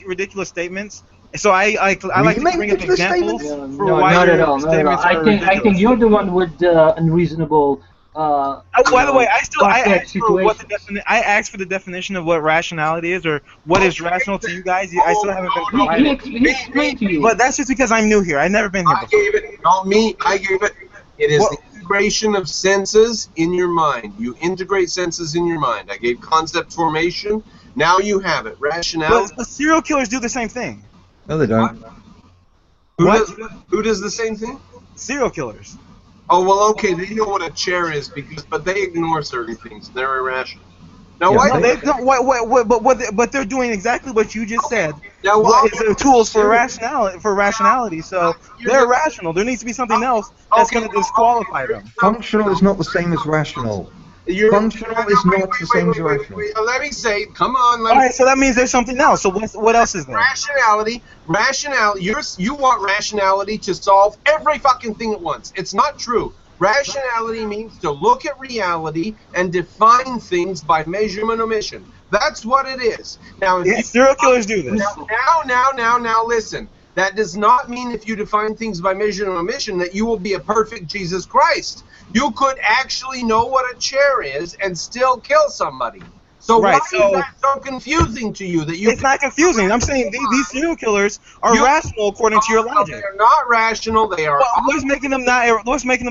ridiculous statements. So I like to bring up examples for why not your at all. statements are I think ridiculous. you're the one with unreasonable. By the way, I asked I asked for the definition of what rationality is, or what is rational to you guys. I still haven't been provided. He explained to you. But that's just because I'm new here. I've never been here before. I gave it, not me, I gave it. It is the integration of senses in your mind. You integrate senses in your mind. I gave concept formation. Now you have it. Rationality. But serial killers do the same thing. No, they don't. Who does the same thing? Serial killers. Oh, well, okay, they know what a chair is, but they ignore certain things. They're irrational. Now, why? They don't. But they're doing exactly what you just said. Now, What is the tools for rationality? So they're rational. There needs to be something else that's going to disqualify them. Functional is not the same as rational. Functional is not the same as rational. Let me say, come on. All right, so that means there's something else. So what else is there? Rationality. You want rationality to solve every fucking thing at once. It's not true. Rationality means to look at reality and define things by measurement omission. That's what it is. Now, serial killers do this. Now, listen. That does not mean if you define things by measurement omission that you will be a perfect Jesus Christ. You could actually know what a chair is and still kill somebody. So why is that so confusing to you? It's not confusing. I'm saying these serial killers are rational according to your logic. They're not rational. They are. What's making them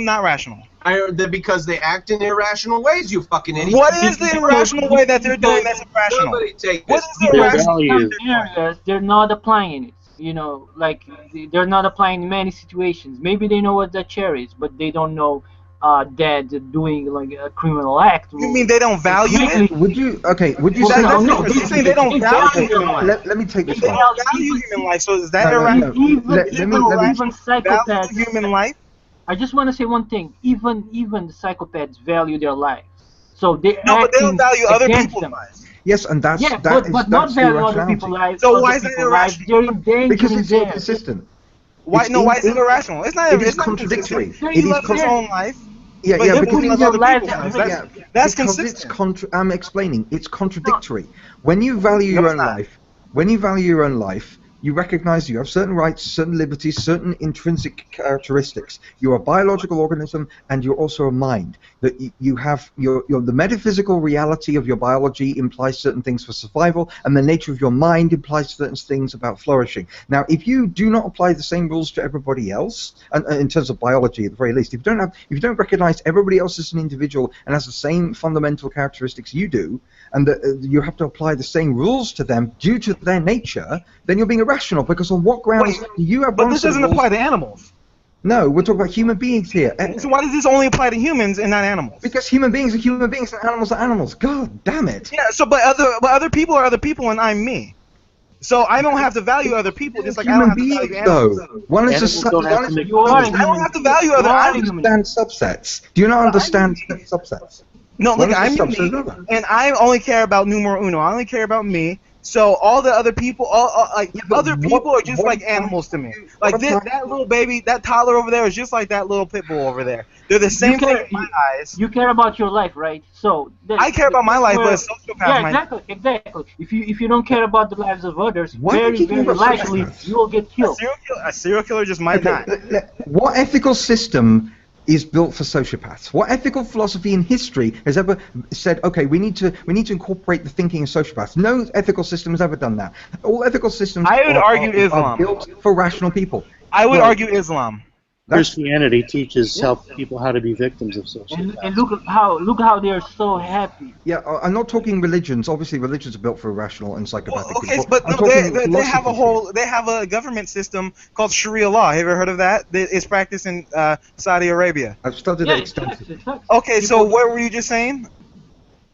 not rational? Because they act in irrational ways. You fucking idiot. What is the irrational way that they're doing that's irrational? Somebody take What this. is the irrational? Areas they're not applying it. You know, like they're not applying in many situations. Maybe they know what the chair is, but they don't know that doing like a criminal act. You mean they don't value it? Would you say you're saying they don't value human life? Let me take this They one. don't value human life, so is that irrational? Even psychopaths value human life? I just want to say one thing. Even the psychopaths value their lives, so they but they don't value other people's them. lives. Yes, and that's but not value other people's lives. So why is it irrational? They're endangering because it's them. inconsistent. Why is it irrational? It's not. It is It's not contradictory. consistent. It is He loves his own life. Yeah, But yeah, you're because putting your other life people's at lives. risk. That's because consistent. I'm explaining. It's contradictory. When you value your own life, you recognize you have certain rights, certain liberties, certain intrinsic characteristics. You're a biological organism, and you're also a mind. That you have the metaphysical reality of your biology implies certain things for survival, and the nature of your mind implies certain things about flourishing. Now, if you do not apply the same rules to everybody else, and in terms of biology at the very least, if you don't recognize everybody else as an individual and has the same fundamental characteristics you do, and that you have to apply the same rules to them due to their nature, then you're being irrational, because on what grounds do you have But this doesn't apply to animals. No, we're talking about human beings here. So why does this only apply to humans and not animals? Because human beings are human beings and animals are animals. God damn it. Yeah, so but other people are other people and I'm me. So I don't have to value other people just like I don't have to value animals. One is Animals don't have to make I don't have to value other I animals. understand subsets. Do you not understand subsets? No, One look, is a I'm subset of me, another. and I only care about numero uno. I only care about me, So all the other people, but other people are just like animals to me. Like that little baby, that toddler over there is just like that little pit bull over there. They're the same thing in my eyes. You care about your life, right? So I care about my life, but a sociopath yeah, might. exactly. If you don't care about the lives of others, Why are we very talking about likely sociopaths? you will get killed. A serial killer just might not. What ethical system is built for sociopaths? What ethical philosophy in history has ever said, okay, we need to incorporate the thinking of sociopaths? No ethical system has ever done that. All ethical systems I would argue are Islam. built for rational people. I would argue Islam. Christianity teaches people how to be victims of sociopaths. And look how they are so happy. Yeah, I'm not talking religions. Obviously, religions are built for irrational and psychopathic Okay, people. but I'm no, talking they have a government system called Sharia law. Have you ever heard of that? It's practiced in Saudi Arabia. I've studied it extensively. Okay, so what were you just saying?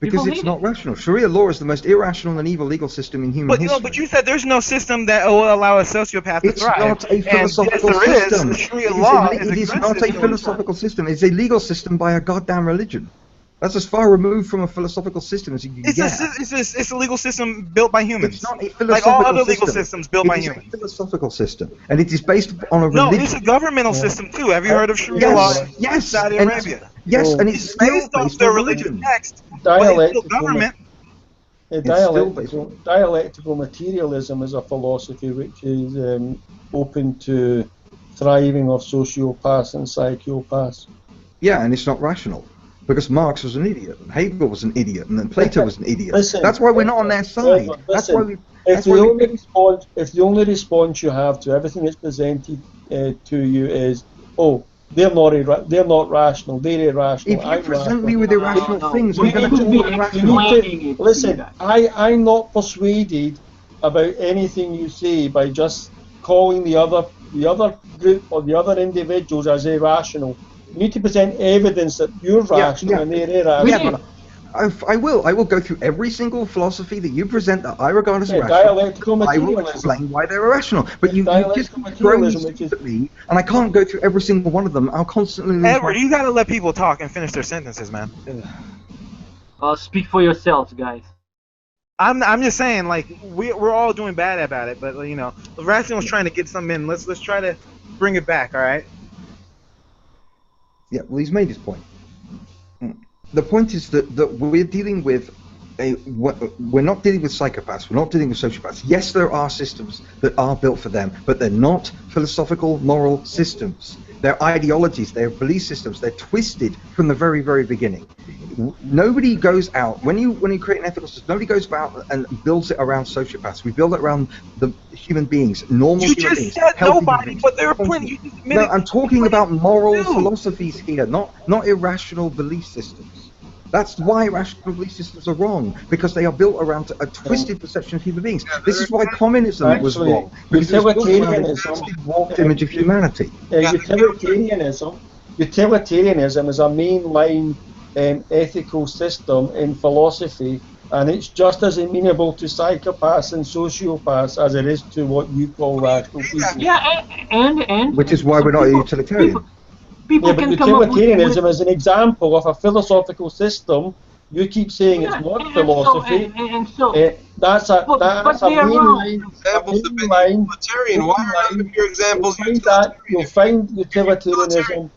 Because it's not rational. Sharia law is the most irrational and evil legal system in human history. But you said there's no system that will allow a sociopath to thrive. It's not a philosophical system. It is not a philosophical system. It's a legal system by a goddamn religion. That's as far removed from a philosophical system as you can get. It's a legal system built by humans. It's not a philosophical like all other system. legal systems built by humans. It's a philosophical system, and it is based on a religion. No, it's a governmental system too. Have you heard of Sharia law in Saudi Arabia? Yes, and it's based off their religious text. Dialectical materialism is a philosophy which is open to thriving of sociopaths and psychopaths. Yeah, and it's not rational. Because Marx was an idiot, and Hegel was an idiot, and then Plato was an idiot. That's why we're not on their side. If the only response you have to everything that's presented to you is, oh, they're not rational, they're irrational. If you present me with irrational things, I'm going to be irrational. Listen, I'm not persuaded about anything you say by just calling the other group or the other individuals as irrational. You need to present evidence that you're rational and they're irrational. I will go through every single philosophy that you present that I regard as irrational. Dialectical I will materialism. explain why they're irrational. But you just throw these at me, and I can't go through every single one of them. I'll constantly lose Edward, you gotta let people talk and finish their sentences, man. Speak for yourselves, guys. I'm just saying, like we're all doing bad about it, but you know, Rational was trying to get something in. Let's try to bring it back, all right? Yeah, well, he's made his point. The point is that we're dealing with we're not dealing with psychopaths, we're not dealing with sociopaths. Yes, there are systems that are built for them, but they're not philosophical, moral systems. They're ideologies, they're belief systems, they're twisted from the very, very beginning. Nobody goes out, when you create an ethical system, nobody goes out and builds it around sociopaths. We build it around the human beings, normal human beings. You just said nobody, but there are plenty. You just admitted. No, I'm talking about moral philosophies here, not irrational belief systems. That's why rational belief systems are wrong, because they are built around a twisted perception of human beings. This is why communism was wrong, because it was built around a twisted, warped image of humanity. Utilitarianism is a mainline ethical system in philosophy, and it's just as amenable to psychopaths and sociopaths as it is to what you call rational people. Yeah, and which is why we're not a utilitarian. People but can utilitarianism is an example of a philosophical system. You keep saying it's not philosophy. That's a mainline. Why are your examples You'll find utilitarianism.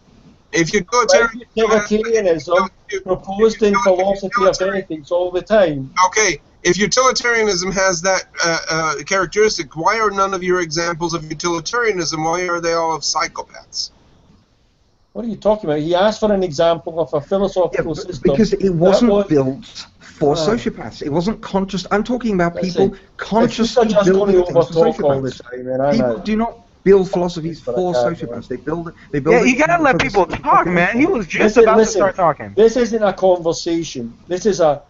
If utilitarianism proposed in philosophy of ethics all the time. Okay, if utilitarianism has that characteristic, why are none of your examples of utilitarianism? Why are they all of psychopaths? What are you talking about? He asked for an example of a philosophical system. Because it wasn't built for sociopaths. It wasn't conscious. I'm talking about people consciously building things for sociopaths. People do not build philosophies for sociopaths. They build it. Yeah, you gotta let people talk, man. He was just about to start talking. This isn't a conversation. This is a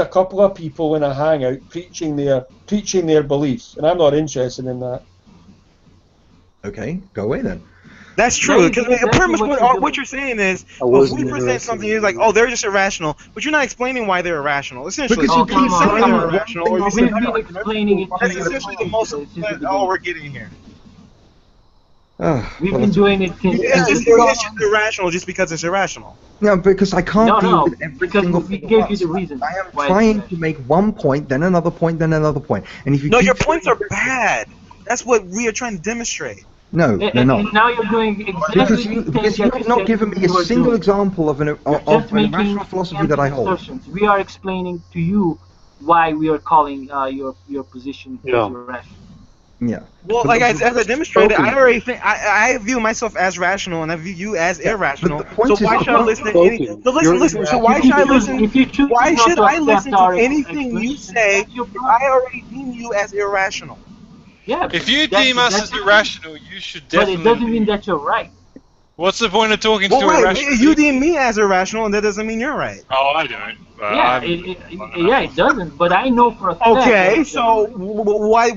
couple of people in a hangout preaching their beliefs, and I'm not interested in that. Okay, go away then. That's true, because pretty much what you're saying is, if we present something, it's like, oh, they're just irrational, but you're not explaining why they're irrational. Essentially, because you keep saying they're irrational, or you're explaining it. That's essentially the most all we're getting here. We've well, been doing it since Yeah, the it's just irrational just because it's irrational. no, because I can't deal No, with every because single we thing at gave you the once. reason I am why it's trying to irrational. make one point, then another point, then another point. And if you No, keep your points saying- are bad. That's what we are trying to demonstrate. No, they're And not. now you're doing exactly Because the you thing because you that have not said given me a you were single doing. example of You're of just an making irrational philosophy empty that I hold. assertions. We are explaining to you why we are calling your position Yeah. as irrational. Yeah. Well, But like the- as I demonstrated, spoken. I already think I view myself as rational, and I view you as irrational. But the point So is why that should I you're listen to any? spoken. So listen, You're listen. So irrational. why should I listen? If you choose Why not should to I accept listen to our anything you explanation, say that's your if problem. I already deem you as irrational? Yeah, If you that- deem us that's as irrational, you should but it definitely. doesn't mean that you're right. What's the point of talking Well, to right. irrational? You deem me as irrational, and that doesn't mean you're right. Oh, I don't. Yeah, it doesn't. But I know for a fact. Okay, that- so why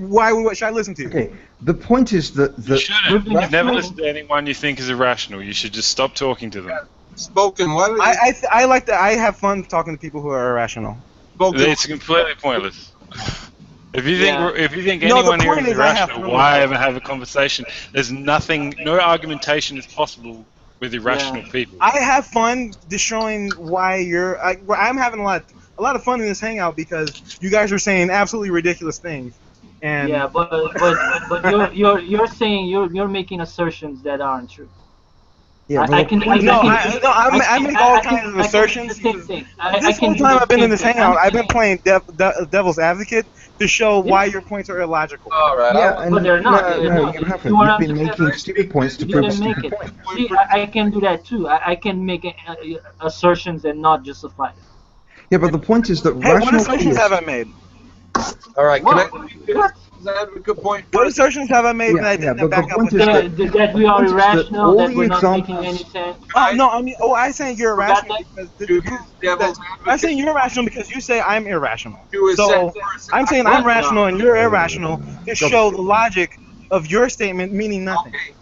should I listen to you? Okay. The point is that You shouldn't. We've You never been listen to anyone you think is irrational. You should just stop talking to them. Spoken. Why don't you, I like that. I have fun talking to people who are irrational. Spoken. It's completely pointless. If you think Yeah. if you think No, the anyone here point is is I have irrational, fun. why ever have a conversation? There's nothing, no argumentation is possible with irrational people. I have fun just showing why I'm having a lot of fun in this hangout because you guys are saying absolutely ridiculous things, and Yeah, but you're saying you're making assertions that aren't true. yeah, I but can. the point No, is- I make all kinds of assertions. The same thing. This whole time I've been in this hangout, I've been playing devil's advocate to show why your points are illogical. All right. Yeah, and But they're not. no, They're no, not. you haven't. You are You've been unsuccessful. making stupid points to You prove a didn't make stupid it. point. See, I can do that too. I can make assertions and not justify it. Yeah, but the point is that Hey, what rational assertions theist- have I made? All right. Can What? I? Is that a good point? What assertions have I made Yeah, that I yeah, didn't but the back up point with is that? That we are point is that irrational, all that the we're not making examples- any sense. Oh no, I mean, I'm saying you're irrational because Devil's I'm saying you're irrational because you say I'm irrational. to a So set person. I'm saying I'm rational and you're irrational to show the logic of your statement meaning nothing. Okay.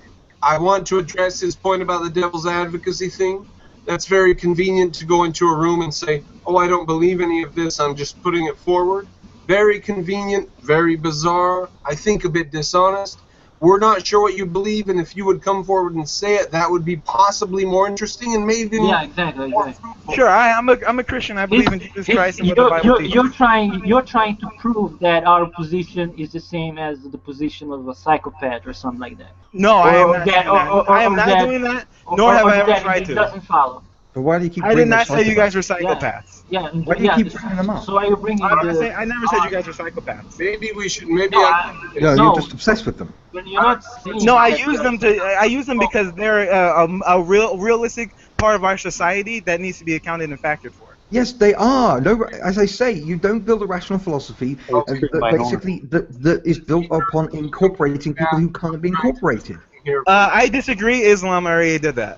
I want to address his point about the devil's advocacy thing. That's very convenient to go into a room and say, oh, I don't believe any of this, I'm just putting it forward. Very convenient, very bizarre, I think a bit dishonest. We're not sure what you believe, and if you would come forward and say it, that would be possibly more interesting and maybe Yeah, exactly. more exactly. fruitful. Sure, I'm a Christian. I believe in Jesus Christ and what the Bible teaches. You're trying to prove that our position is the same as the position of a psychopath or something like that. No, I am Or not. that- doing that. or- I am or not that- doing that. Nor have I ever that tried it to. doesn't follow. But why do you keep I did bringing not up say you guys were psychopaths? psychopaths. Yeah. Why do you keep bringing them up? So are you bringing the? I never said you guys were psychopaths. Maybe we should, maybe No, No, No. you're just obsessed with them. When you're not saying No, I that- use them because they're a realistic part of our society that needs to be accounted and factored for. Yes, they are. No, as I say, you don't build a rational philosophy that basically that is built upon incorporating people who can't be incorporated. here. I disagree. Islam already did that.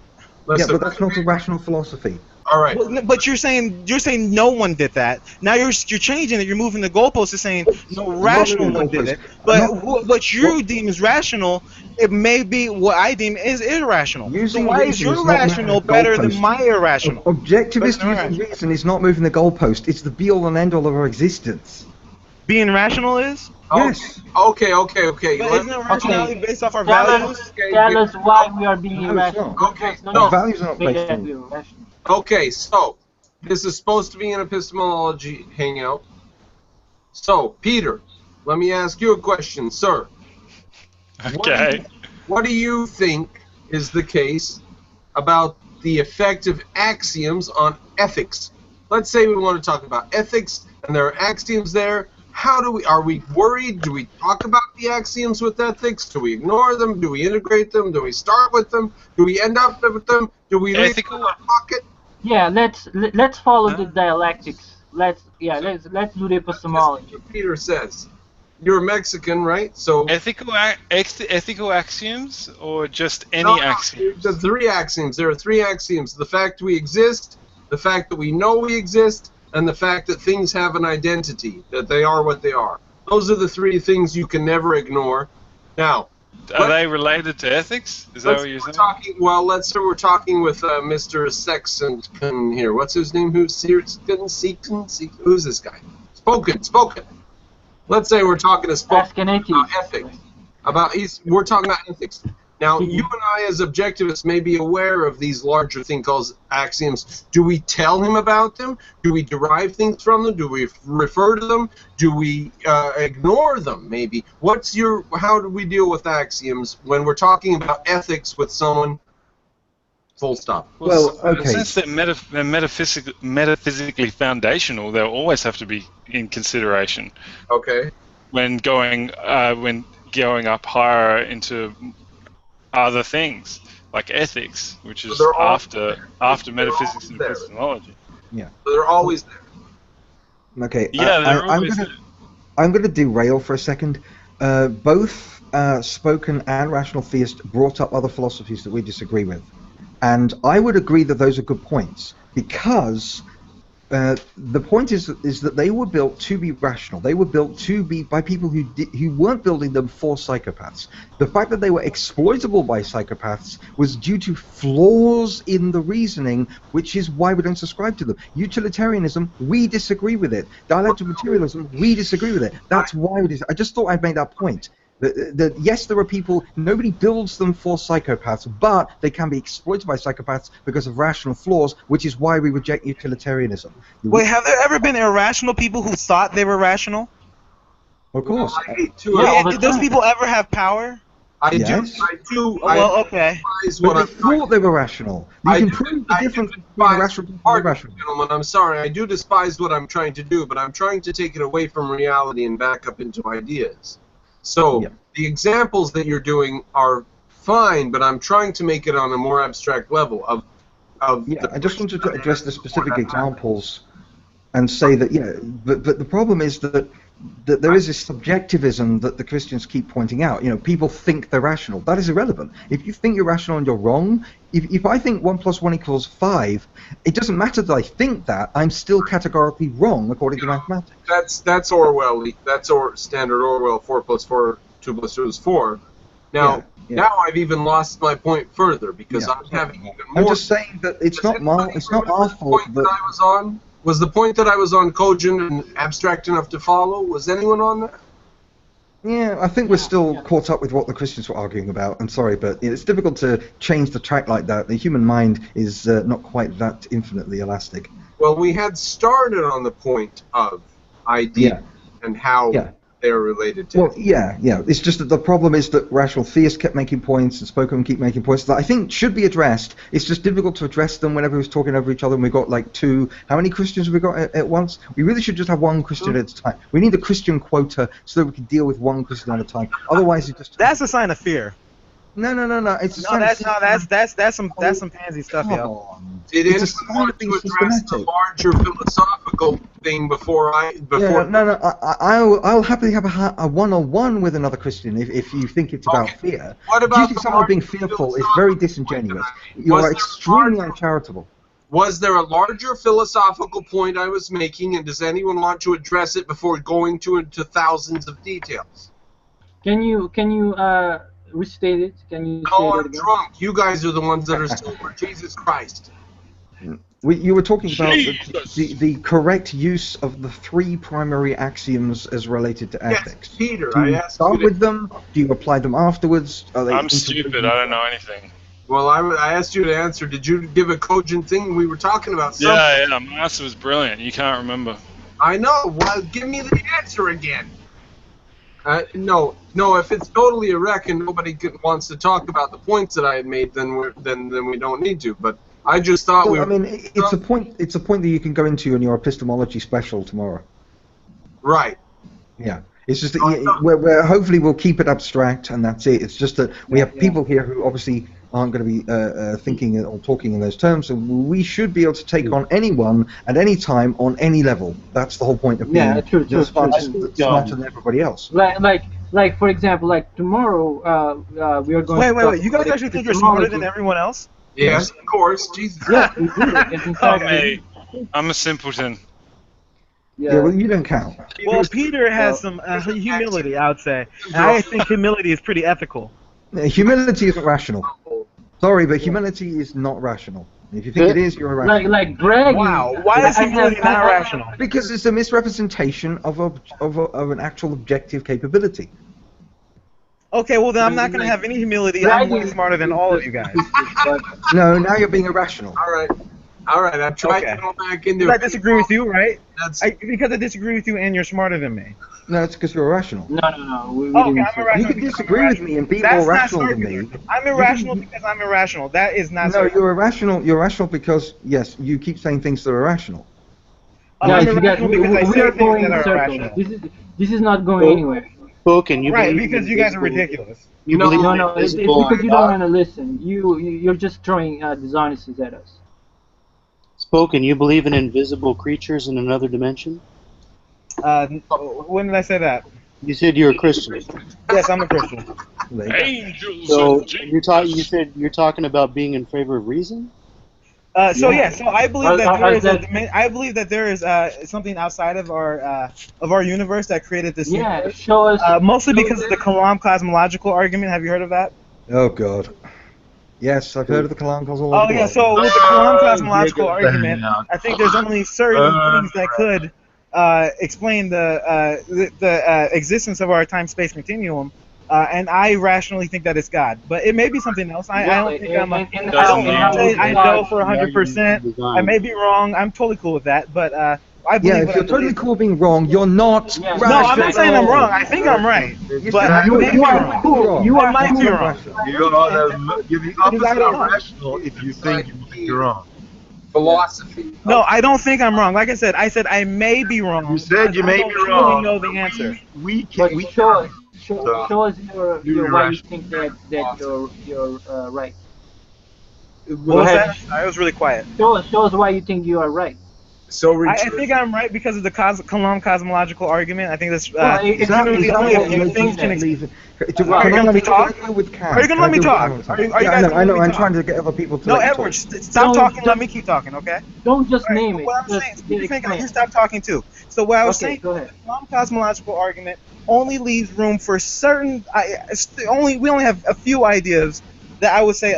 Yeah, Listen, but that's not a rational philosophy. all right. But you're saying no one did that. Now you're changing it. You're moving the goalposts to saying no rational one did it. But what you deem is rational, it may be what I deem is irrational. So Using why is reason your is not moving rational the better than goalpost. my irrational? Objectivist But using reason is not moving the goalpost. It's the be-all and end-all of our existence. Being rational is? Yes. Okay. But isn't it rationality based off our Tell values? us why we are being No, it's irrational. not. Okay, No, no. Our values are not Make based that on. we're irrational. Okay, so this is supposed to be an epistemology hangout. So, Peter, let me ask you a question, sir. Okay. What do you think is the case about the effect of axioms on ethics? Let's say we want to talk about ethics, and there are axioms there. Are we worried? Do we talk about the axioms with ethics? Do we ignore them? Do we integrate them? Do we start with them? Do we end up with them? Do we leave them in our pocket? Yeah, let's follow the dialectics. Let's do the epistemology. That's what Peter says. You're Mexican, right? So Ethical axioms or just any No, axioms? The three axioms. There are three axioms: the fact we exist, the fact that we know we exist, and the fact that things have an identity, that they are what they are. Those are the three things you can never ignore. Now, Are they related to ethics? Is that what you're saying? let's say we're talking with Mr. Sexton here. What's his name? Who's this guy? Spoken. Let's say we're talking to Spoken Ask an about atheist. ethics. We're talking about ethics. Now, you and I, as objectivists, may be aware of these larger thing called axioms. Do we tell him about them? Do we derive things from them? Do we refer to them? Do we ignore them, maybe? How do we deal with axioms when we're talking about ethics with someone? Full stop. Well, okay. Since they're metaphysically foundational, they'll always have to be in consideration. Okay. When going up higher into other things like ethics, which is after metaphysics and epistemology. Yeah. So they're always there. Okay. Yeah, they're always there. I'm going to derail for a second. Both spoken and rational theists brought up other philosophies that we disagree with. And I would agree that those are good points, because the point is that they were built to be rational. They were built to be by people who weren't building them for psychopaths. The fact that they were exploitable by psychopaths was due to flaws in the reasoning, which is why we don't subscribe to them. Utilitarianism, we disagree with it. Dialectical materialism, we disagree with it. That's why we disagree. I just thought I'd made that point. Yes, there are people, nobody builds them for psychopaths, but they can be exploited by psychopaths because of rational flaws, which is why we reject utilitarianism. Wait, have there ever been irrational people who thought they were rational? Of course. Did those people ever have power? Yes. Well, okay. But they thought they were rational. You can prove the difference between rational and irrational. Gentlemen, I'm sorry, I do despise what I'm trying to do, but I'm trying to take it away from reality and back up into ideas. So, the examples that you're doing are fine, but I'm trying to make it on a more abstract level I just wanted to address the specific examples and say that, but the problem is that there is this subjectivism that the Christians keep pointing out. You know, people think they're rational. That is irrelevant. If you think you're rational and you're wrong, if I think 1 + 1 = 5, it doesn't matter that I think that. I'm still categorically wrong according to mathematics. That's Orwell. That's standard Orwell. 4 + 4, 2 + 2 is 4. Now, now I've even lost my point further because I'm having even more. I'm just saying that it's not our fault that. Was the point that I was on cogent and abstract enough to follow? Was anyone on that? Yeah, I think we're still caught up with what the Christians were arguing about. I'm sorry, but it's difficult to change the track like that. The human mind is not quite that infinitely elastic. Well, we had started on the point of idea and how they're related to. Well, it's just that the problem is that rational theists kept making points and spoken keep making points that I think should be addressed. It's just difficult to address them whenever we're talking over each other and we've got like two. How many Christians have we got at once? We really should just have one Christian at a time. We need a Christian quota so that we can deal with one Christian at a time. Otherwise, it just... That's a sign of fear. No. It's that's some pansy stuff, yo. Did anyone want to address the larger philosophical thing before? I'll happily have a one-on-one with another Christian if you think it's about fear. What about if you think someone being fearful is very disingenuous. You are extremely uncharitable. Was there a larger philosophical point I was making, and does anyone want to address it before going into thousands of details? Can you restate it? Can you say No, it I'm again? drunk. You guys are the ones that are sober. Jesus Christ. You were talking about the correct use of the 3 primary axioms as related to ethics. Yes, Peter, Do you I asked start you with them? Do you apply them afterwards? I'm stupid. I don't know anything. Well, I asked you to answer. Did you give a cogent thing? We were talking about something. Yeah, my answer was brilliant. You can't remember. I know. Well, give me the answer again. No. If it's totally a wreck and nobody wants to talk about the points that I had made, then we don't need to. But I just thought it's a point. It's a point that you can go into in your epistemology special tomorrow. Right. Yeah. It's just that we're hopefully we'll keep it abstract and that's it. It's just that we have people here who obviously aren't going to be thinking or talking in those terms, and we should be able to take on anyone at any time on any level. That's the whole point of being smarter than everybody else. Like for example, like tomorrow we are going. Wait! You guys actually think you're smarter than everyone else? Yes, of course. Jesus. Yeah, we do. Hey, I'm a simpleton. Yeah, well, you don't count. Well, Peter has some humility, I would say. And I think humility is pretty ethical. Humility isn't rational. Sorry, but humility is not rational. If you think it is, you're irrational. Like bragging. Wow, why is humility not rational? Because it's a misrepresentation of an actual objective capability. Okay, well then I'm not going to have any humility. I'm way smarter than all of you guys. No, now you're being irrational. All right. I've tried to go back into. Because I disagree with you, right? That's because I disagree with you, and you're smarter than me. No, it's because you're irrational. No. We Okay, didn't I'm say irrational. You can disagree with me and be more rational than me. I'm irrational because I'm irrational. That is not. No, you're irrational. You're irrational because yes, you keep saying things that are irrational. Guys, I'm irrational because I we say are things going that in are circles. irrational. This is not going anywhere. Spoken, you Right, believe because in you guys are invisible- ridiculous. You believe in No, it's invisible because you don't God? want to listen. You're just throwing dishonesties at us. Spoken, you believe in invisible creatures in another dimension? When did I say that? You said you're a Christian. Yes, I'm a Christian. Angels So and Jesus. you said you're talking about being in favor of reason? So I believe that there is I believe that there is something outside of our universe that created this universe. Show us. Mostly because of the Kalam cosmological argument. Have you heard of that? Oh God. Yes, I've heard of the Kalam cosmological. Oh yeah. So with the Kalam cosmological argument, I think there's only certain things that could explain the existence of our time-space continuum. And I rationally think that it's God, but it may be something else. I don't think I know for 100%. I may be wrong. I'm totally cool with that, but I believe. Yeah, if you're totally cool being wrong, you're not. No, I'm not saying I'm wrong. I think I'm right, but I may be wrong. I might be wrong. You're the opposite of rational if you think you're wrong. Philosophy. No, I don't think I'm wrong. Like I said I may be wrong. You said you may be I wrong. don't really know the answer. Show us your why you think that you're right. What was that? I was really quiet. Show us why you think you are right. I think I'm right because of the Kalam cosmological argument. I think that's literally only a few things can explain. Are you gonna let me talk? Are you gonna let me talk? Are you guys? I know. I'm trying to get other people to. No, Edward, stop talking. Let me keep talking, okay? Don't just name it. What I'm saying, you stop talking too. So what I was saying, the Kalam cosmological argument only leaves room for certain. We only have a few ideas that I would say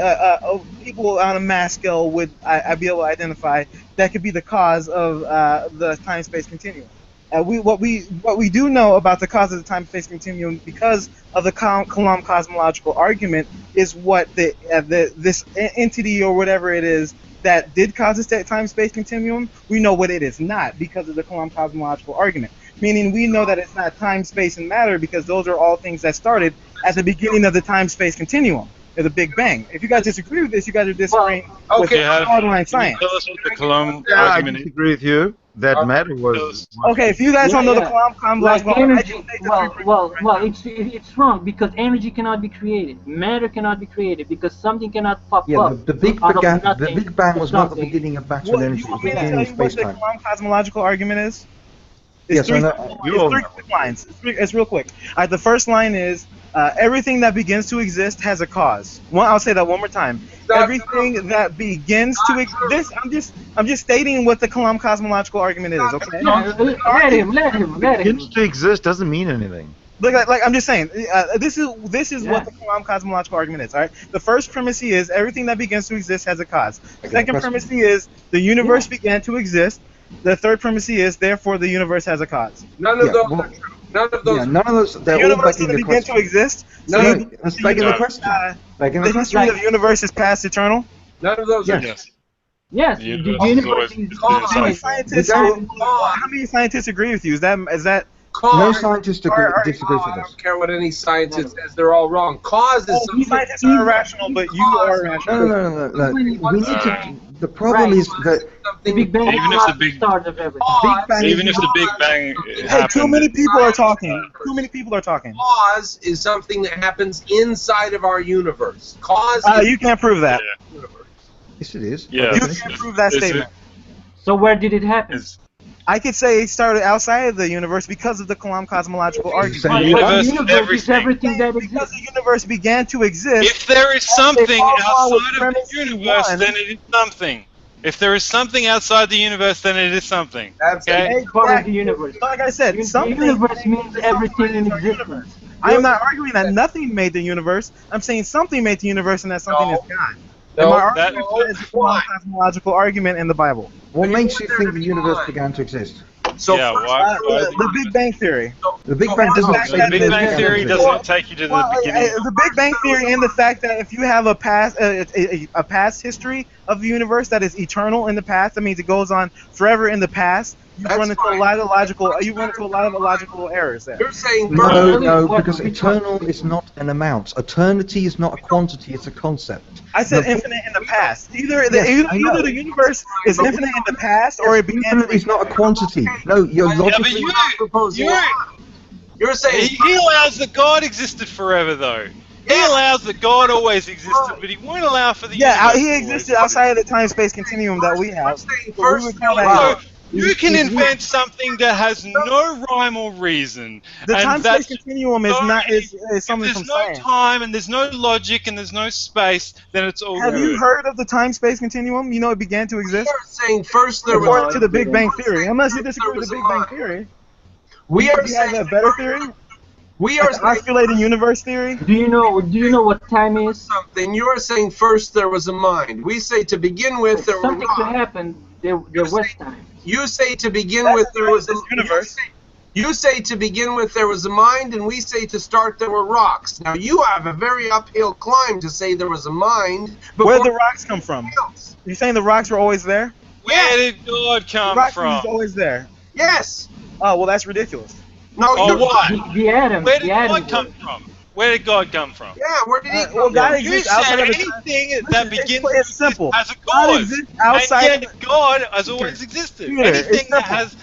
people on a mass scale would I'd be able to identify that could be the cause of the time-space continuum. What we do know about the cause of the time-space continuum because of the Kalam cosmological argument is what this entity or whatever it is that did cause this time-space continuum. We know what it is not because of the Kalam cosmological argument. Meaning we know that it's not time, space, and matter because those are all things that started at the beginning of the time-space continuum. The Big Bang. If you guys disagree with this, you guys are disagreeing with hardline science. Tell us what the Kalam I argument is. disagree with you. That matter was. Okay, if you guys don't know the Kalam cosmological energy, it's wrong because energy cannot be created, matter cannot be created because something cannot pop up. The Big Bang was not the beginning of matter and energy. It was the beginning of space-time. What the Kalam cosmological argument is? Yes, I know. It's three quick lines. It's real quick. The first line is everything that begins to exist has a cause. I'll say that one more time. Everything that begins to exist. I'm just stating what the Kalam cosmological argument is. Okay. Let him. Begins to exist doesn't mean anything. Like I'm just saying, this is what the Kalam cosmological argument is. All right. The first premise is everything that begins to exist has a cause. The second premise is the universe began to exist. The third premise is therefore the universe has a cause. None of those are true. None of those. Yeah, none of those. The universe didn't begin to exist. Let's begin the question. The history of the universe is past eternal. None of those are true. Yes, the universe is. How many scientists agree with you? Is that? No scientist disagrees with this. I don't care what any scientist says; they're all wrong. Cause is something. Scientists are irrational, but you are irrational. No. We need to. The problem is that the Big Bang is not the start of everything. Even if the Big Bang happened. Too many people are talking. Cause is something that happens inside of our universe. Cause. You can't prove that. Yeah. Yes, it is. Yeah. You can't prove that statement. So where did it happen? I could say it started outside of the universe because of the Kalam cosmological argument. The universe is everything that exists. Because the universe began to exist. If there is something outside of the universe, then it is something. If there is something outside the universe, then it is something. Okay? Part of the universe. Like I said, the universe means everything in existence. I am not arguing that nothing made the universe. I'm saying something made the universe, and that something is God. No, my argument is a cosmological argument in the Bible. What makes you think the universe began to exist? So Yeah, first why- there was why- a The Big Bang Theory. The Big Bang doesn't The say Big Bang Theory doesn't take you to the beginning. The Big Bang Theory and the fact that if you have a past history of the universe that is eternal in the past, that means it goes on forever in the past. You That's run into a fine. lot of logical errors there. You're saying No, first. no, What because we eternal is not an amount. Eternity is not a quantity, it's a concept. I said The- infinite in the past. Either Yes, I know. either the universe is infinite in the past, or it began. Infinite is not a quantity. No, you're logically... You're saying He allows that God existed forever, though. He allows that God always existed, but he won't allow for the universe He to always existed outside of the time-space continuum that we have. First, You can invent something that has no rhyme or reason. The and time-space that's- continuum is not is something If from there's no science. time and there's no logic and there's no space, then it's all Have good. you heard of the time-space continuum? You know it began to exist you're saying first there according was. to the Big Bang Theory. Unless you disagree with the Big Bang Theory, We are do you have saying a better theory? we are An saying oscillating universe theory? Do you know what time is? something. You are saying first there was a mind. We say to begin with there were Something to rocks. happen. There was time. You say to begin with there was a universe. You say to begin with there was a mind, and we say to start there were rocks. Now you have a very uphill climb to say there was a mind. Where before did the rocks come from? anything else. You saying the rocks were always there? Where did God The come rocks from? was always there. Yes. Oh well, that's ridiculous. No. Oh, you're what? not. The atoms. Where did the atoms. God come from? Where did God come from? Yeah. Where did he come Well, God from? You exists said outside of the time. anything that Listen, begins it's simple. as a God cause, exists outside and of yet God has always existed. Peter, Anything it's that simple. has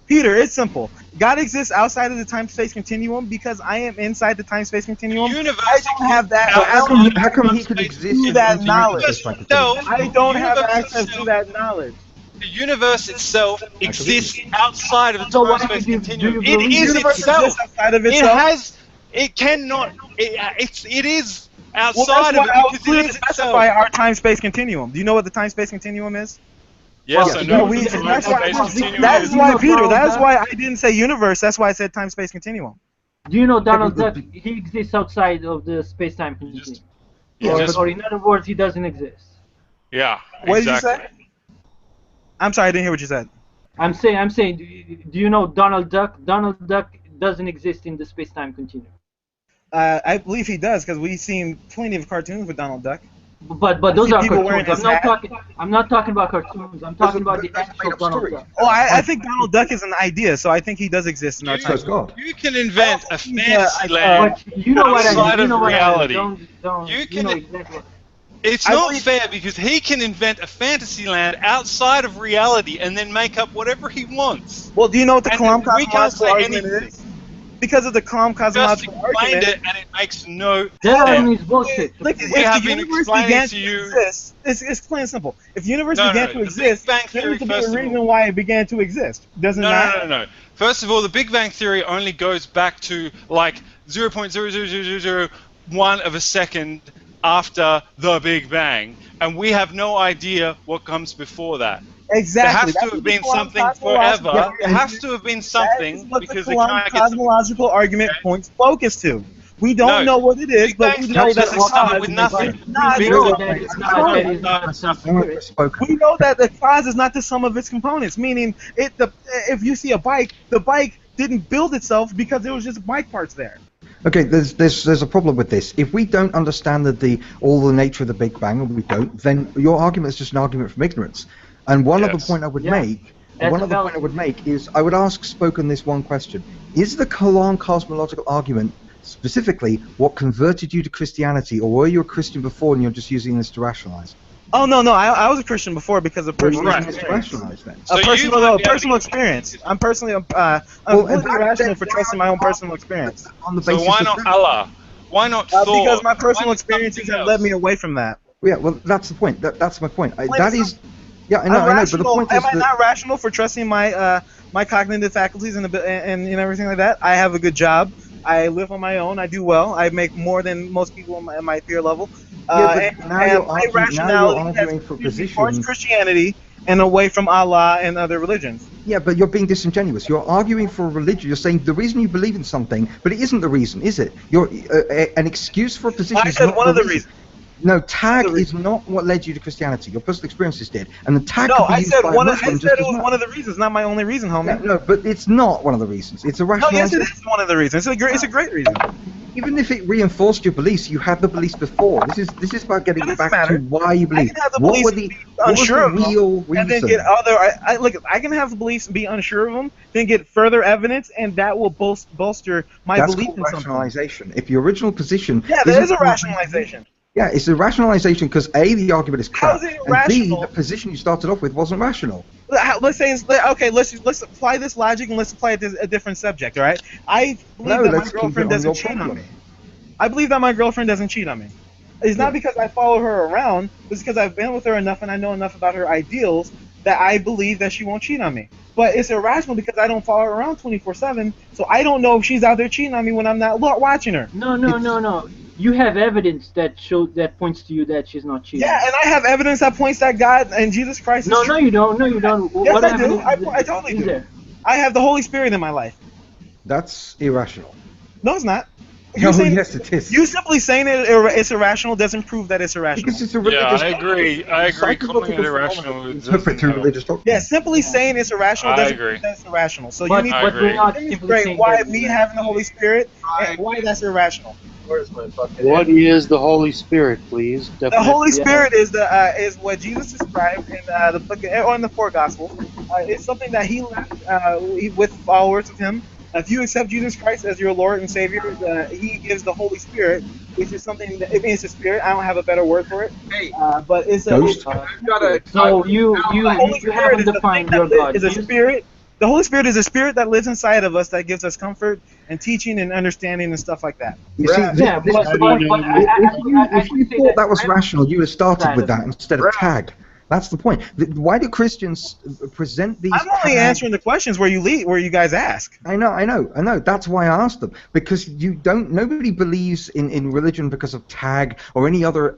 Peter, it's simple. God exists outside of the time-space continuum because I am inside the time-space continuum. universe, I don't have that. How come he could exist to in that the knowledge. universe like a itself, thing? I don't have universe access to itself- that knowledge. The universe itself exists outside of the So why time-space do you continuum. believe It The is universe itself. exists outside of It itself. has. It cannot. It is Well, outside that's of why I it was because it clearly is specify itself. our time-space continuum. Do you know what the time-space continuum is? Yes, Yeah, I know. we- what the that's why- time-space continuum That is. is why, Peter. Donald That is Duck? why I didn't say universe. That's why I said time-space continuum. Do you know Donald but Duck? He exists outside of the space-time continuum. You just- Or in other words, he doesn't exist. yeah, What did you exactly. say? I'm sorry, I didn't hear what you said. I'm saying. Do you know Donald Duck? Donald Duck doesn't exist in the space-time continuum. I believe he does because we've seen plenty of cartoons with Donald Duck. But those see are people wearing cartoons. his hat. I'm not talking about cartoons. I'm talking about the That's a actual made-up Donald story. Duck. Oh, I think Donald Duck is an idea, so I think he does exist in our So is time. God. You can invent a Yeah, fantasy land. But you know what I outside mean. You of know what I reality. mean. Don't. You You can- know exactly. What It's I not believe- fair because he can invent a fantasy land outside of reality and then make up whatever he wants. Well, do you know what the And Kalam we can't cosmological say argument anything. is? Because of the Kalam Just cosmological explained argument. it and it makes no that sense. argument is bullshit. Look, We if have the been universe explaining began to to you- exist, it's plain and simple. If the universe No, began no, to the exist, Big Bang there Theory, needs to be first a of reason all- why it began to exist. Doesn't No, that? no. First of all, the Big Bang Theory only goes back to like 0.00001 of a second after the Big Bang, and we have no idea what comes before that. Exactly. There has That's to what have the been Kalam something cosmological- forever. There has to have been That is something what because the it Kalam can't get cosmological argument points focus to. We don't No. know what it is, Big but Bang we know Theory that doesn't start with nothing. it's not. We know that it's not. That is not I'm something. spoken. We know that the cause is not the sum of its components. Meaning, if you see a bike, the bike didn't build itself because there was just bike parts there. Okay, there's a problem with this. If we don't understand all the nature of the Big Bang, and we don't, then your argument is just an argument from ignorance. And one other Yes. point I would Yeah. make, That's one other valid. point I would make is I would ask Spoken this one question: is the Kalam cosmological argument specifically what converted you to Christianity, or were you a Christian before and you're just using this to rationalize? Oh no, I was a Christian before because of Were you personal using this to experience. rationalize then? So A you personal, might no, be able personal to- experience. I'm personally, I'm Well, completely and irrational that- for trusting my own personal experience. On the So basis why of not that- Allah? Why not Thor? Because my Why personal not experiences something have led me else? away from that. Yeah, well, that's the point. That's my point. Plain That and is, yeah, I know, I'm but the rational. point is Am I that not rational for trusting my my cognitive faculties and everything like that? I have a good job. I live on my own. I do well. I make more than most people in my peer level. Yeah, but now you're my arguing- rationality now you're arguing for has pushed me towards position. Christianity and away from Allah and other religions. Yeah, but you're being disingenuous. You're arguing for a religion. You're saying the reason you believe in something, but it isn't the reason, is it? You're an excuse for a position. I is said not one the of the reason. reasons. No, tag is not what led you to Christianity. Your personal experiences did, and the tag No, could be I used said by one. a I Muslim said just it as was much. one of the reasons, not my only reason, homie. No, but it's not one of the reasons. It's a No, yes, it rationalization. is one of the reasons. It's a great reason. Even if it reinforced your beliefs, you had the beliefs before. This is about getting It doesn't back matter. to why you I believe. can have the What beliefs were and the be what was unsure the of them, real and then reason? get other. Look. I can have the beliefs and be unsure of them, then get further evidence, and that will bolster my That's belief called in something. rationalization. If your original position Yeah, there isn't is a correct- rationalization. Yeah, it's a rationalization because A, the argument is How crap, is it and B, irrational? the position you started off with wasn't rational. Let's say, okay, let's apply this logic and let's apply it to a different subject. All right, I believe No, that my let's keep it girlfriend on doesn't your cheat on problem. me. I believe that my girlfriend doesn't cheat on me. It's not Yeah. because I follow her around. It's because I've been with her enough and I know enough about her ideals that I believe that she won't cheat on me. But it's irrational because I don't follow her around 24/7, so I don't know if she's out there cheating on me when I'm not watching her. No. You have evidence that points to you that she's not cheating. Yeah, and I have evidence that points that God and Jesus Christ is No, true. no, you don't. No, you don't. Yes, What I do. evidence I totally is do. there? I have the Holy Spirit in my life. That's irrational. No, it's not. No, yes, it is. You simply saying it's irrational doesn't prove that it's irrational. Because it's a Yeah, religious I agree. I agree. Calling it psychological irrational phenomenon doesn't interpret through help. religious doctrine. Yeah, simply saying it's irrational I doesn't agree. prove that it's irrational. So But, you need I to but we're agree. not simply demonstrate saying why that me having the Holy Spirit and why that's irrational. Where's my fucking What is the Holy Spirit, please? The Holy Spirit is is what Jesus described in the book or in the four Gospels. It's something that He left with followers of Him. If you accept Jesus Christ as your Lord and Savior, He gives the Holy Spirit, which is something that it's a spirit. I don't have a better word for it. Hey, But it's a. Ghost? It's, I've got a. So you Holy Spirit haven't is the defined thing your that God. is a spirit. The Holy Spirit is a spirit that lives inside of us that gives us comfort and teaching and understanding and stuff like that. You see, Yeah, this but is the point. If you say thought that was rational, you would have started Side with of that it. instead of tag. That's the point. Why do Christians present these? I'm only answering the questions where you guys ask. I know. That's why I asked them, because nobody believes in religion because of tag or any other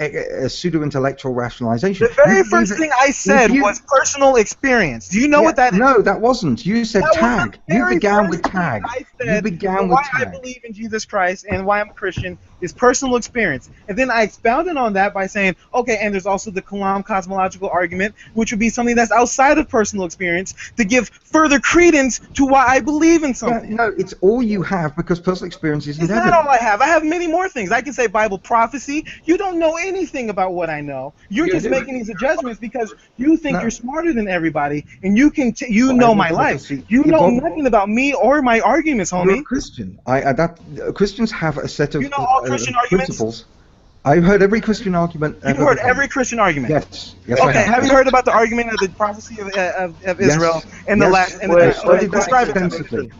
pseudo-intellectual rationalization. The very first thing I said was personal experience. Do you know what that is? No, that wasn't. You said That was tag. the You very began first with tag. thing I You said began with why I tag. believe in Jesus Christ and why I'm a Christian is personal experience. And then I expounded on that by saying, okay, and there's also the Kalam cosmological argument, which would be something that's outside of personal experience to give further credence to why I believe in something. No, it's all you have because personal experience isn't It's not evidence. all I have. I have many more things. I can say Bible prophecy. You don't know anything about what I know. You're You just do. making these judgments because you think No. you're smarter than everybody, and you can know my life. prophecy- You Yeah, know Bible- nothing about me or my arguments, You're homie. a Christian. Christians have a set of You know all Christian arguments? principles. I've heard every Christian argument. You've heard every Christian argument. Yes, I Okay, have you heard about the argument of the prophecy of Israel in the last? In the, Wait, describe it to me. extensively.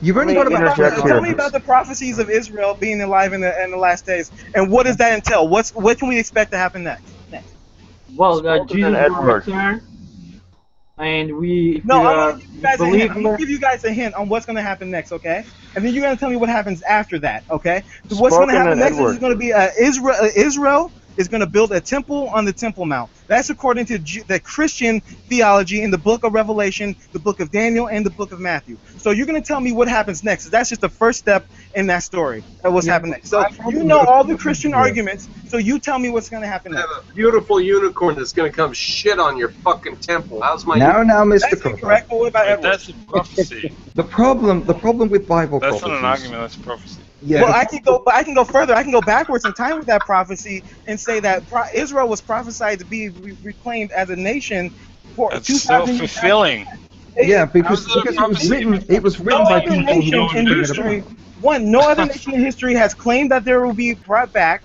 You've only got about interject here. Tell me about the prophecies of Israel being alive in the last days, and what does that entail? What can we expect to happen next? Well, Spoken Jesus in will Edward. return, and we No, I'm uh, gonna give you guys a believe hint. I'm gonna give you guys a hint on what's gonna happen next, okay? And then you're gonna tell me what happens after that, okay? So what's gonna Spoken happen in next is Edward. gonna be Israel is going to build a temple on the Temple Mount. That's according to the Christian theology in the book of Revelation, the book of Daniel, and the book of Matthew. So you're going to tell me what happens next. That's just the first step in that story of what's happening next. So you know all the Christian arguments, so you tell me what's going to happen I next. have a beautiful unicorn that's going to come shit on your fucking temple. How's my Now, Mr. That's Cooper. incorrect, but what about Wait, Edward? that's a prophecy. The problem with Bible That's prophecies. not an argument. That's a prophecy. Yeah. Well, I can go further. I can go backwards in time with that prophecy and say that Israel was prophesied to be reclaimed as a nation for That's 2,000 years. self-fulfilling. Yeah, because How's that a prophecy? it was written No by other people who nation wanted in to bring it history. about. No other nation in history has claimed that there will be brought back.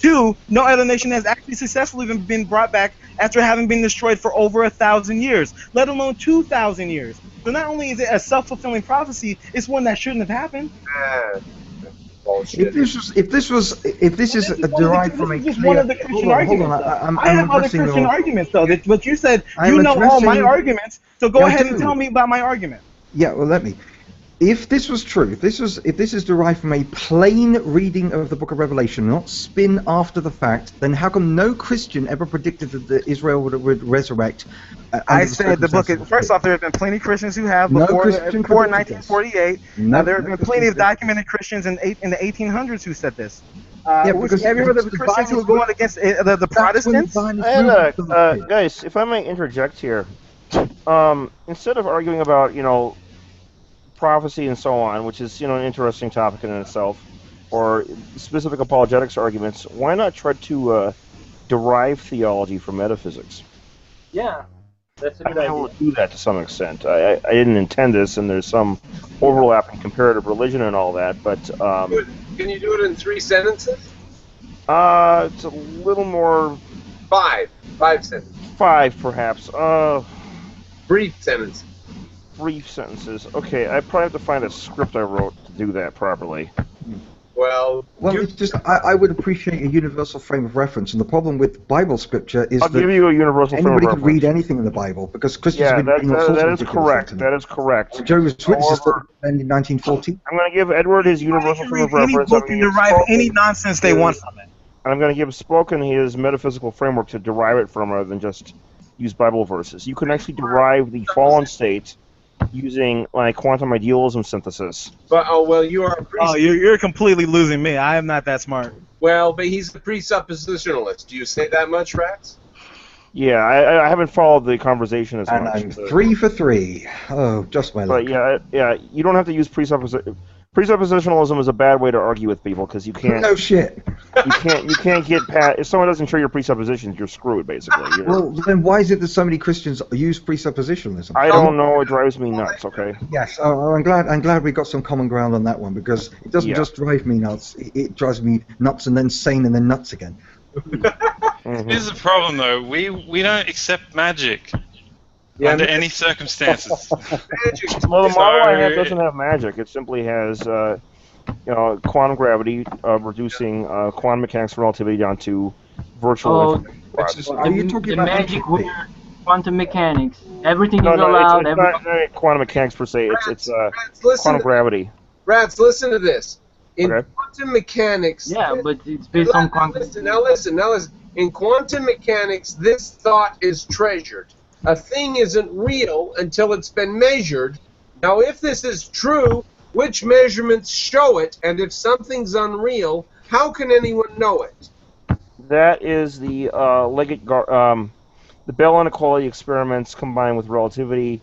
2, no other nation has actually successfully been brought back after having been destroyed for over 1,000 years, let alone 2,000 years. So not only is it a self-fulfilling prophecy, it's one that shouldn't have happened. bullshit? If this is derived from a This is clear. one of the Christian arguments. Hold though. on. I have other addressing Christian your- arguments, though. But you said I'm you know all my addressing- arguments, so go Yeah, I ahead and do. tell me about my argument. Yeah, well, let me. If this was true, if this is derived from a plain reading of the Book of Revelation, not spin after the fact, then how come no Christian ever predicted that Israel would resurrect? I said the book. First off, there have been plenty of Christians who have No before Christian before predicted this. 1948. No, there have no been plenty of Christian documented Christians in the 1800s who said this. because have you heard of the Christians who were going against the Protestants? And guys, if I may interject here, instead of arguing about prophecy and so on, which is an interesting topic in itself, or specific apologetics arguments, why not try to derive theology from metaphysics? Yeah, that's a good I idea. will do that to some extent. I didn't intend this, and there's some overlap in comparative religion and all that, but Can you do it in 3 sentences? it's a little more 5 sentences. 5 perhaps. Brief sentences. Brief sentences. Okay, I probably have to find a script I wrote to do that properly. Well, it's just I would appreciate a universal frame of reference, and the problem with Bible scripture is I'll that give you a universal frame of anybody reference. can read anything in the Bible because Christians Yeah, have been doing all sorts that of is ridiculous correct. things. That is correct. Jehovah's Witnesses However, in 1940. I'm going to give Edward his universal frame of Any reference. book and derive any nonsense they want from it. And I'm going to give Spoken his metaphysical framework to derive it from, rather than just use Bible verses. You can actually derive the fallen state using quantum idealism synthesis. But you are a Oh, you're completely losing me. I am not that smart. Well, but he's a presuppositionalist. Do you say that much, Rats? Yeah, I haven't followed the conversation as And much. I'm 3 for 3. Oh, just my luck. But yeah, you don't have to use presuppositionalism is a bad way to argue with people because you can't. No shit. You can't get past. If someone doesn't share your presuppositions, you're screwed basically. Well, then why is it that so many Christians use presuppositionalism? I don't know. It drives me nuts. Okay. Yes, I'm glad we got some common ground on that one because it doesn't just drive me nuts. It drives me nuts and then sane and then nuts again. Here's the problem, though. We don't accept magic under any circumstances. Well, the model I have doesn't have magic. It simply has, quantum gravity reducing quantum mechanics relativity down to virtual. The magic word, quantum mechanics. Everything is No, allowed. it's not quantum mechanics per se. It's quantum gravity. Rats, listen to this. In Okay. quantum mechanics... Yeah, but it's based on quantum... Now listen. In quantum mechanics, this thought is treasured. A thing isn't real until it's been measured. Now, if this is true, which measurements show it? And if something's unreal, how can anyone know it? That is the the Bell inequality experiments combined with relativity,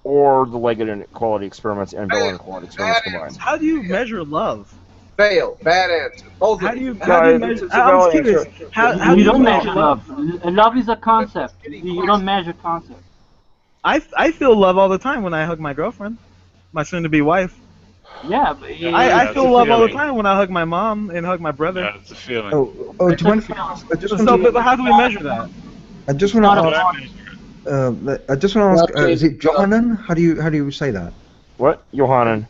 or the Leggett inequality experiments and Bell inequality experiments combined. How do you measure love? Fail. Bad answer. How do you measure? I'm curious. How You do don't measure love. Love is a concept. You don't measure concept. I feel love all the time when I hug my girlfriend, my soon-to-be wife. Yeah, but I feel love all the time when I hug my mom and hug my brother. Yeah, it's a feeling. Do you want But how do we measure that? I just want to ask. Is it Johanan? How do you say that? What? Johanan.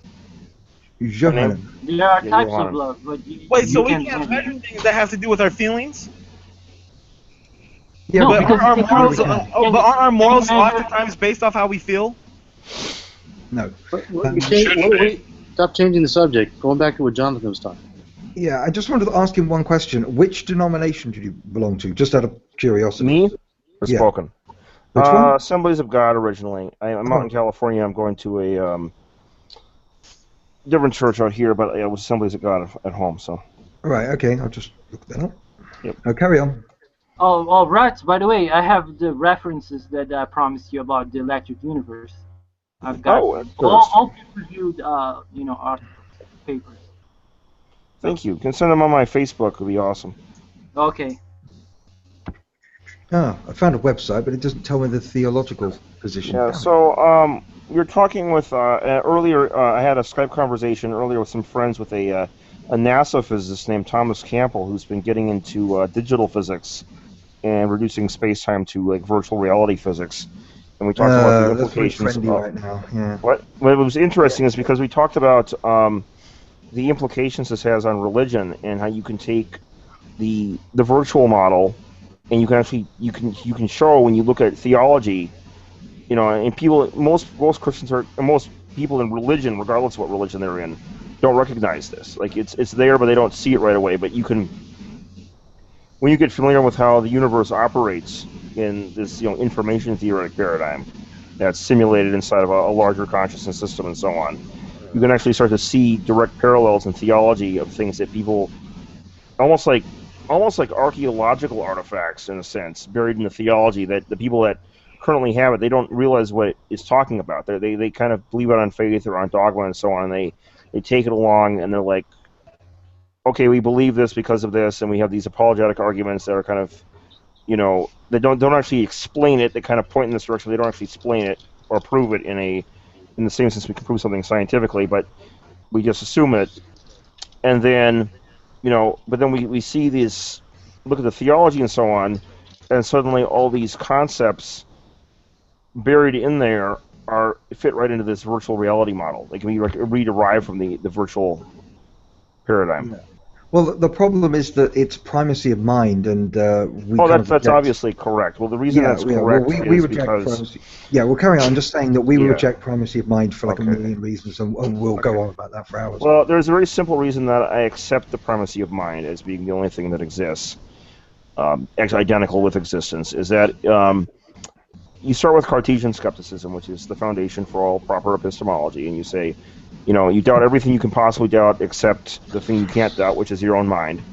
Johanan. There are types of love, but Wait, so we can't measure things that have to do with our feelings? Yeah, No, but because aren't our morals oftentimes based off how we feel? No. Wait, stop changing the subject. Going back to what Jonathan was talking. Yeah, I just wanted to ask him one question. Which denomination did you belong to? Just out of curiosity. Me? Or Yeah. Spoken? Which one? Assemblies of God originally. I'm out in California. I'm going to a different church out here, but it was Assemblies of God at home. So. Right. Okay. I'll just look that up. Yep. Carry on. Oh, right. By the way, I have the references that I promised you about the electric universe. I've got all peer-reviewed, art papers. Thank you. You can send them on my Facebook. It would be awesome. Okay. Ah, I found a website, but it doesn't tell me the theological position. Yeah. So, you're talking with earlier. I had a Skype conversation earlier with some friends with a NASA physicist named Thomas Campbell, who's been getting into digital physics and reducing space-time to virtual reality physics. And we talked about the implications. That's very trendy right now. Yeah. What was interesting is because we talked about the implications this has on religion and how you can take the virtual model and you can actually you can show when you look at theology, and people most Christians most people in religion, regardless of what religion they're in, don't recognize this. Like it's there, but they don't see it right away. But you can, when you get familiar with how the universe operates in this information theoretic paradigm that's simulated inside of a larger consciousness system and so on, you can actually start to see direct parallels in theology of things that people almost like archaeological artifacts in a sense, buried in the theology that the people that currently have it, they don't realize what it's talking about. They kind of believe it on faith or on dogma and so on, and they take it along and they're like, okay, we believe this because of this, and we have these apologetic arguments that are kind of, they don't actually explain it. They kind of point in this direction. They don't actually explain it or prove it in the same sense we can prove something scientifically, but we just assume it. And then, but then we see these, look at the theology and so on, and suddenly all these concepts buried in there fit right into this virtual reality model. They can be re-derived from the virtual paradigm. Yeah. Well, the problem is that it's primacy of mind, and we. Oh, that's obviously correct. Well, the reason that's correct we is reject because. Primacy. Yeah, we'll carry on. I'm just saying that we reject primacy of mind for like a million reasons, and we'll go on about that for hours. Well, there's a very simple reason that I accept the primacy of mind as being the only thing that exists, actually identical with existence, is that you start with Cartesian skepticism, which is the foundation for all proper epistemology, and you say, you doubt everything you can possibly doubt except the thing you can't doubt, which is your own mind.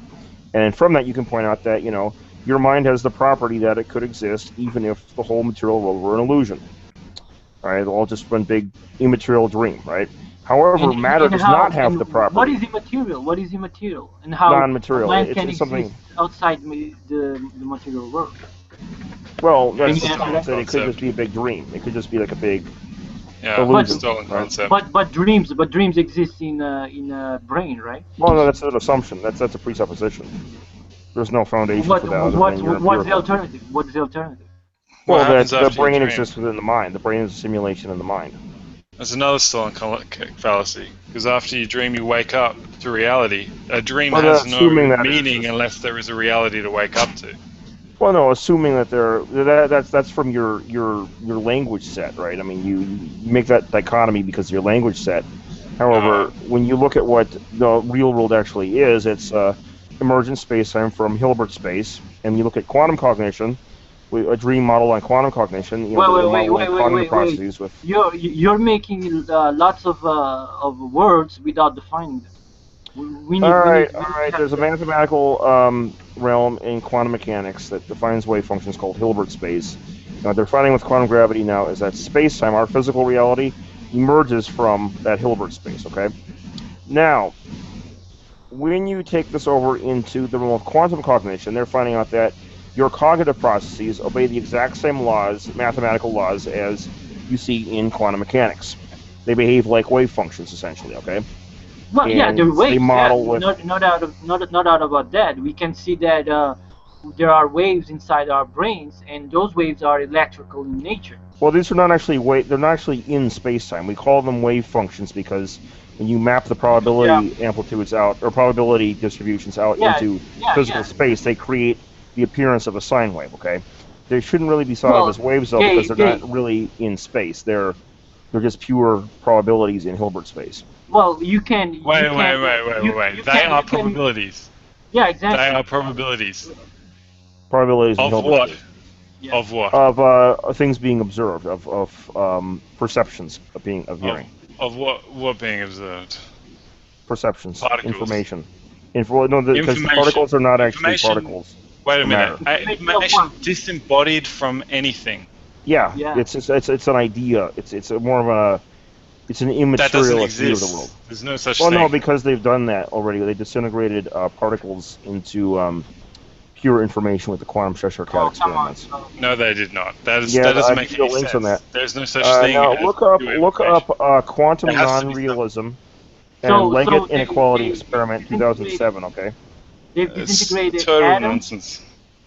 And from that, you can point out that, your mind has the property that it could exist even if the whole material world were an illusion. Right? It's all just one big immaterial dream, right? However, matter does not have the property. What is immaterial? What is immaterial? And how non-material. Mind can exist outside the material world? Well, that's that it could just be a big dream. It could just be like a big illusion. Stolen concept. But dreams exist in a brain, right? Well, no, that's an assumption. That's a presupposition. There's no foundation for that. What's the alternative? What's the alternative? Well, the brain exists within the mind. The brain is a simulation in the mind. There's another stolen fallacy. Because after you dream, you wake up to reality. A dream has no meaning unless there is a reality to wake up to. Well, no, assuming that that's from your language set, right? I mean, you make that dichotomy because of your language set. However, when you look at what the real world actually is, it's emergent space-time from Hilbert space, and you look at quantum cognition, a dream model on quantum cognition. Wait. You're making lots of words without defining them. All right. There's a mathematical realm in quantum mechanics that defines wave functions called Hilbert space. Now, they're finding with quantum gravity now is that space-time, our physical reality, emerges from that Hilbert space. Okay. Now, when you take this over into the realm of quantum cognition, they're finding out that your cognitive processes obey the exact same laws, mathematical laws, as you see in quantum mechanics. They behave like wave functions, essentially. Okay. Well, yeah, they're waves. They model with not out about that. We can see that there are waves inside our brains, and those waves are electrical in nature. Well, these are not actually they're not actually in space-time. We call them wave functions because when you map the probability amplitudes out or probability distributions out into physical space, they create the appearance of a sine wave. Okay, they shouldn't really be thought of as waves though because they're not really in space. They're just pure probabilities in Hilbert space. Well, you can. Wait. They are probabilities. Yeah, exactly. They are probabilities. Probabilities of what? Yeah. Of what? Of things being observed, of perceptions of hearing. Of what being observed? Perceptions. Particles. Information. Because particles are not actually particles. Wait a minute. Information disembodied from anything. Yeah. It's an idea. It's more of it's an immaterial view of the world. There's no such thing. Well, no, because they've done that already. They disintegrated particles into pure information with the quantum Cheshire-Cat experiments. No, they did not. That doesn't make any sense. On that. There's no such thing. Now look up quantum non-realism and Leggett inequality experiment 2007. Okay. They've disintegrated total nonsense.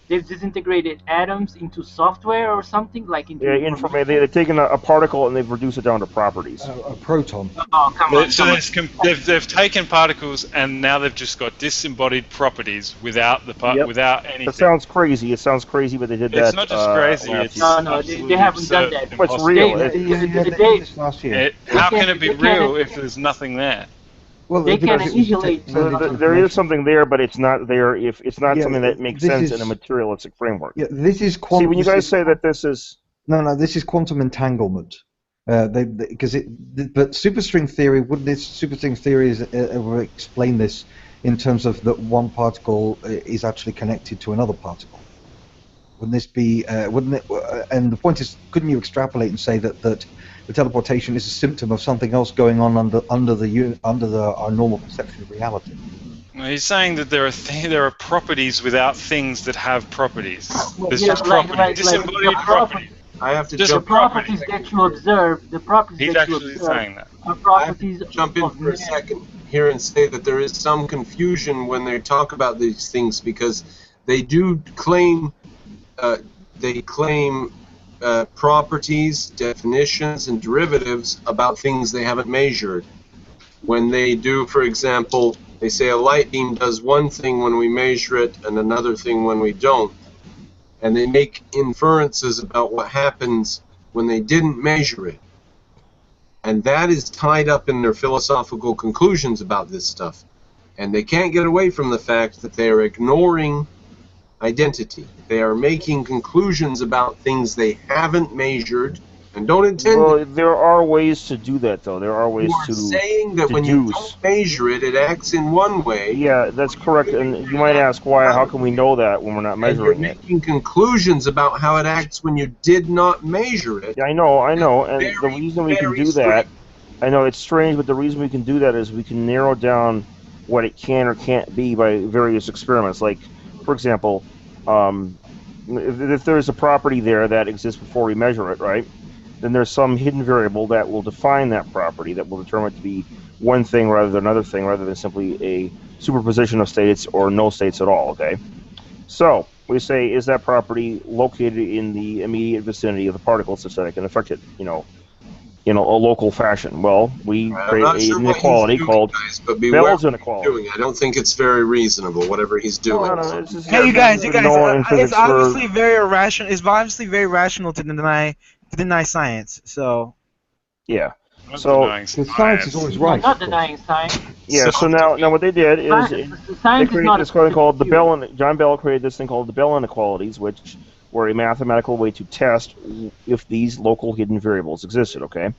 They've disintegrated atoms into software or something like into. Yeah, they've taken a particle and they've reduced it down to properties. A proton. Oh, come on. So they've taken particles and now they've just got disembodied properties without without anything. It sounds crazy. But they did that. It's not just crazy. No, they haven't done that. But it's real. Last year. How can it be real if there's nothing there? Well, they can annihilate. There is something there, but it's not there if it's not something that makes sense in a materialistic framework. Yeah, this is quantum. See, when you guys say that this is this is quantum entanglement. But superstring theory, would this superstring theory ever explain this? in terms of that one particle is actually connected to another particle? Wouldn't this be? Wouldn't it? And the point is, couldn't you extrapolate and say that the teleportation is a symptom of something else going on under our normal perception of reality? He's saying that there are properties without things that have properties. There's Yeah, just properties, disembodied properties. I have to Just jump. The properties that you observe, the properties He's that you actually observe saying that. are I have to properties jump in of for a second here and say that there is some confusion when they talk about these things, because they do claim properties, definitions, and derivatives about things they haven't measured. When they do, for example, they say a light beam does one thing when we measure it and another thing when we don't. And they make inferences about what happens when they didn't measure it. And that is tied up in their philosophical conclusions about this stuff. And they can't get away from the fact that they are ignoring identity. They are making conclusions about things they haven't measured and don't intend Well, to. there are ways to do that, though. There are ways You are to saying that when you deduce. don't measure it, it acts in one way. Yeah, that's correct. And you might ask why? How can we know that when we're not And you're measuring it? making conclusions about how it acts when you did not measure it. Yeah, I know. And the Very, reason we can very do that, I know it's strange, but the reason we can do that is we can narrow down what it can or can't be by various experiments. Like, for example, if there's a property there that exists before we measure it, right? Then there's some hidden variable that will define that property, that will determine it to be one thing rather than another thing, rather than simply a superposition of states or no states at all, okay? So, we say, is that property located in the immediate vicinity of the particle such that it can affect it, in a local fashion? Well, we create an inequality called Bell's inequality. I don't think it's very reasonable, whatever he's doing. Hey, you guys, it's obviously for... very irrational. It's obviously very rational to deny science. So yeah. So science is always right. Not denying science. Yeah. So now what they did is they created this thing called the Bell. John Bell created this thing called the Bell inequalities, which were a mathematical way to test if these local hidden variables existed. Okay.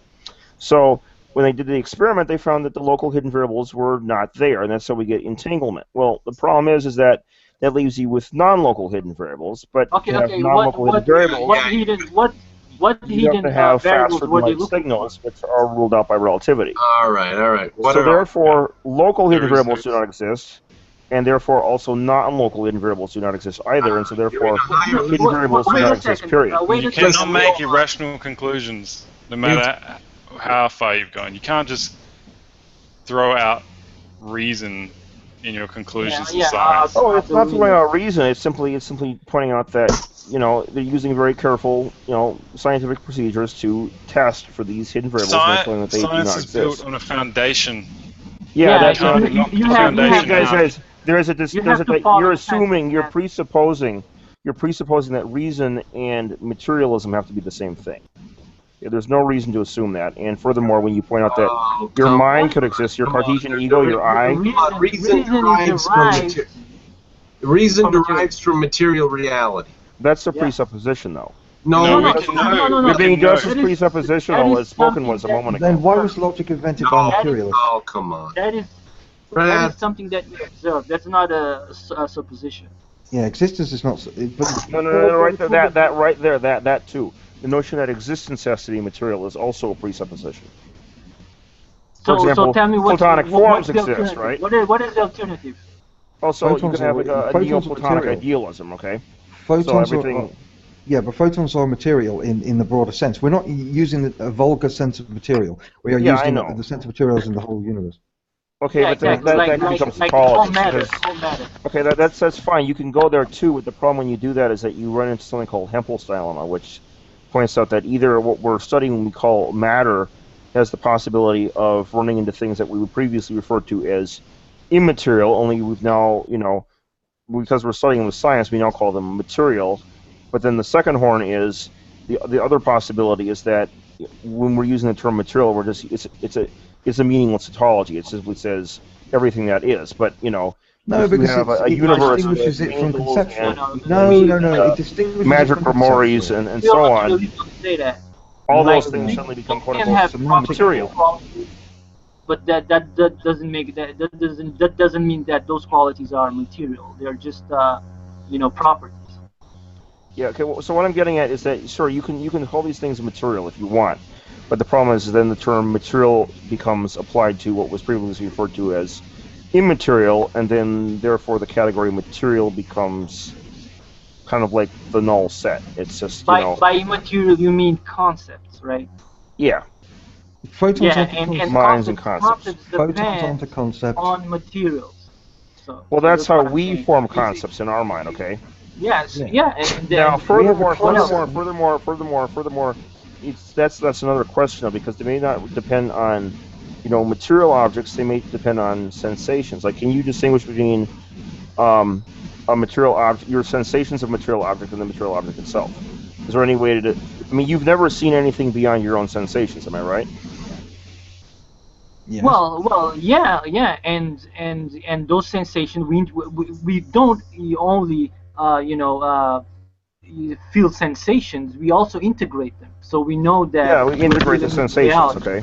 So when they did the experiment, they found that the local hidden variables were not there, and that's how we get entanglement. Well, the problem is that leaves you with non-local hidden variables, but to have non-local hidden variables, you have to have faster than light signals, which are ruled out by relativity. All right. So therefore, local hidden variables do not exist, and therefore also non-local hidden variables do not exist either, and so therefore hidden variables do not exist, period. You cannot make irrational conclusions, no matter how far you've gone. You can't just throw out reason in your conclusions of science. Oh, it's not throwing out reason. It's simply pointing out that they're using very careful scientific procedures to test for these hidden variables. And that they do not science is built on a foundation. Yeah, that's guys. You're presupposing that reason and materialism have to be the same thing. Yeah, there's no reason to assume that. And furthermore, when you point out that your mind could exist, your Cartesian ego, your I... Reason derives from material reality. That's a presupposition, though. No. You're being just as presuppositional as spoken was a moment ago. Then why was logic invented by materialism? Oh, come on. That is something that you observe. That's not a supposition. Yeah, existence is not... No, right there, that too. The notion that existence has to be material is also a presupposition. For example, so tell me platonic forms exist, right? What is the alternative? Also, you can have a Neoplatonic idealism, okay? Photons but photons are material in the broader sense. We're not using a vulgar sense of material. We are using the sense of materials in the whole universe. Okay, but that becomes tautology. Okay, that's fine. You can go there too. But the problem when you do that is that you run into something called Hempel's dilemma, which points out that either what we're studying when we call matter has the possibility of running into things that we would previously refer to as immaterial, only we've now, because we're studying with science, we now call them material. But then the second horn is, the other possibility is that when we're using the term material, we're just, it's a meaningless tautology. It simply says everything that is. But, no, because it distinguishes it from conception. No, it distinguishes magic it from memories and so on. All those things suddenly become quote unquote material. but that doesn't mean that those qualities are material. They're just properties. Yeah. Okay. Well, so what I'm getting at is that sure you can call these things material if you want, but the problem is then the term material becomes applied to what was previously referred to as immaterial, and then therefore the category material becomes kind of like the null set. It's just by immaterial you mean concepts, right? Yeah. Photons Yeah, onto and minds and concepts Photons depend onto concepts. on materials. So Well, that's how what I'm we saying. form concepts in our mind. Okay. Yes, Yeah. yeah, and then Now, furthermore, what it's that's another question though, because they may not depend on, material objects. They may depend on sensations. Like, can you distinguish between a material object, your sensations of material object, and the material object itself? Is there any way to? I mean, you've never seen anything beyond your own sensations. Am I right? Yes. Well, yeah, and those sensations we don't only feel sensations. We also integrate them, so we know that. Yeah, we integrate the feeling sensations. reality. Okay.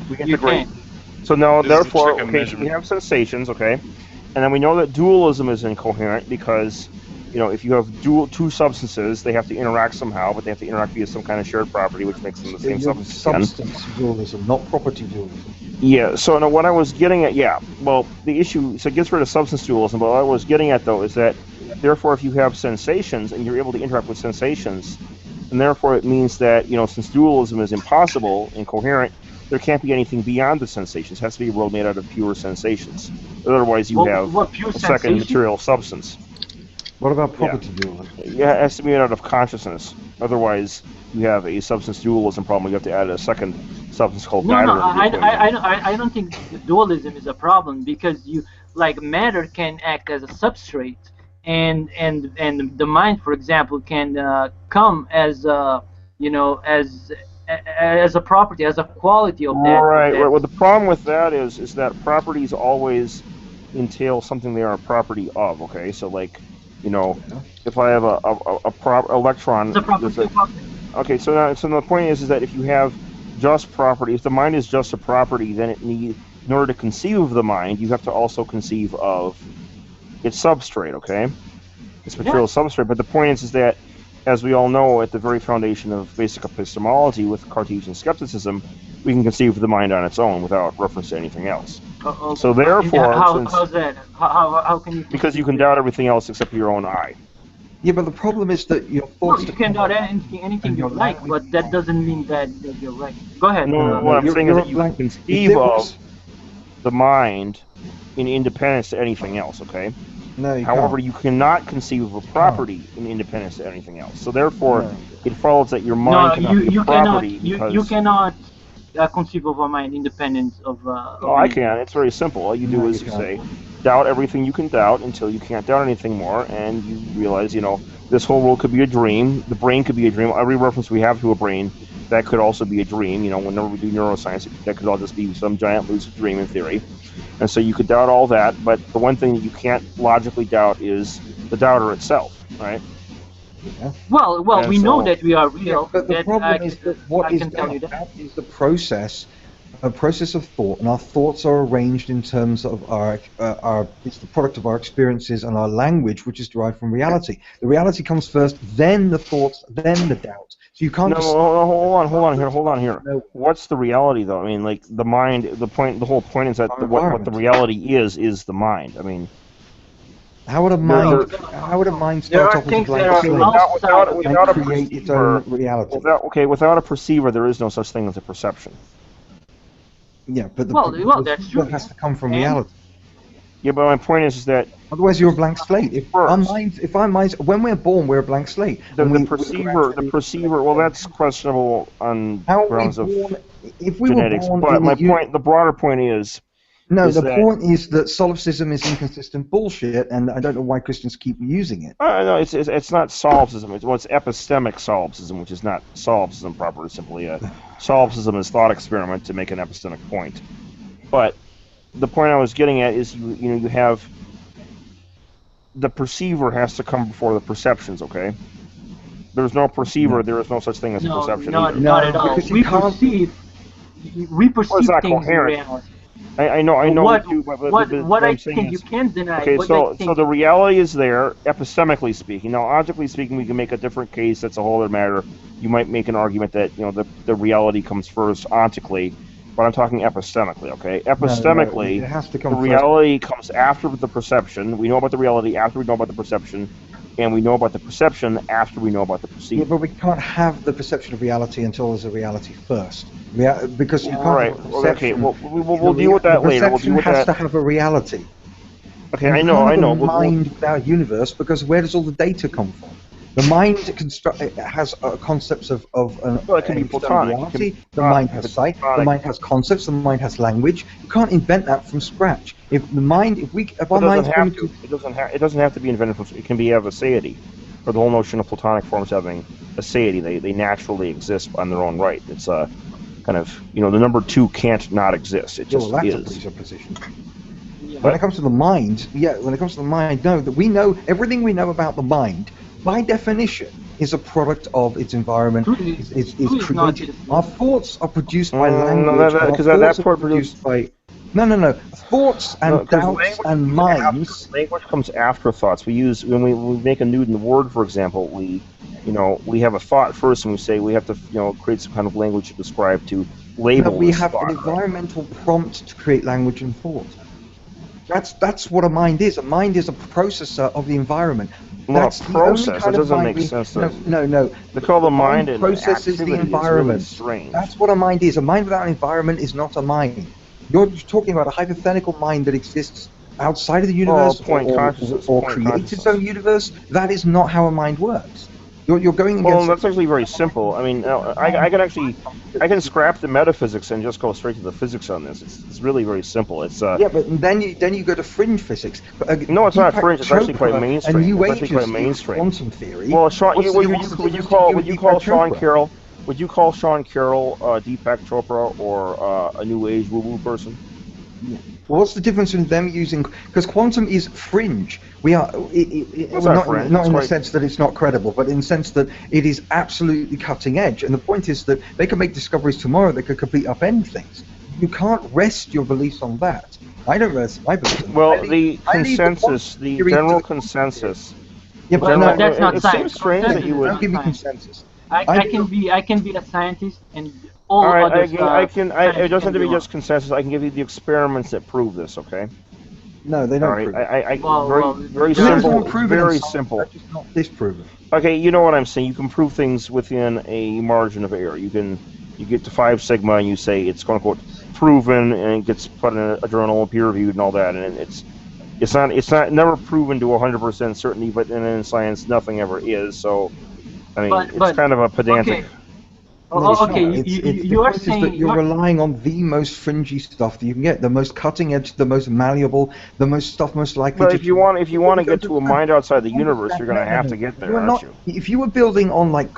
We You integrate. can. So now, This is the therefore, trick of okay, measurement. we have sensations, okay, and then we know that dualism is incoherent because, if you have two substances, they have to interact somehow, but they have to interact via some kind of shared property, which makes them the same substance again. Substance dualism, not property dualism. Yeah. So now, what I was getting at, well, the issue, so it gets rid of substance dualism, but what I was getting at though is that, therefore, if you have sensations and you're able to interact with sensations, and therefore it means that, since dualism is impossible, incoherent, there can't be anything beyond the sensations. It has to be a world made out of pure sensations. Otherwise, you have pure a second sensation? material substance. What about property dualism? Yeah, it has to be made out of consciousness. Otherwise, you have a substance dualism problem. You have to add a second substance called matter. No, I don't think dualism is a problem, because matter can act as a substrate, and the mind, for example, can come as as a property, as a quality of that. Right. Well, the problem with that is that properties always entail something they are a property of. Okay, so like, if I have a electron. It's a property of something. Okay, so the point is that if you have just property, if the mind is just a property, then in order to conceive of the mind, you have to also conceive of its substrate. Okay, its material substrate. But the point is that, as we all know, at the very foundation of basic epistemology with Cartesian skepticism, we can conceive of the mind on its own without reference to anything else. Okay. So therefore, how's that? How can you? Because you can doubt everything else except your own eye. Yeah, but the problem is that your thoughts. No, you can doubt anything you like, but that doesn't mean that you're right. Go ahead. No, what I'm saying is that you can conceive of the mind in independence to anything else. Okay. No, However, you cannot conceive of a property in independence to anything else. So therefore, it follows that your mind cannot be a property because... You cannot conceive of a mind independent of... Oh, I can. It's very simple. All you do is you say, doubt everything you can doubt until you can't doubt anything more, and you realize, this whole world could be a dream, the brain could be a dream, every reference we have to a brain, that could also be a dream. Whenever we do neuroscience, that could all just be some giant lucid dream in theory. And so you could doubt all that, but the one thing that you can't logically doubt is the doubter itself, right? Yeah. Well, we know that we are real. But the problem is that what is that is the process, a process of thought, and our thoughts are arranged in terms of our it's the product of our experiences and our language, which is derived from reality. The reality comes first, then the thoughts, then the doubt. So you can't. No, hold on here. No. What's the reality, though? I mean, like the mind. The whole point is that what the reality is the mind. I mean, how would a mind start off as a blank slate and create its own reality? Without a perceiver, there is no such thing as a perception. Yeah, but that's true. That has to come from reality. Yeah, but my point is that otherwise you're a blank slate. If our minds, when we're born, we're a blank slate. The perceiver. Well, that's questionable on grounds of genetics. But the broader point is. No, the point is that solipsism is inconsistent bullshit, and I don't know why Christians keep using it. No, it's not solipsism. It's epistemic solipsism, which is not solipsism proper. It's simply a solipsism is thought experiment to make an epistemic point. But the point I was getting at is you have the perceiver has to come before the perceptions. Okay, there's no perceiver. There is no such thing as a perception. Not at all. We perceive things in reality. I know What you, but what I I'm saying think you is, can't deny. okay, What I so think the reality is there, epistemically speaking. Now, logically speaking, we can make a different case. That's a whole other matter. You might make an argument that the reality comes first ontically, but I'm talking epistemically. Okay, epistemically, it has to come the first. reality comes after the perception. We know about the reality after we know about the perception, and we know about the perception after we know about the Yeah, perceiving. but we can't have the perception of reality until there's a reality first. Because you can't Right. have a perception. Okay. Well, we'll deal with that the later. We'll perception deal with has that. to have a reality. Okay, You I can't know. have a We'll, mind without universe, because where does all the data come from? The mind has concepts of Well, it can be an external platonic. It reality. can be The mind platonic. has If it's sight. The platonic. mind has concepts. The mind has language. You can't invent that from scratch. If our minds go into It doesn't have to be invented from. It can be of aseity, or the whole notion of platonic forms having aseity. They naturally exist on their own right. It's a kind of the number two can't not exist. It just that's a is. presupposition. yeah. When it comes to the mind, no, that we know everything we know about the mind, by definition, is a product of its environment. Is created. Our thoughts are produced by language. Because that part produced by thoughts and doubts and minds. Language comes after thoughts. When we make a Newton word, for example, we have a thought first, and we say we have to create some kind of language to describe, to label. No, we this have thought, an environmental prompt to create language and thought. That's what a mind is. A mind is a processor of the environment. That's a process. It doesn't make sense. No. They call the mind an processes the environment. It's really strange. That's what a mind is. A mind without an environment is not a mind. You're talking about a hypothetical mind that exists outside of the universe or creates its own universe. That is not how a mind works. You're going against. Well, that's actually very simple. I mean, I can scrap the metaphysics and just go straight to the physics on this. It's really very simple. It's yeah, but then you go to fringe physics. No, it's not fringe. It's actually quite mainstream. And it's actually quite mainstream. Quantum theory. Well, Sean, would you call Sean Carroll? Would you call Sean Carroll Deepak Chopra or a New Age woo-woo person? Yeah. Well, what's the difference in them using? Because quantum is fringe. We are not in the sense that it's not credible, but in the sense that it is absolutely cutting edge. And the point is that they can make discoveries tomorrow that could completely upend things. You can't rest your beliefs on that. I don't rest my beliefs on that. Well, the general consensus. Yeah, but no, that's not it science. Seems strange that you would. Don't give me consensus. I can be a scientist and all right, other it doesn't have to be just consensus. I can give you the experiments that prove this. Okay. No, they don't prove it. Very simple. Very simple. That's just not disproven. Okay, you know what I'm saying. You can prove things within a margin of error. You get to 5 sigma and you say it's quote unquote proven, and it gets put in a journal, peer reviewed, and all that, and it's not never proven to 100% certainty, but in science nothing ever is. So, I mean, it's kind of a pedantic. Okay. You are saying that you're relying on the most fringy stuff that you can get, the most cutting edge, the most malleable, the most likely. But if you want to get to a mind outside the universe, you're going to have to get there, aren't you? If you were building on like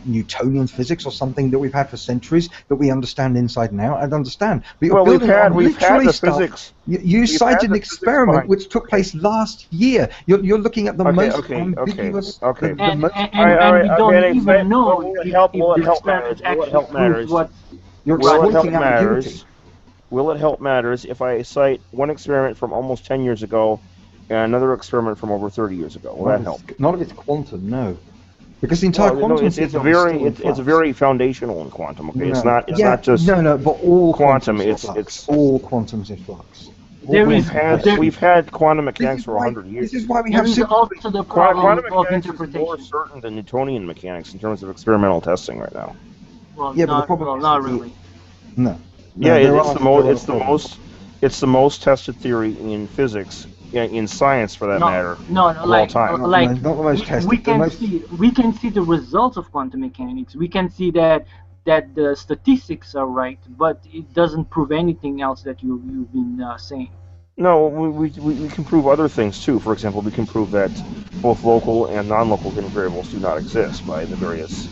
Newtonian physics or something that we've had for centuries that we understand inside and out, I'd understand. But we've had the physics. You cited an experiment which took place last year. You're looking at the most ambiguous. Okay. And we don't even know Will it help matters if I cite one experiment from almost 10 years ago and another experiment from over 30 years ago? Will that help? None of it's quantum, no. Because the entire quantum it's very foundational in quantum. Okay, it's not just but all quantum. It's all quantum's in flux. We've had quantum mechanics for 100 years. This is why we have also the problem quantum of mechanics interpretation. is more certain than Newtonian mechanics in terms of experimental testing right now. Well, yeah, but the problem not really. No. Yeah, it's the most tested theory in physics, in science for that matter. All time. Not the most tested. We can see the results of quantum mechanics. We can see that the statistics are right, but it doesn't prove anything else that you've been saying. No, we can prove other things too. For example, we can prove that both local and non-local hidden variables do not exist by the various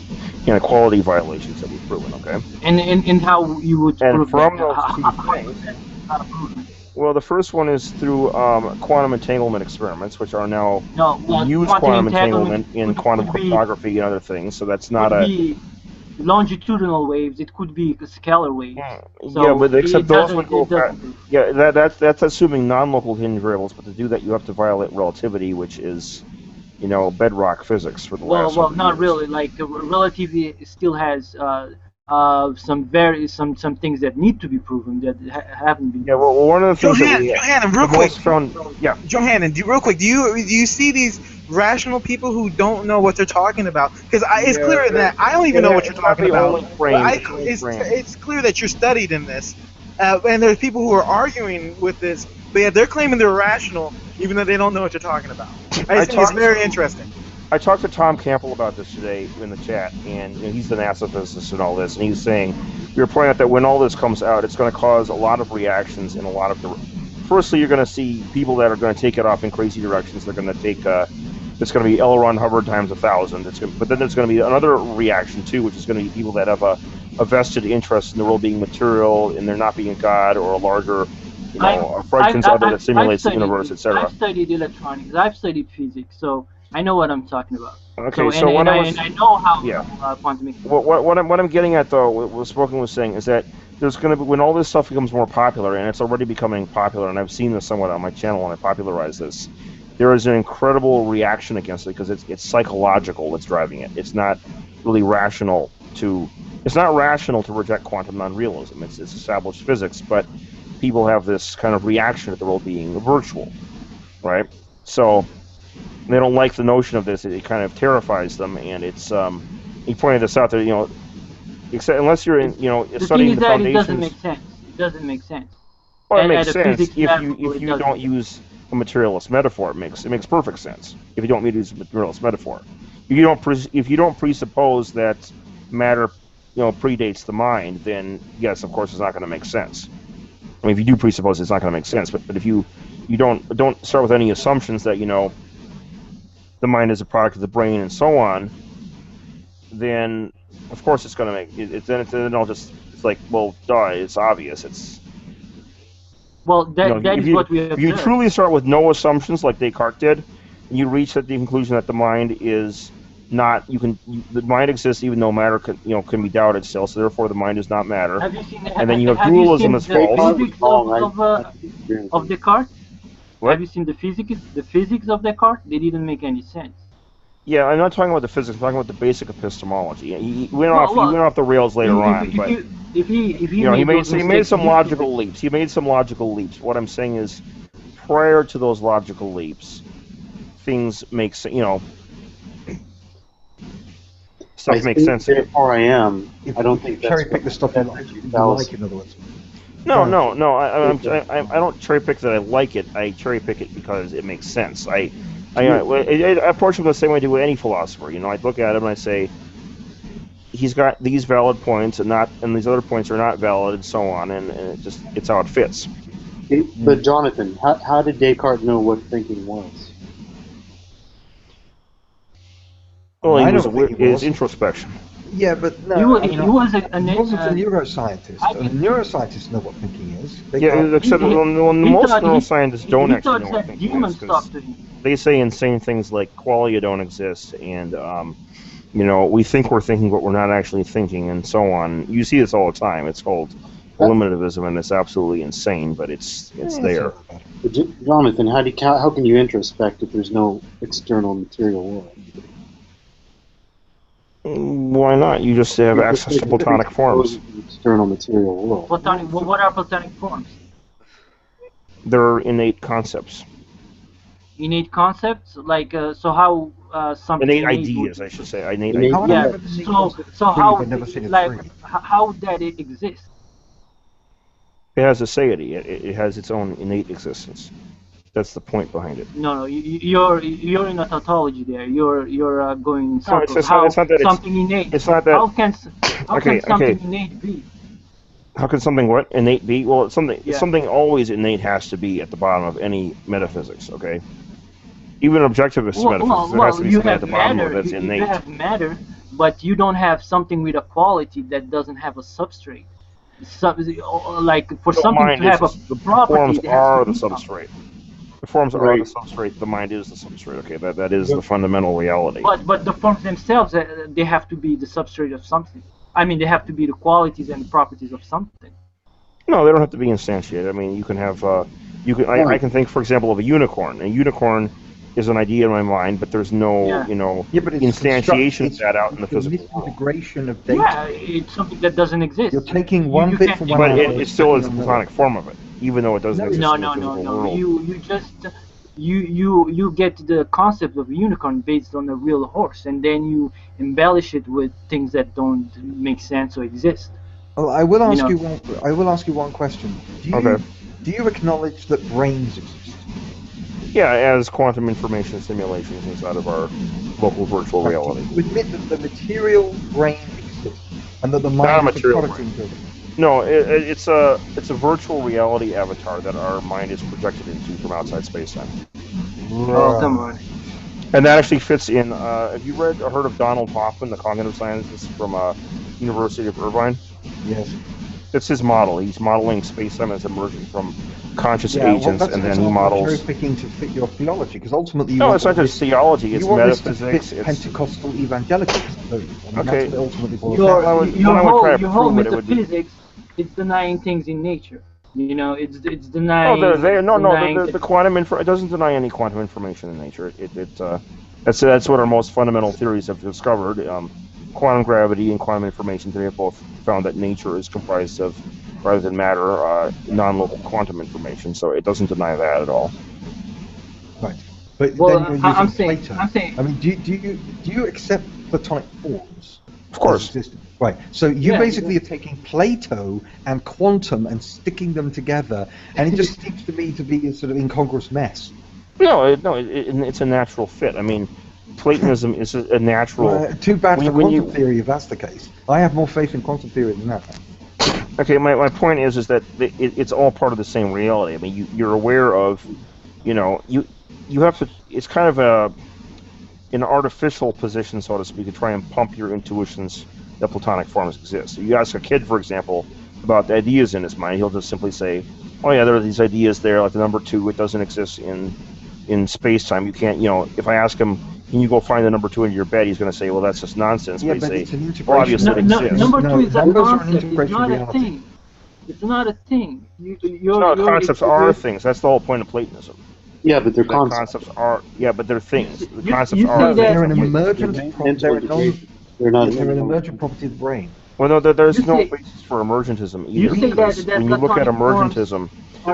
inequality violations that we've proven. Okay. And how you would prove from that? those 2 things. Well, the first one is through quantum entanglement experiments, which are now use quantum entanglement in quantum cryptography and other things. So that's not longitudinal waves. It could be scalar waves. So yeah, but except those would go. it doesn't. Yeah, that's assuming non-local hinge variables. But to do that, you have to violate relativity, which is, bedrock physics for the last. Well, not years. really. Like relativity still has some things that need to be proven that haven't been. Yeah, well, one of the things Johannan, real quick. Yeah. Johannan, real quick. Do you see these rational people who don't know what they're talking about? Because it's clear that I don't even know what you're talking about. It's clear that you're studied in this, and there's people who are arguing with this, but yeah, they're claiming they're rational even though they don't know what you're talking about. It's very interesting. I talked to Tom Campbell about this today in the chat, and he's the NASA physicist and all this, and he's saying, we were pointing out that when all this comes out, it's going to cause a lot of reactions in a lot of firstly, you're going to see people that are going to take it off in crazy directions. They're going to take it's going to be L. Ron Hubbard times 1,000. But then there's going to be another reaction too, which is going to be people that have a vested interest in the world being material and there not being a God or a larger, a fractions other that simulates the universe, etc. I've studied electronics. I've studied physics, so I know what I'm talking about. Okay, so I know how quantum mechanics. What I'm getting at though, what Spoken was saying is that there's going to be, when all this stuff becomes more popular, and it's already becoming popular, and I've seen this somewhat on my channel when I popularized this, there is an incredible reaction against it because it's psychological that's driving it. It's not really rational to reject quantum non-realism. It's established physics, but people have this kind of reaction to the world being virtual, right? So they don't like the notion of this. It kind of terrifies them, and it's he pointed this out there, except unless you're in, studying the foundations. It doesn't make sense. It doesn't make sense. Well, it makes sense if you don't use a materialist metaphor. It makes perfect sense if you don't use a materialist metaphor. If you don't presuppose that matter, predates the mind, then yes, of course, it's not going to make sense. I mean, if you do presuppose, it's not going to make sense. But if you don't start with any assumptions that the mind is a product of the brain and so on, then of course it's going to make it. Then it's like, well, duh, it's obvious. It's that is what we observe. If you truly start with no assumptions like Descartes did, and you reach the conclusion that the mind is not, the mind exists even though matter can be doubted still, so therefore the mind is not matter. And then you have dualism as false. Of Descartes? What? Have you seen the physics of Descartes? They didn't make any sense. Yeah, I'm not talking about the physics. I'm talking about the basic epistemology. He went off the rails later on, but he made some logical leaps. He made some logical leaps. What I'm saying is, prior to those logical leaps, things make stuff makes sense. Therefore, I don't think that's cherry pick the stuff you like. In other words. No. I don't cherry pick that I like it. I cherry pick it because it makes sense. I approach him the same way I do with any philosopher. I look at him and I say, he's got these valid points and these other points are not valid and so on, and it's how it fits. But Jonathan, how did Descartes know what thinking was? Well, his introspection. Yeah, but no. He was a neuroscientist. Neuroscientists know what thinking is. Except most neuroscientists don't actually know what thinking is. They say insane things like qualia don't exist, and we think we're thinking, but we're not actually thinking, and so on. You see this all the time. It's called eliminativism, and it's absolutely insane, but it's there. Jonathan, how can you introspect if there's no external material world? Why not? You just have access to platonic forms. External material world. What are platonic forms? They're innate concepts. Innate concepts, like so how something. Innate ideas, I should say. Innate ideas. Yeah. So how how that it exists? It has a satiety. It has its own innate existence. That's the point behind it. No, you're in a tautology there. You're going in circles. No, it's not that something innate. It's not that. How can something innate be? How can something what innate be? Well, it's something always innate has to be at the bottom of any metaphysics. Okay. Even objectivist metaphysics, there has to be something at the bottom of it that's innate. You have matter, but you don't have something with a quality that doesn't have a substrate. Like for something to have a property, the forms are the substrate. The forms are the substrate. The mind is the substrate. Okay, that is the fundamental reality. But the forms themselves, they have to be the substrate of something. I mean, they have to be the qualities and the properties of something. No, they don't have to be instantiated. I mean, you can have, I can think, for example, of a unicorn. A unicorn is an idea in my mind, but there's no, but it's instantiation of that out in the it's physical world. Integration of data. Yeah, it's something that doesn't exist. You're taking one bit from one but another. it still is the platonic form of it, even though it doesn't exist No, in the physical world. You just you get the concept of a unicorn based on a real horse, and then you embellish it with things that don't make sense or exist. Well, I will ask you one. I will ask you one question. Do you acknowledge that brains exist? Yeah, as quantum information simulations inside of our local virtual reality. You admit that the material brain exists, and that the mind is a product of it. No, it's a virtual reality avatar that our mind is projected into from outside space-time. Oh, come on. And that actually fits in. Have you read or heard of Donald Hoffman, the cognitive scientist from University of Irvine? Yes. It's his model. He's modeling space-time as emerging from conscious agents, and then he models. Cherry-picking to fit your theology, because ultimately no, it's not just theology. It's metaphysics. It's Pentecostal evangelicalism. Okay. Your whole metaphysics is denying things in nature. It's denying. Oh, the quantum it doesn't deny any quantum information in nature. That's what our most fundamental theories have discovered. Quantum gravity and quantum information today have both found that nature is comprised of, rather than matter, non-local quantum information. So it doesn't deny that at all. Right, but well, then you're using Plato. I'm saying. I mean, do you accept Platonic forms? Of course. Right. So you basically are taking Plato and quantum and sticking them together, and it just seems to me to be a sort of incongruous mess. No, it's a natural fit. I mean, Platonism is a natural. Too bad for quantum theory if that's the case. I have more faith in quantum theory than that. Okay, my point is that it's all part of the same reality. I mean, you're aware of, you have to. It's kind of an artificial position, so to speak, to try and pump your intuitions that Platonic forms exist. So you ask a kid, for example, about the ideas in his mind, he'll just simply say, "Oh yeah, there are these ideas there, like the number 2. It doesn't exist in space-time. You can't, if I ask him, can you go find the number 2 in your bed? He's going to say, well, that's just nonsense. Yeah, but it's an integration. Well, obviously it exists. Number 2 is a concept. It's not a thing. It's not a thing. Concepts are things. That's the whole point of Platonism. Yeah, but they're concepts. Yeah, but they're things. The concepts you are. They're an emergent property. They're an emergent property of the brain. Well, no, there's no basis for emergentism either. Because when you look at emergentism,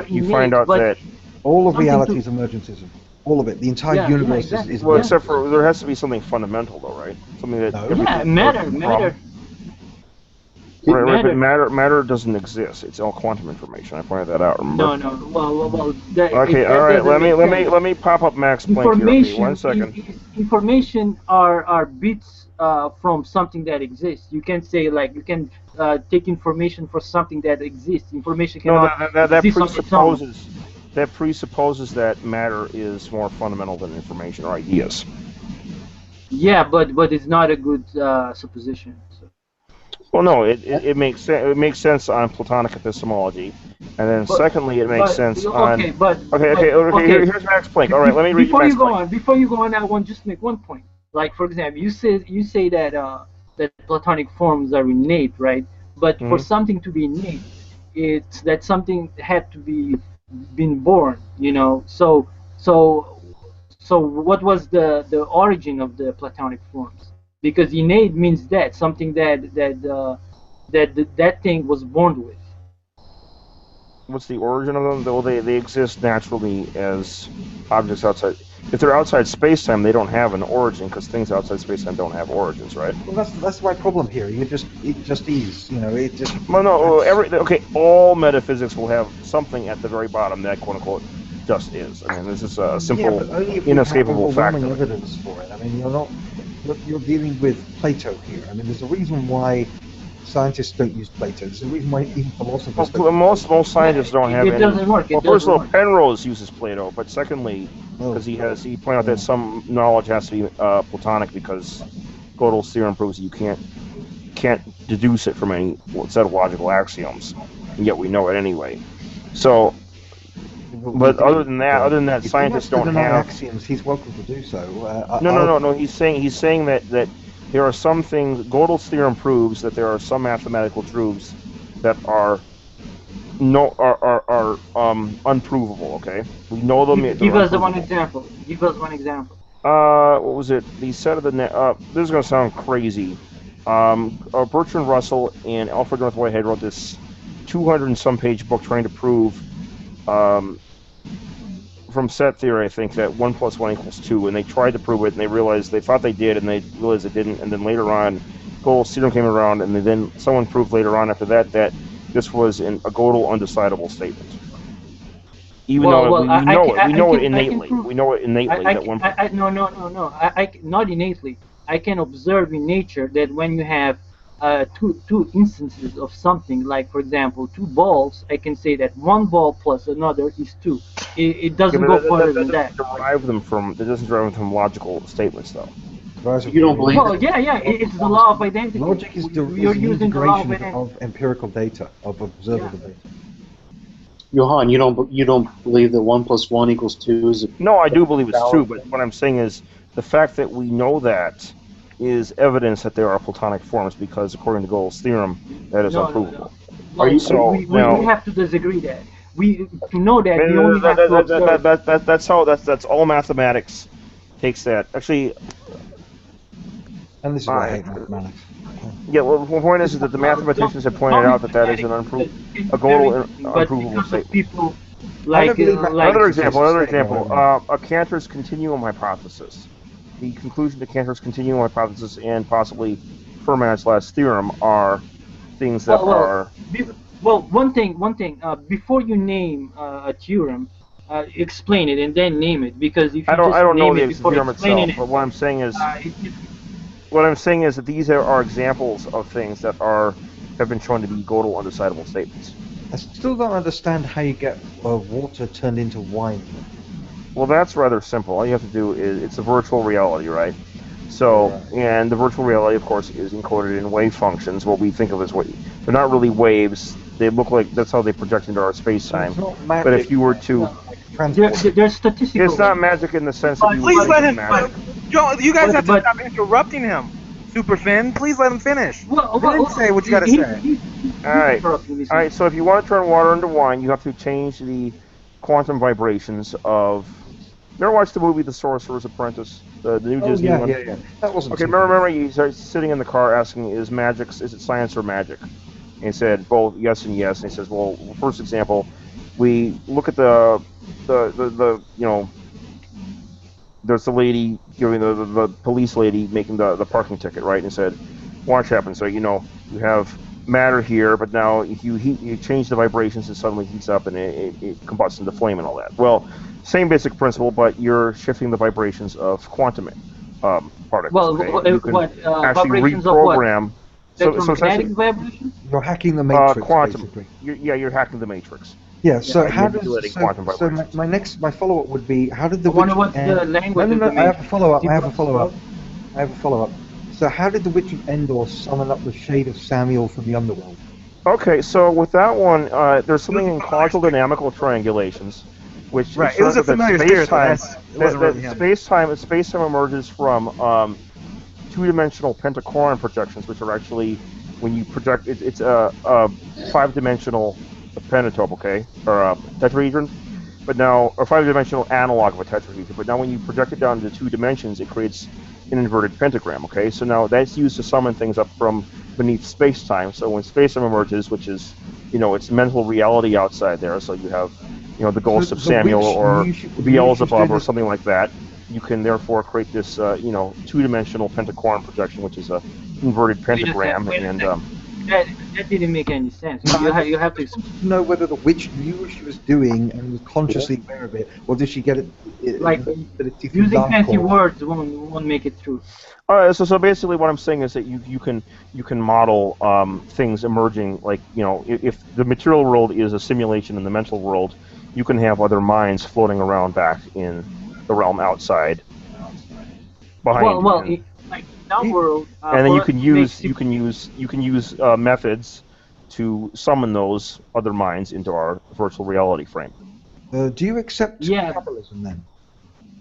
you find out that all of reality is emergentism. All of it. The entire universe is. Well, except for there has to be something fundamental, though, right? Something that. Matter. Right, but matter doesn't exist. It's all quantum information. I pointed that out. Remember? No. Well. Okay, all right. Let me pop up Max Planck here. Okay, 1 second. Information are bits from something that exists. You can say you can take information for something that exists. Information cannot exist. That presupposes that matter is more fundamental than information or ideas. Yeah, but it's not a good supposition. So. Well, no, it makes sense. It makes sense on Platonic epistemology, and then secondly, it makes sense on. Okay. Here's Max Planck. All right, let me read you Max Planck. Before you go on, I want to just make one point. Like, for example, you say that that Platonic forms are innate, right? But for something to be innate, it's that something had to be been born. So what was the origin of the Platonic forms? Because innate means that something that thing was born with. What's the origin of them? Well, they exist naturally as objects outside. If they're outside space-time, they don't have an origin because things outside space-time don't have origins, right? Well, that's my problem here. It just is, it just. Well, no. All metaphysics will have something at the very bottom that quote unquote just is. I mean, this is a simple, inescapable fact. Evidence for it. I mean, you're dealing with Plato here. I mean, there's a reason why scientists don't use Plato. There's a reason why even philosophers don't. Most scientists don't have any. It doesn't work. Well, first of all, Penrose uses Plato, but secondly, because he pointed out that some knowledge has to be Platonic because Gödel's theorem proves you can't deduce it from any set of logical axioms, and yet we know it anyway. So. But other than that, scientists don't have axioms. He's welcome to do so. No. He's saying that there are some things. Gödel's theorem proves that there are some mathematical truths that are unprovable. Okay, we know them. Give us one example. Give us one example. What was it? The set of the this is going to sound crazy. Bertrand Russell and Alfred North Whitehead wrote this 200 and some page book trying to prove from set theory, I think, that 1 + 1 = 2, and they tried to prove it, and they thought they did, and they realized they didn't, and then later on, Gödel's theorem came around, and then someone proved later on after that this was a Gödel undecidable statement. Even though we know it innately. We know it innately that one. No. Not innately. I can observe in nature that when you have two instances of something, like for example 2 balls, I can say that 1 ball plus another is 2. It doesn't go further than that. That doesn't derive them from logical statements, though. You don't believe? Well, yeah. It's the law of identity. Logic is the integration of empirical data, of observable data. Johan, you don't believe that 1 + 1 = 2 is? No, I do believe it's true, but what I'm saying is the fact that we know that is evidence that there are Platonic forms, because according to Gödel's theorem, that is unprovable. No. We have to disagree that. To know that we only have to observe. That's all mathematics takes that. Actually, and this is why I hate mathematics. Yeah, well, the point is that the mathematicians have pointed out that is an unprovable statement. Another example, a Cantor's continuum hypothesis. The conclusion to Cantor's continuum hypothesis and possibly Fermat's last theorem are things that are... Well, one thing. Before you name a theorem, explain it and then name it, because if you I don't know the theorem itself, it, but what I'm saying is... that these are examples of things that have been shown to be Gödel undecidable statements. I still don't understand how you get water turned into wine. Well, that's rather simple. All you have to do is, it's a virtual reality, right? So, and the virtual reality, of course, is encoded in wave functions, what we think of as waves. They're not really waves. They look like, that's how they project into our space-time. But if you were to... They're statistical. It's not magic in the sense that Please let him finish. You guys have to stop interrupting him. Superfin, please let him finish. Say what you got to say. All right. So if you want to turn water into wine, you have to change the quantum vibrations of... You ever watched the movie The Sorcerer's Apprentice? The new Disney one? Yeah. That wasn't... Okay, remember you started sitting in the car asking, is it science or magic? And he said, both yes and yes. And he says, well, first example, we look at the there's the lady, the police lady making the parking ticket, right? And said, watch happen. So, you have matter here, but now if you change the vibrations, it suddenly heats up and it combusts into flame and all that. Well, same basic principle, but you're shifting the vibrations of quantum particles. Well, you can actually reprogram. You're hacking the matrix, quantum. basically. You're hacking the matrix. Yeah. So how does my follow-up would be, how did the witch end? No. I have a follow-up. So how did the Witch of Endor summon up the shade of Samuel from the underworld? Okay, so with that one, there's something in causal dynamical triangulations, which it was a familiar space-time. Space-time emerges from two-dimensional pentachoron projections, which are actually, when you project, it's a five-dimensional pentatope, okay, or a tetrahedron, but now, or five-dimensional analog of a tetrahedron. But now, when you project it down into 2 dimensions, it creates an inverted pentagram. Okay, so now that's used to summon things up from beneath space-time. So when space-time emerges, which is, it's mental reality outside there. So you have, the ghost of Samuel or Beelzebub or something like that. You can therefore create this, 2-dimensional pentachoron projection, which is a inverted pentagram, That didn't make any sense. You have to know whether the witch knew what she was doing and was consciously aware of it, or did she get it? Using fancy words won't make it true. All right. So basically, what I'm saying is that you can model things emerging, like if the material world is a simulation in the mental world, you can have other minds floating around back in the realm outside. Behind. World, and then you can use methods to summon those other minds into our virtual reality frame. Do you accept Kabbalism then?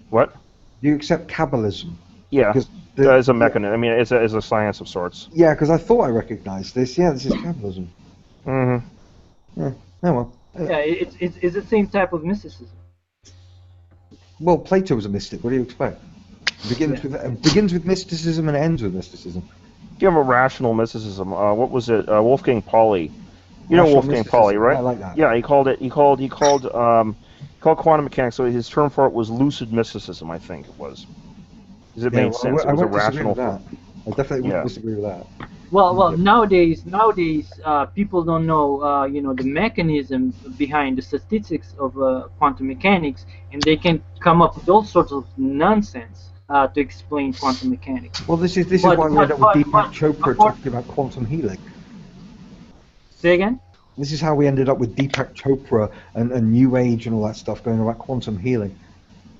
What? Do you accept Kabbalism? Yeah, as a mechanism. I mean, it's a science of sorts. Yeah, because I thought I recognized this. Yeah, this is capitalism. Mm-hmm. Yeah. Oh well. Yeah, it's the same type of mysticism. Well, Plato was a mystic. What do you expect? Begins with mysticism and ends with mysticism. You have a rational mysticism. What was it? Wolfgang Pauli. You know Rational Wolfgang mysticism. Pauli, right? Yeah, I like that. Yeah, he called quantum mechanics. So his term for it was lucid mysticism, I think it was. Because it made sense. It was a rational. I definitely wouldn't disagree with that. Well, nowadays, people don't know, the mechanism behind the statistics of quantum mechanics, and they can come up with all sorts of nonsense to explain quantum mechanics. Well, this is why we ended up with Deepak Chopra talking about quantum healing. Say again? This is how we ended up with Deepak Chopra and New Age and all that stuff going about quantum healing.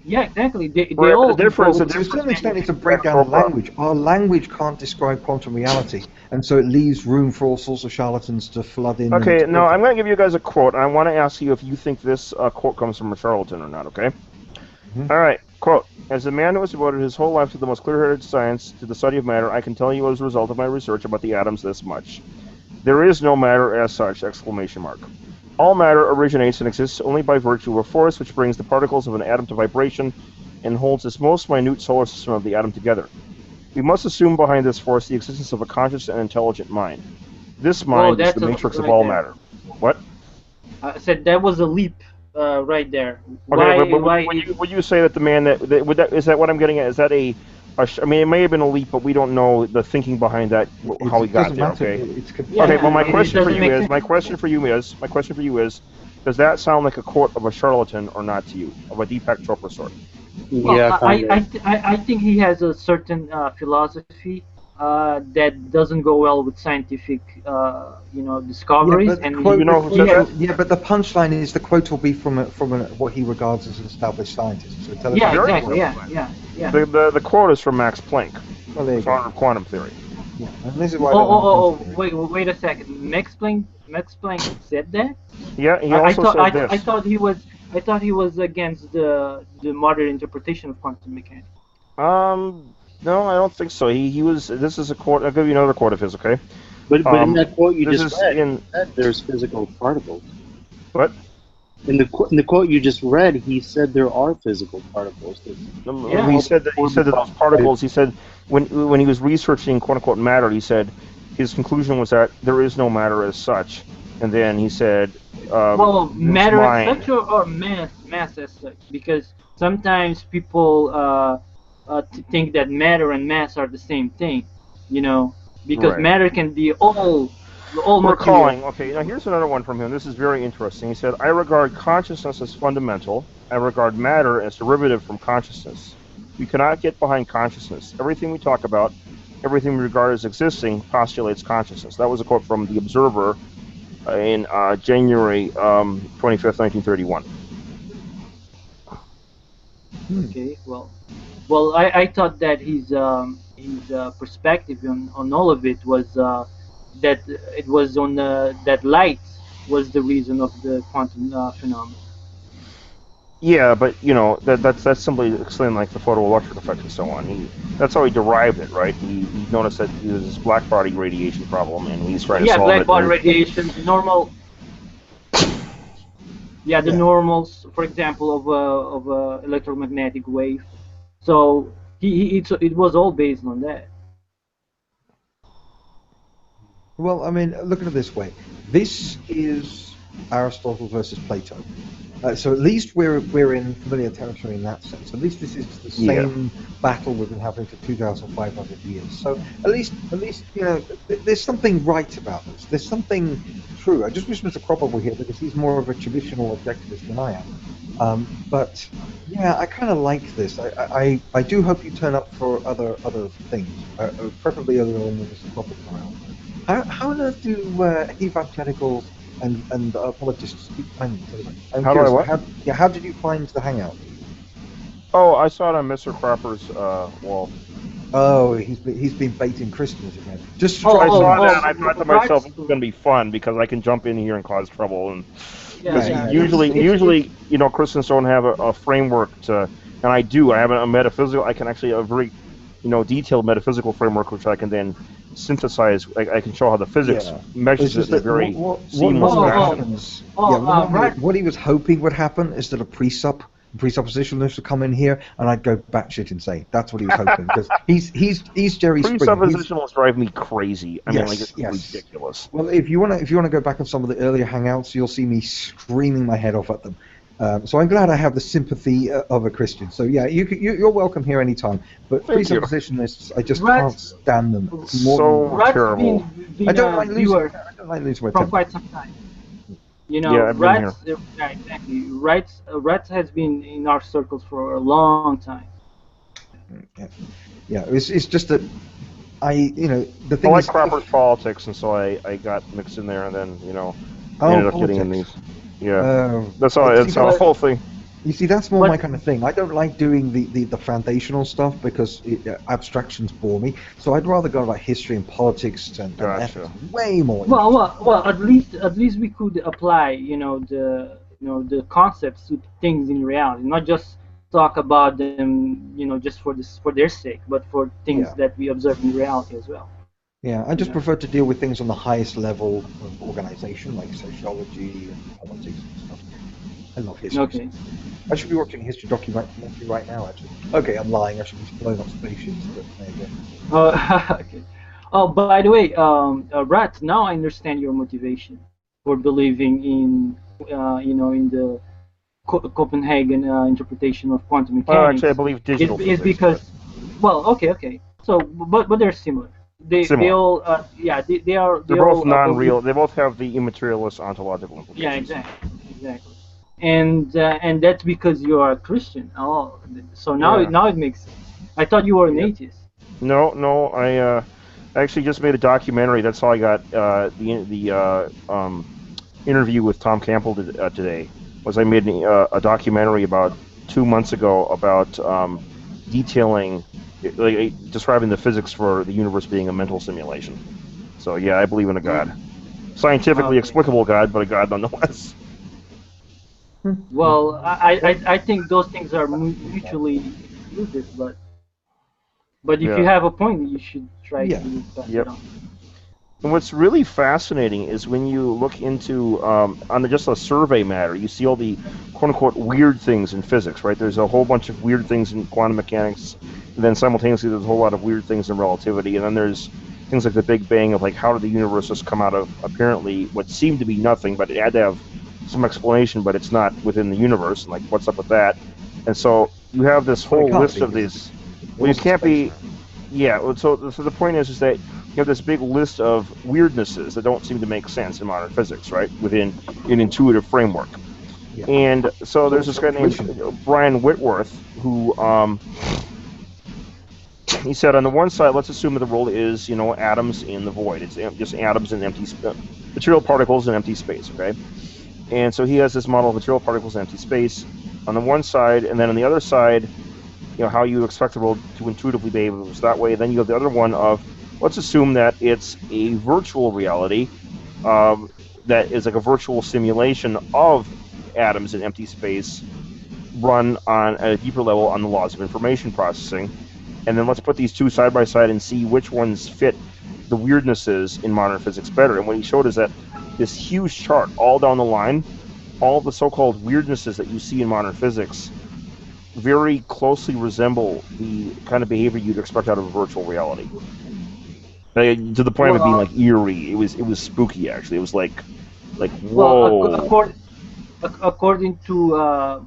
Yeah, exactly. They all to a certain extent, it's a breakdown of language. Our language can't describe quantum reality, and so it leaves room for all sorts of charlatans to flood in. Okay, now I'm going to give you guys a quote, and I want to ask you if you think this quote comes from a charlatan or not, okay? Mm-hmm. All right, quote, as a man who has devoted his whole life to the most clear-headed science, to the study of matter, I can tell you as a result of my research about the atoms this much. There is no matter as such, exclamation mark. All matter originates and exists only by virtue of a force which brings the particles of an atom to vibration and holds this most minute solar system of the atom together. We must assume behind this force the existence of a conscious and intelligent mind. This mind is the matrix of all matter. What? I said that was a leap right there. Okay, would you say that the man is that what I'm getting at? Is that I mean, it may have been a leap, but we don't know the thinking behind that, how he got there. Okay. Okay. Well, my question for you is, does that sound like a quote of a charlatan or not to you, of a Deepak Chopra sort? Yeah, I think he has a certain philosophy that doesn't go well with scientific, discoveries. But the punchline is the quote will be from what he regards as an established scientist. So yeah, exactly. Yeah. The quote is from Max Planck, founder of quantum theory. Yeah, and this is why. Wait a second. Max Planck said that? Yeah, he also said this. I thought he was against the modern interpretation of quantum mechanics. No, I don't think so. He was. This is a quote. I'll give you another quote of his. Okay. But in that quote you just read, there's physical particles. What? In the quote you just read, he said there are physical particles. He said that those particles. He said when he was researching quote unquote matter, he said his conclusion was that there is no matter as such, and then he said. Matter as such or mass as such, because sometimes people think that matter and mass are the same thing, because matter can be all material. Okay, now here's another one from him. This is very interesting. He said, I regard consciousness as fundamental. I regard matter as derivative from consciousness. We cannot get behind consciousness. Everything we talk about, everything we regard as existing, postulates consciousness. That was a quote from The Observer in January 25th, 1931. Okay, well, I thought that his perspective on all of it was that it was on that light was the reason of the quantum phenomenon. Yeah, but that's simply explaining like the photoelectric effect and so on. That's how he derived it, right? He noticed that there was this black body radiation problem, and he's trying to solve it. Yeah, black body radiation, normal. Yeah, the normals, for example, of a electromagnetic wave. So it was all based on that. Well, I mean, look at it this way. This is Aristotle versus Plato. So at least we're in familiar territory in that sense. At least this is the same battle we've been having for 2,500 years. So at least there's something right about this. There's something true. I just wish Mr. Cropper were here because he's more of a traditional objectivist than I am. But yeah, I kind of like this. I do hope you turn up for other things, preferably other than Mr. Cropper around. How on earth do evangelicals and apologists keep finding it? How do I what? How did you find the hangout? Oh, I saw it on Mr. Cropper's wall. Oh, he's been baiting Christians again. I saw that and I thought to myself, this is going to be fun because I can jump in here and cause trouble. And usually, Christians don't have a framework to, and I do. I have a metaphysical. I can actually detailed metaphysical framework, which I can then synthesize. I can show how the physics meshes it in a very seamless fashion. What he was hoping would happen is that a presuppositionalist would come in here, and I'd go batshit insane. That's what he was hoping, because he's Jerry Springer. Presuppositionalists drive me crazy. I mean, it's ridiculous. Well, if you want to go back on some of the earlier hangouts, you'll see me screaming my head off at them. So I'm glad I have the sympathy of a Christian. So yeah, you're welcome here anytime. But presuppositionists, I just can't stand them. It's so terrible. I don't like losing my temper. From quite some time. Rats. Yeah, exactly. Rats has been in our circles for a long time. Yeah. It's just that the thing. I like Cropper's politics, and so I got mixed in there, and then ended up getting in these. Yeah, that's all. It's the whole thing. You see, that's more my kind of thing. I don't like doing the foundational stuff because abstractions bore me. So I'd rather go about history and politics and ethics way more. Well, at least we could apply, the concepts to things in reality, not just talk about them, just for their sake, but for things that we observe in reality as well. Yeah, I just prefer to deal with things on the highest level of organization, like sociology and politics and stuff. I love history. Okay. I should be watching a history documentary right now, actually. Okay, I'm lying. I should be blowing up spaceships, but there you go. Okay. Oh, by the way, Rat, now I understand your motivation for believing in, in the Copenhagen interpretation of quantum mechanics. Well, actually, I believe digital physics. It's because, okay. So, but they're similar. They all, they are. They're both non-real. They both have the immaterialist ontological implications. Yeah, exactly. And that's because you are a Christian. Oh, so now it makes sense. I thought you were an atheist. No. I actually just made a documentary. That's how I got the interview with Tom Campbell today. I made a documentary about 2 months ago about detailing. Describing the physics for the universe being a mental simulation. So yeah, I believe in a God. Scientifically explicable God, but a God nonetheless. Well, I think those things are mutually exclusive, but if you have a point, you should try to pass it on. And what's really fascinating is when you look into, on just a survey matter, you see all the quote-unquote weird things in physics, right? There's a whole bunch of weird things in quantum mechanics, and then simultaneously there's a whole lot of weird things in relativity, and then there's things like the Big Bang of how did the universe just come out of apparently what seemed to be nothing, but it had to have some explanation, but it's not within the universe, and what's up with that? And so you have this whole list of these. Well, you can't be. Yeah. So the point is that you have this big list of weirdnesses that don't seem to make sense in modern physics, right? Within an intuitive framework. Yeah. And so there's this guy named Brian Whitworth who he said on the one side, let's assume that the world is atoms in the void. It's just atoms in empty material particles in empty space, okay? And so he has this model of material particles in empty space on the one side, and then on the other side, how you expect the world to intuitively behave if it was that way. Then you have the other one of, let's assume that it's a virtual reality that is like a virtual simulation of atoms in empty space run on at a deeper level on the laws of information processing. And then let's put these two side by side and see which ones fit the weirdnesses in modern physics better. And what he showed is that this huge chart all down the line, all the so-called weirdnesses that you see in modern physics very closely resemble the kind of behavior you'd expect out of a virtual reality. To the point of it being eerie. It was spooky actually. It was like whoa. Well, according to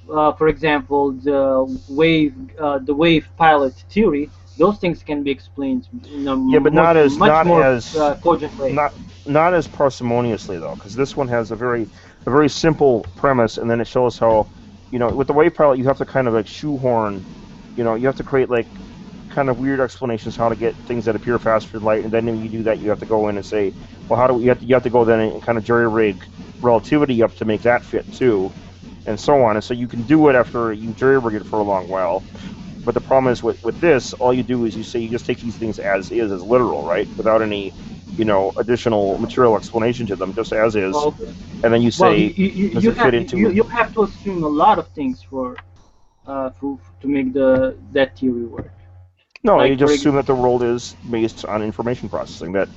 for example, the wave pilot theory, those things can be explained in a much more cogent way. Not as parsimoniously though, because this one has a very simple premise, and then it shows how with the wave pilot you have to kind of shoehorn, you have to create kind of weird explanations how to get things that appear faster than light, and then when you do that you have to go in and say, well, how do you have to go then and kind of jerry-rig relativity up to make that fit too, and so on. And so you can do it after you jerry-rig it for a long while. But the problem is with this, all you do is you just take these things as is, as literal, right? Without any, additional material explanation to them, just as is. Okay. And then you say, does it fit into... You have to assume a lot of things for to make that theory work. No, Like, you just assume that the world is based on information processing. That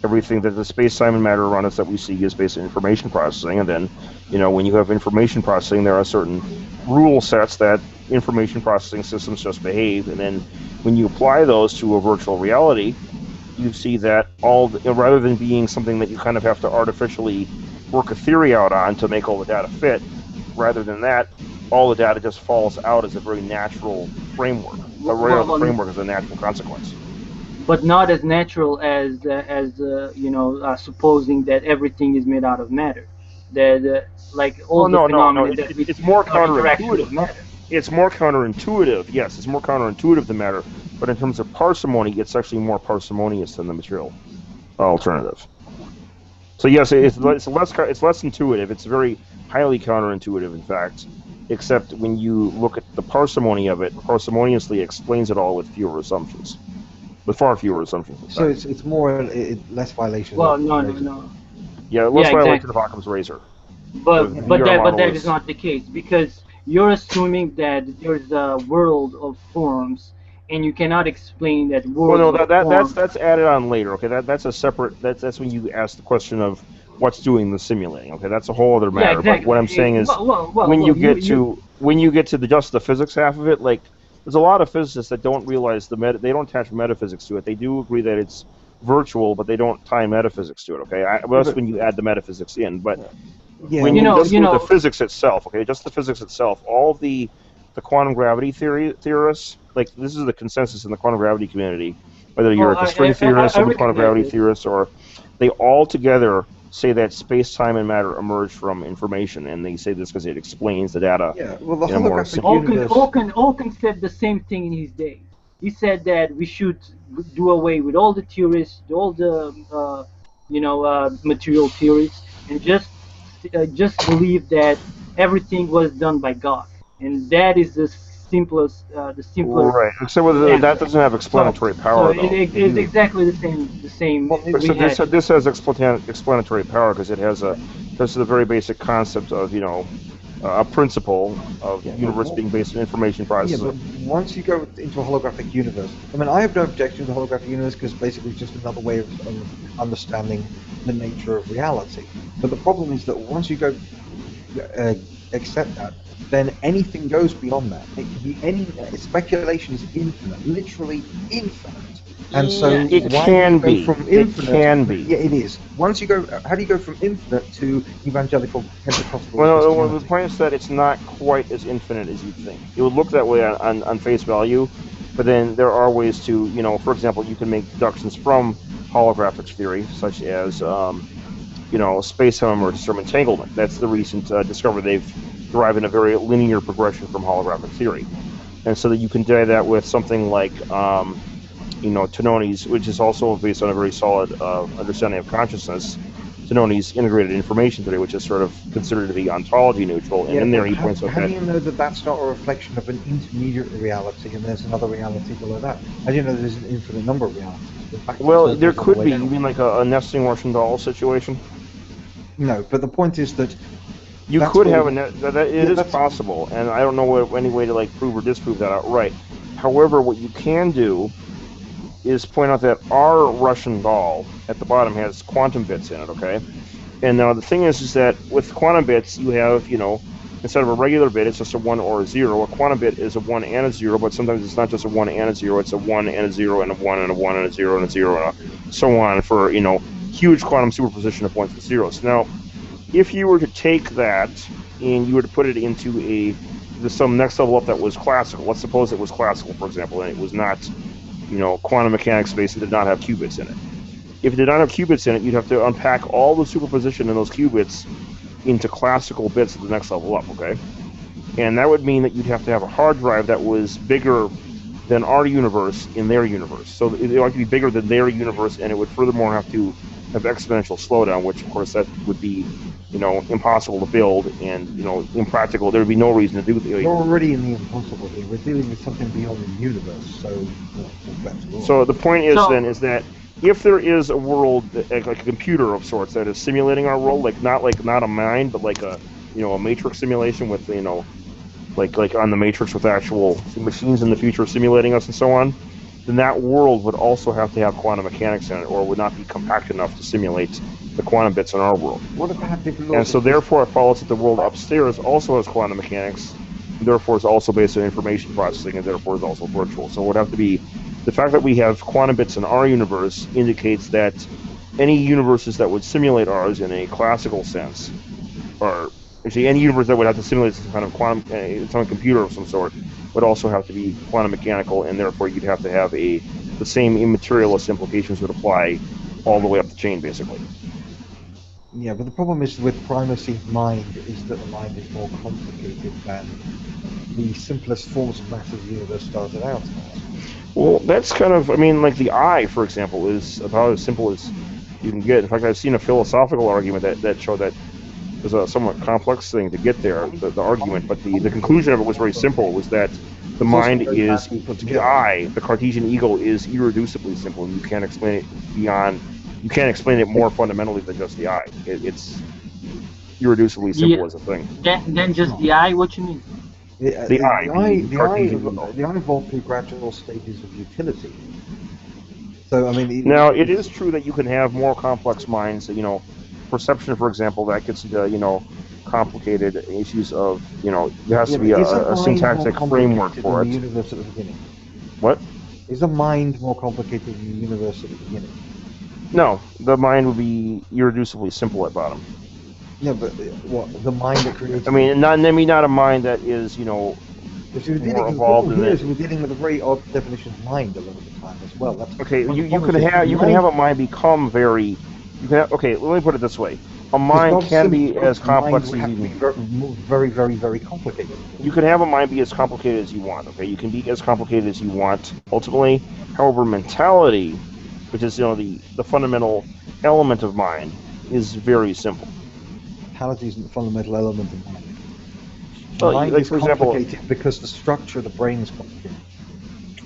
everything that the space, time, and matter around us that we see is based on information processing. And then, when you have information processing, there are certain rule sets that information processing systems just behave. And then, when you apply those to a virtual reality, you see that rather than being something that you kind of have to artificially work a theory out on to make all the data fit, rather than that, all the data just falls out as a very natural framework. The framework is a natural consequence. But not as natural as supposing that everything is made out of matter. That like all the phenomena that we it's more counterintuitive with matter. It's more counterintuitive. Yes, it's more counterintuitive than matter. But in terms of parsimony, it's actually more parsimonious than the material alternative. So yes, it's less intuitive. It's very highly counterintuitive, in fact. Except when you look at the parsimony of it, parsimoniously explains it all with fewer assumptions, with far fewer assumptions. So it's more less violation. Well, no. Yeah, less violation of Occam's razor. But that is not the case, because you're assuming that there's a world of forms, and you cannot explain that world. Well, no, that's added on later. Okay, that's a separate. That's when you ask the question of what's doing the simulating. Okay, that's a whole other matter. Yeah, exactly. But what I'm saying is, when you get to just the physics half of it, like there's a lot of physicists that don't realize they don't attach metaphysics to it. They do agree that it's virtual, but they don't tie metaphysics to it. Okay, that's when you add the metaphysics in. But when the physics itself, okay, just the physics itself, all of the quantum gravity theorists, like this is the consensus in the quantum gravity community, whether you're a string theorist or a quantum gravity theorist, or they all together say that space, time, and matter emerge from information, and they say this because it explains the data. Yeah, well, the holographic universe. Alkin said the same thing in his day. He said that we should do away with all the theories, all the material theories, and just believe that everything was done by God, and that is the simplest. Right. Except that doesn't have explanatory power. So it's exactly the same. This has explanatory power because it has the very basic concept of a principle of the universe being based on information processing. Yeah, but once you go into a holographic universe, I mean, I have no objection to the holographic universe because basically it's just another way of understanding the nature of reality. But the problem is that once you go accept that, then anything goes beyond that. It can be any speculation is infinite, literally infinite. And so it can be. From infinite, it can be. Yeah, it is. Once you go, how do you go from infinite to evangelical Pentecostal? Well, the point is that it's not quite as infinite as you'd think. It would look that way on face value, but then there are ways to, for example, you can make deductions from holographic theory, such as, space-time emergence from entanglement. That's the recent discovery. They've derived in a very linear progression from holographic theory, and so that you can do that with something like. Tononi's, which is also based on a very solid understanding of consciousness, Tononi's integrated information theory, which is sort of considered to be ontology neutral, and in there he points out how do you know that that's not a reflection of an intermediate reality and there's another reality below that? How do you know there's an infinite number of realities? Well, there could be. You mean like a nesting Russian doll situation? No, but the point is that you could have it is possible, and I don't know any way to prove or disprove that outright. However, what you can do is point out that our Russian doll at the bottom has quantum bits in it, okay? And now the thing is that with quantum bits, you have, instead of a regular bit, it's just a 1 or a 0. A quantum bit is a 1 and a 0, but sometimes it's not just a 1 and a 0, it's a 1 and a 0 and a 1 and a 1 and a 0 and a 0 and so on for, huge quantum superposition of 1s and zeros. Now, if you were to take that and you were to put it into some next level up that was classical, let's suppose it was classical, for example, and it was not quantum mechanics space and did not have qubits in it. If it did not have qubits in it, you'd have to unpack all the superposition in those qubits into classical bits at the next level up, okay? And that would mean that you'd have to have a hard drive that was bigger than our universe in their universe. So it would have to be bigger than their universe, and it would furthermore have to have exponential slowdown, which of course that would be impossible to build and impractical. There would be no reason to do it. We're already in the impossible here. We're dealing with something beyond the universe. So the point is is that if there is a world like a computer of sorts that is simulating our world, not a mind, but like a a matrix simulation with like on the Matrix with actual machines in the future simulating us and so on, then that world would also have to have quantum mechanics in it, or would not be compact enough to simulate the quantum bits in our world. What if it had different laws? And so therefore it follows that the world upstairs also has quantum mechanics, and therefore is also based on information processing, and therefore is also virtual. So it would have to be, the fact that we have quantum bits in our universe indicates that any universes that would simulate ours in a classical sense, or actually any universe that would have to simulate some kind of quantum, some computer of some sort, would also have to be quantum mechanical, and therefore you'd have to have the same immaterialist implications would apply all the way up the chain, basically. Yeah, but the problem is with primacy of mind is that the mind is more complicated than the simplest forms of matter the universe started out as. Well, that's kind of, I mean, like the eye, for example, is about as simple as you can get. In fact, I've seen a philosophical argument that showed that it was a somewhat complex thing to get there, the argument, but the conclusion of it was very simple, was that the mind is, the eye, the Cartesian ego, is irreducibly simple, and you can't explain it beyond, you can't explain it more fundamentally than just the eye. It's irreducibly simple as a thing. Then just the eye, what you mean? The eye evolved through gradual stages of utility. So, I mean... Now, it is true that you can have more complex minds, you know, perception, for example, that gets into, you know, complicated issues of, you know, there has to be a syntactic framework for it. The universe at the beginning? What? Is the mind more complicated than the universe at the beginning? No, the mind would be irreducibly simple at bottom. Yeah, but what, the mind that creates... I mean, not a mind that is, you know, more evolved than that. We're dealing with a very odd definition of mind a lot of the time as well. That's okay, you can have a mind become very... You can have, okay, let me put it this way. A mind can be as complex as you want. Very, very, very complicated. You can have a mind be as complicated as you want, okay? You can be as complicated as you want, ultimately. However, mentality, which is, you know, the fundamental element of mind, is very simple. Mentality isn't the fundamental element of mind. Well, mind like, is for example, complicated because the structure of the brain is complicated.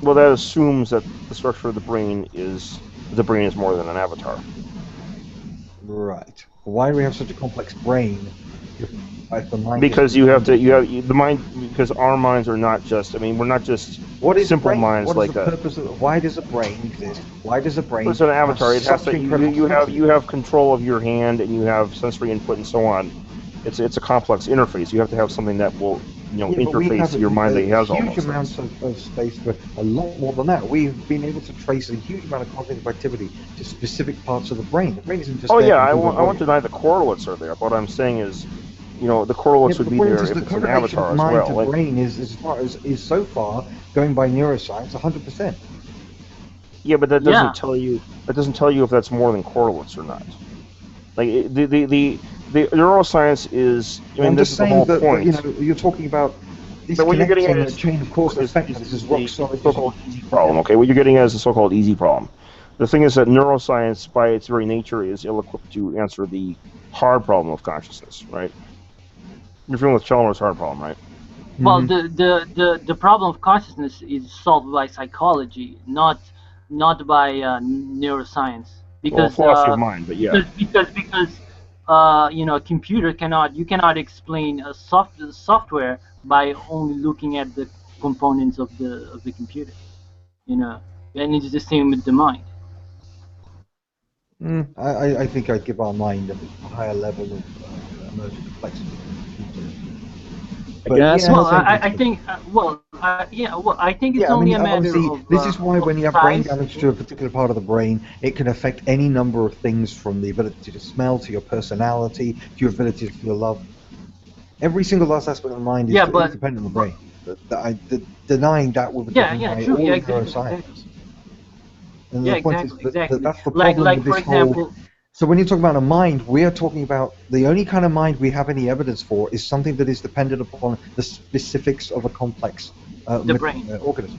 Well, that assumes that the structure of the brain is more than an avatar. Right. Why do we have such a complex brain if the mind? Because the mind. Because our minds are not just. I mean, we're not just simple minds like that. Why does a brain exist? Why does a brain? It's an avatar. It has to. You have control of your hand, and you have sensory input, and so on. It's a complex interface. You have to have something that will, you know, interface to your mind that has all those huge amounts of space for a lot more than that. We've been able to trace a huge amount of cognitive activity to specific parts of the brain. The brain isn't just. Oh yeah, I won't deny the correlates are there. What I'm saying is, you know, the correlates would be there if it's an avatar as well. The brain is so far going by neuroscience 100%. Yeah, but that doesn't tell you. That doesn't tell you if that's more than correlates or not. Like the neuroscience is. I mean, this is the whole point. You know, you're talking about. But what you're getting at is chain of cause effect. This is rock solid. So-called easy problem. Okay, what you're getting at is the so-called easy problem. The thing is that neuroscience, by its very nature, is ill-equipped to answer the hard problem of consciousness. Right? You're feeling with Chalmers' hard problem, right? Well, the problem of consciousness is solved by psychology, not by neuroscience. Because philosophy of mind, but yeah. Because you know, a computer cannot explain a software by only looking at the components of the computer. You know, and it's the same with the mind. I think I'd give our mind a higher level of emergent complexity. I think it's only a matter of. This is why when you have brain damage to a particular part of the brain, it can affect any number of things, from the ability to smell, to your personality, to your ability to feel love. Every single last aspect of the mind is dependent on the brain. Denying that would be neuroscience. And the point is that that's the problem with this whole. So when you talk about a mind, we are talking about the only kind of mind we have any evidence for is something that is dependent upon the specifics of a complex organism.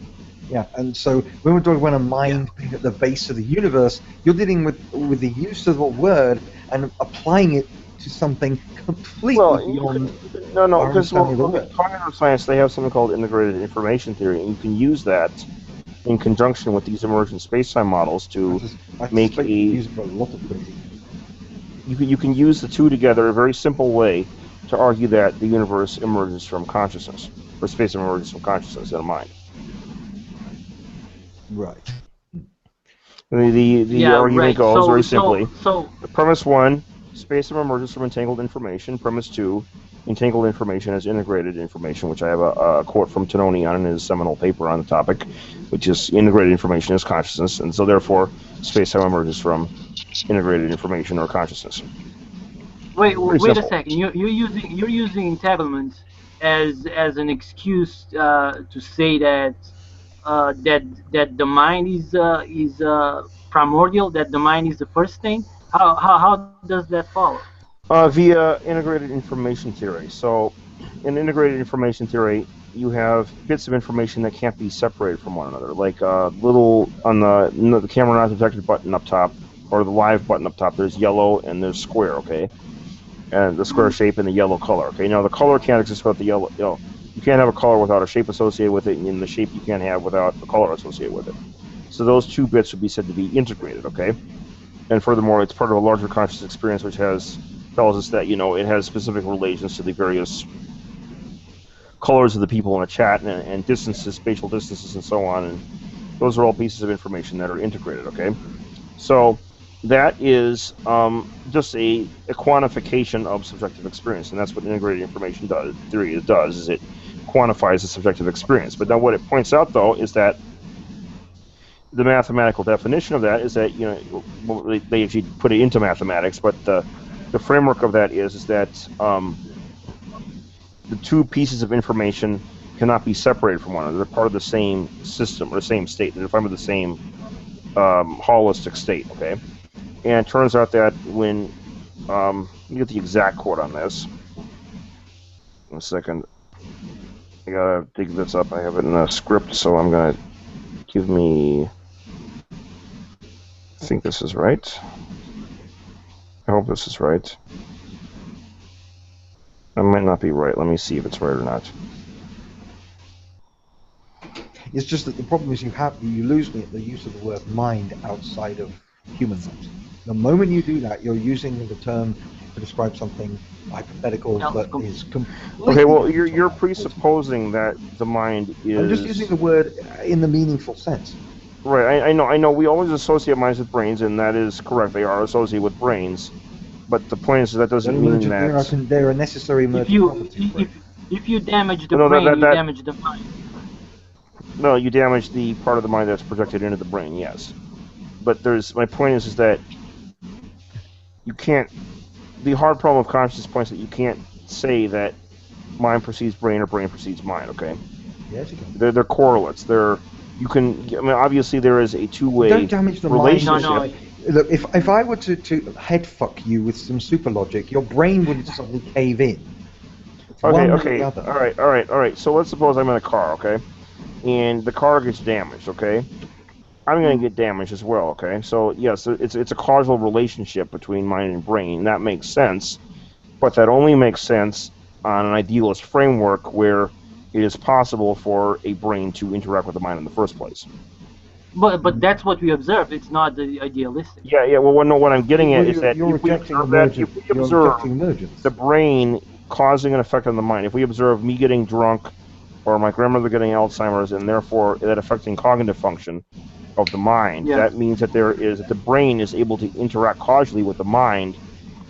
Yeah, and so when we're talking about a mind being at the base of the universe, you're dealing with the use of a word and applying it to something completely beyond. No, because in neuroscience they have something called integrated information theory, and you can use that in conjunction with these emergent space-time models to make a. You can use the two together in a very simple way to argue that the universe emerges from consciousness. or space that emerges from consciousness in a mind. Right. The argument goes very simply. So Premise 1, space emerges from entangled information. Premise 2, entangled information as integrated information, which I have a quote from Tononi on in his seminal paper on the topic, which is integrated information is consciousness, and so therefore space-time emerges from integrated information or consciousness. wait simple. a second. You're using entanglements as an excuse to say that that the mind is primordial, that the mind is the first thing. How does that follow? Via integrated information theory. So, in integrated information theory, you have bits of information that can't be separated from one another, like little on the camera not detected button up top, or the live button up top. There's yellow and there's square, okay, and the square shape and the yellow color. Okay, now the color can't exist without the yellow. You know, you can't have a color without a shape associated with it, and the shape you can't have without a color associated with it. So those two bits would be said to be integrated, okay. And furthermore, it's part of a larger conscious experience, which tells us that, you know, it has specific relations to the various colors of the people in the chat and distances, spatial distances, and so on. And those are all pieces of information that are integrated, okay? So that is just a quantification of subjective experience, and that's what integrated information theory does, is it quantifies the subjective experience. But now what it points out, though, is that the mathematical definition of that is that, you know, well, they actually put it into mathematics, but the framework of that is that the two pieces of information cannot be separated from one another. They're part of the same system or the same state. They're defined by the same holistic state. Okay, and it turns out that when let me get the exact quote on this. One second. I gotta dig this up. I have it in a script, so I'm gonna give me. I think this is right. I hope this is right. That might not be right. Let me see if it's right or not. It's just that the problem is you lose me at the use of the word mind outside of human mind. The moment you do that, you're using the term to describe something hypothetical that is completely... Okay, well, you're presupposing that the mind is... I'm just using the word in the meaningful sense. Right, I know. We always associate minds with brains, and that is correct. They are associated with brains. But the point is that doesn't mean that... They're a necessary emergent property. If you damage the brain, you damage the mind. No, you damage the part of the mind that's projected into the brain, yes. But my point is that you can't... The hard problem of consciousness points that you can't say that mind precedes brain or brain precedes mind, okay? Yes, you can. They're correlates. You can... I mean, obviously there is a two-way relationship. Don't damage the mind. No. Look, if I were to head fuck you with some super logic, your brain wouldn't suddenly cave in. It's okay. All right. So let's suppose I'm in a car, okay? And the car gets damaged, okay? I'm going to get damaged as well, okay? So, yes, it's a causal relationship between mind and brain. That makes sense, but that only makes sense on an idealist framework where it is possible for a brain to interact with the mind in the first place. But that's what we observe. It's not the idealistic. Yeah. Well, no. What I'm getting at is that if we observe the brain causing an effect on the mind, if we observe me getting drunk or my grandmother getting Alzheimer's, and therefore that affecting cognitive function of the mind, that means that the brain is able to interact causally with the mind,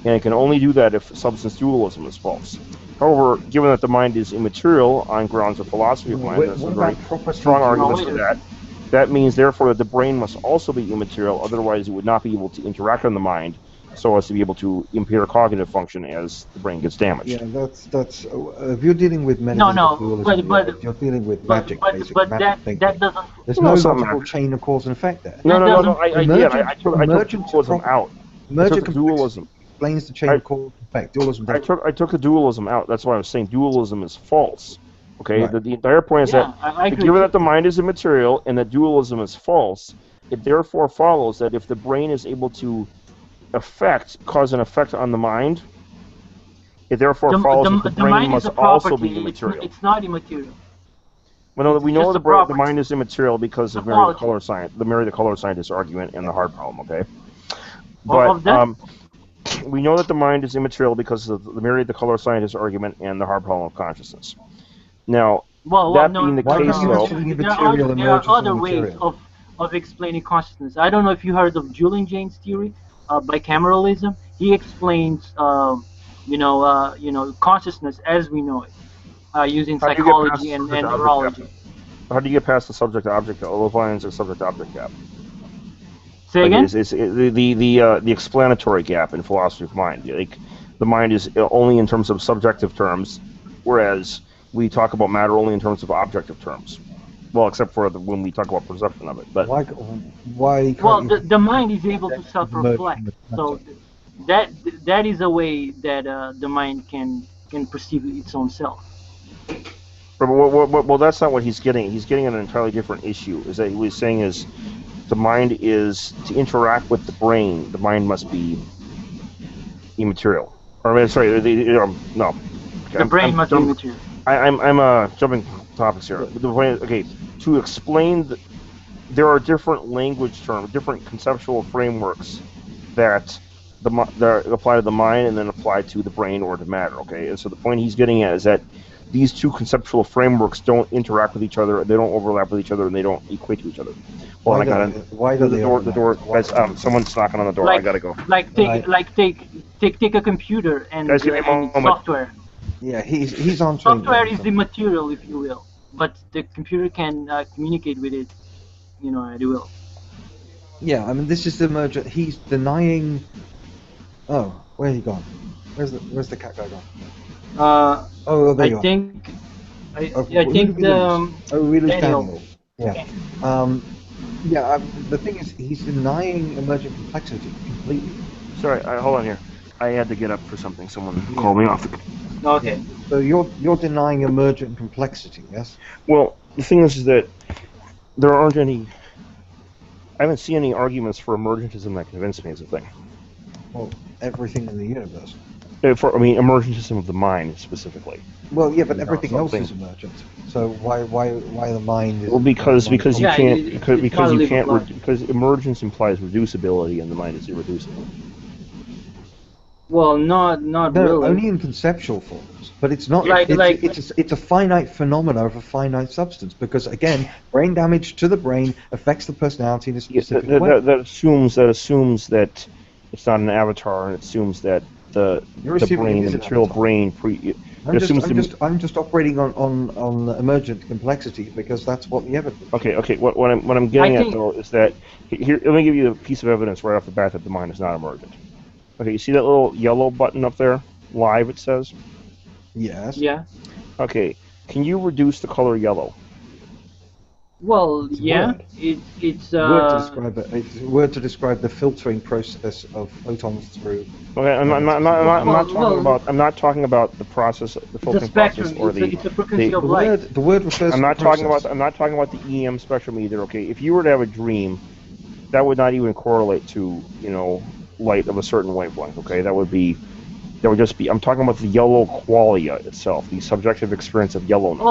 and it can only do that if substance dualism is false. However, given that the mind is immaterial on grounds of philosophy of mind, there's a very strong argument for that. That means, therefore, that the brain must also be immaterial, otherwise it would not be able to interact on the mind so as to be able to impair cognitive function as the brain gets damaged. Yeah, that's if you're dealing with metaphysical dualism, but you're dealing with magic, basically. But that doesn't... There's no logical chain of cause and effect there. No, I took dualism out. Emergent dualism explains the chain of cause and effect. Dualism I took the dualism out. That's why I was saying dualism is false. Okay, right. The entire point is that given that the mind is immaterial and that dualism is false, it therefore follows that if the brain is able to cause an effect on the mind, it therefore follows that the brain must also be immaterial. It's not immaterial. Well, no, we know the mind is immaterial because of Mary the color scientist argument and the hard problem. Okay, but we know that the mind is immaterial because of the Mary the color scientist argument and the hard problem of consciousness. Now, That no, being the Why case, can't you though, mention there immaterial there are emergence other of ways material? of explaining consciousness. I don't know if you heard of Julian Jaynes' theory, bicameralism. He explains, consciousness as we know it, using how do you get past psychology the and subject-object gap? neurology. How do you get past the subject-object, Levines and subject-object gap? Say Like, again? it's the explanatory gap in philosophy of mind. Like, the mind is only in terms of subjective terms, whereas we talk about matter only in terms of objective terms. Well, except for when we talk about perception of it. But Why Well, can't you the mind is able to emerge self-reflect, from the so matter? that is a way that the mind can perceive its own self. well, that's not what he's getting. He's getting at an entirely different issue. Is that he was saying is the mind is to interact with the brain. The mind must be immaterial. Or, I mean, sorry, no. The brain must be immaterial. I'm jumping topics here. The way, okay, to explain, there are different language terms, different conceptual frameworks that that apply to the mind and then apply to the brain or to matter. Okay, and so the point he's getting at is that these two conceptual frameworks don't interact with each other, they don't overlap with each other, and they don't equate to each other. Well, Why do they the door. Guys, someone's knocking on the door. I gotta go. Take a computer and, Guys, give me a and moment. software. Yeah, he's answering. Software is immaterial, if you will, but the computer can communicate with it, at will. Yeah, I mean, this is the merger. He's denying. Oh, where's he gone? Where's the cat guy gone? There you are. I think Daniel. Yeah. The thing is, he's denying emergent complexity completely. Sorry, hold on here. I had to get up for something. Someone called me off. Okay. So you're denying emergent complexity, yes? Well, the thing is that there aren't any. I haven't seen any arguments for emergentism that convince me is a thing. Well, everything in the universe. Emergentism of the mind specifically. Well, yeah, but everything else is emergent. So why the mind is? Well, because emergence implies reducibility, and the mind is irreducible. Well, not really. Only in conceptual forms, but it's not. It's a finite phenomena of a finite substance. Because again, brain damage to the brain affects the personality in a specific way. That assumes that it's not an avatar, and it assumes that the material brain. I'm just operating on emergent complexity because that's what the evidence. Okay. What I'm getting at though is that here. Let me give you a piece of evidence right off the bat that the mind is not emergent. Okay, you see that little yellow button up there? Live, it says? Yes. Yeah. Okay, can you reduce the color yellow? Well, yeah. It's a word to describe the filtering process of photons through. Okay, I'm not talking about the process, the filtering process, or it's a frequency of light. The word refers. I'm not talking about the EM spectrum either. Okay, if you were to have a dream, that would not even correlate to light of a certain wavelength. Okay, that would just be. I'm talking about the yellow qualia itself, the subjective experience of yellowness.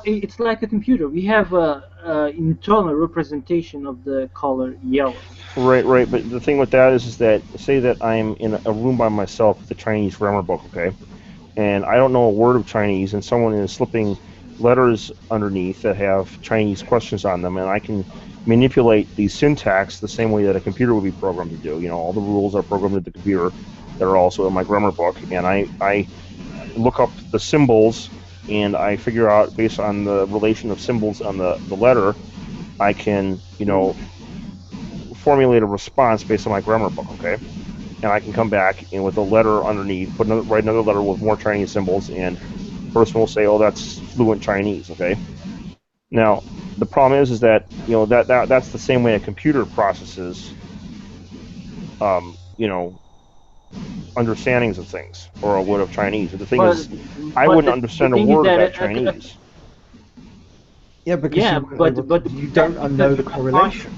It's like a computer. We have a internal representation of the color yellow. Right. But the thing with that is that say that I'm in a room by myself with a Chinese grammar book, okay, and I don't know a word of Chinese, and someone is slipping letters underneath that have Chinese questions on them, and I can manipulate the syntax the same way that a computer would be programmed to do. All the rules are programmed into the computer that are also in my grammar book, and I look up the symbols, and I figure out, based on the relation of symbols on the letter, I can, formulate a response based on my grammar book, okay? And I can come back and with a letter underneath, write another letter with more Chinese symbols, and the person will say, oh, that's fluent Chinese, okay? Now, the problem is that that's the same way a computer processes, understandings of things, or a word of Chinese. But the thing is, I wouldn't understand a word of that Chinese. Yeah, because you don't know the correlation.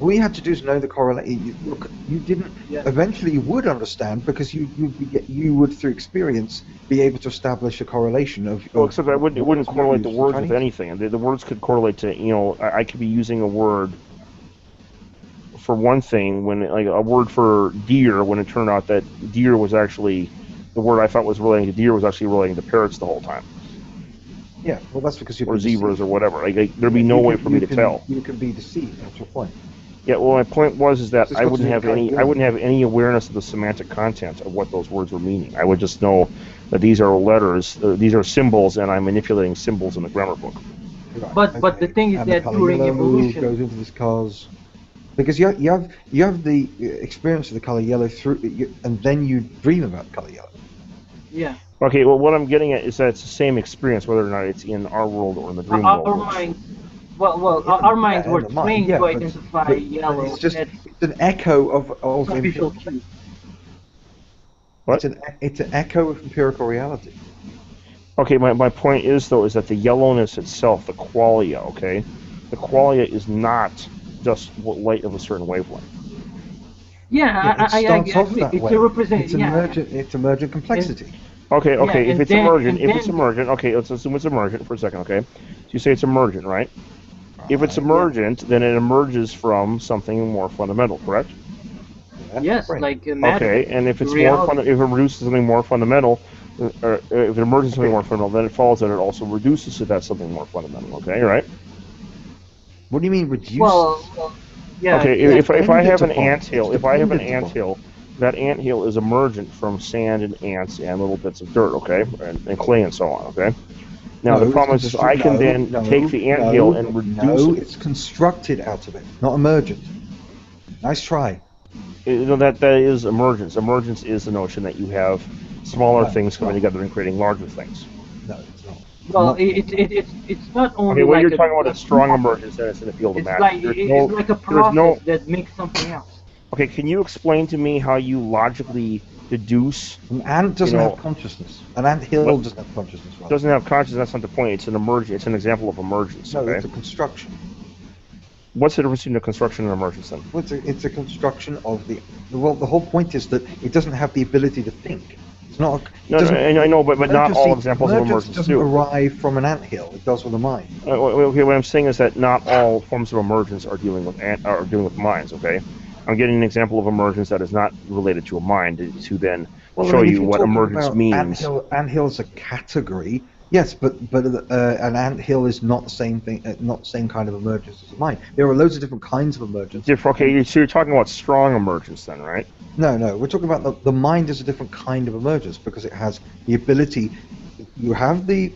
All you had to do is know the correlation. You didn't. Yeah. Eventually, you would understand because you would, through experience, be able to establish a correlation of. Well, except it wouldn't correlate the words with anything. The words could correlate to I could be using a word for one thing when like a word for deer when it turned out that deer was actually the word I thought was relating to deer was actually relating to parrots the whole time. Yeah, well, that's because you're or zebras or whatever. There'd be no way for me to tell. You can be deceived. That's your point. Yeah, well, my point was that It's I got wouldn't to have do with any. I wouldn't have any awareness of the semantic content of what those words were meaning. I would just know that these are letters, these are symbols, and I'm manipulating symbols in the grammar book. Right, But the thing is and that the color during yellow evolution, goes into this cause because you have the experience of the color yellow and then you dream about color yellow. yeah. Okay, well, what I'm getting at is that it's the same experience, whether or not it's in our world or in the dream world. Our minds, our minds were trained to but identify yellow it's just as it's an echo of official cue. What? It's an echo of empirical reality. Okay, my point is, though, is that the yellowness itself, the qualia, okay? The qualia is not just light of a certain wavelength. Yeah, it starts off that it's way. a representation. It's emergent complexity. Okay, if it's emergent, okay, let's assume it's emergent for a second, okay? So you say it's emergent, right? If it's emergent, then it emerges from something more fundamental, correct? Yes, like matter. Okay, and if it's if it reduces to something more fundamental, or if it emerges something more fundamental, then it follows that it also reduces to that something more fundamental. Okay, right? What do you mean reduce? Well, yeah. Okay, if I have an anthill, that anthill is emergent from sand and ants and little bits of dirt, okay, and clay and so on, okay. Now the problem is I can then take the anthill and reduce it. No, it's constructed out of it, not emergent. Nice try. That is emergence. Emergence is the notion that you have smaller things coming together and creating larger things. No, it's not. Well, it's not only. Okay, what like you're talking about is strong emergence, and it's in the field of matter. It's like a process that makes something else. Okay, can you explain to me how you logically deduce? An ant doesn't have consciousness. An anthill doesn't have consciousness. Rather. Doesn't have consciousness. That's not the point. It's an emergence. It's an example of emergence. No, okay? it's a construction. What's the difference between a construction and emergence then? Well, it's a construction of the. Well, the whole point is that it doesn't have the ability to think. It's not. I know, but not all examples of emergence doesn't arrive from an anthill. It does with a mind. Okay, what I'm saying is that not all forms of emergence are dealing with minds. Okay, I'm getting an example of emergence that is not related to a mind to then show you what emergence means. Anthill is a category. Yes, but an anthill is not the same thing, not the same kind of emergence as a mind. There are loads of different kinds of emergence. Okay, so you're talking about strong emergence then, right? No, we're talking about the mind is a different kind of emergence because it has the ability. You have the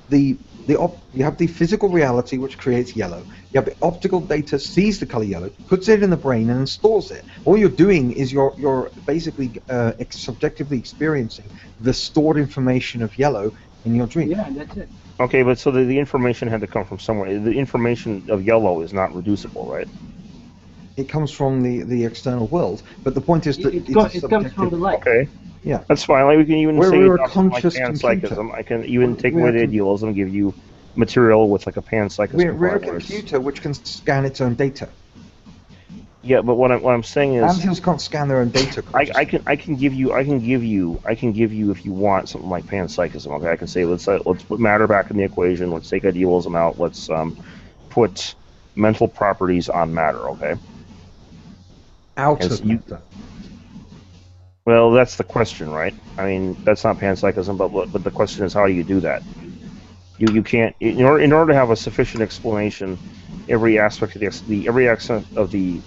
physical reality which creates yellow. You have the optical data sees the color yellow, puts it in the brain, and then stores it. All you're doing is you're basically subjectively experiencing the stored information of yellow in your dream. Yeah, that's it. Okay, but so the information had to come from somewhere. The information of yellow is not reducible, right? It comes from the external world, but the point is that it comes from the light. Okay. Yeah. That's fine. Like we can even say we're a like conscious panpsychism. I can even take away the idealism and give you material with like a panpsychism. We're a computer which can scan its own data. Yeah, but what I'm saying is anthills can't scan their own data. I can give you if you want something like panpsychism. Okay, I can say let's put matter back in the equation. Let's take idealism out. Let's put mental properties on matter. Okay. Out of matter. Well, that's the question, right? I mean, that's not panpsychism, but the question is how do you do that? You can't in order to have a sufficient explanation. Every aspect of the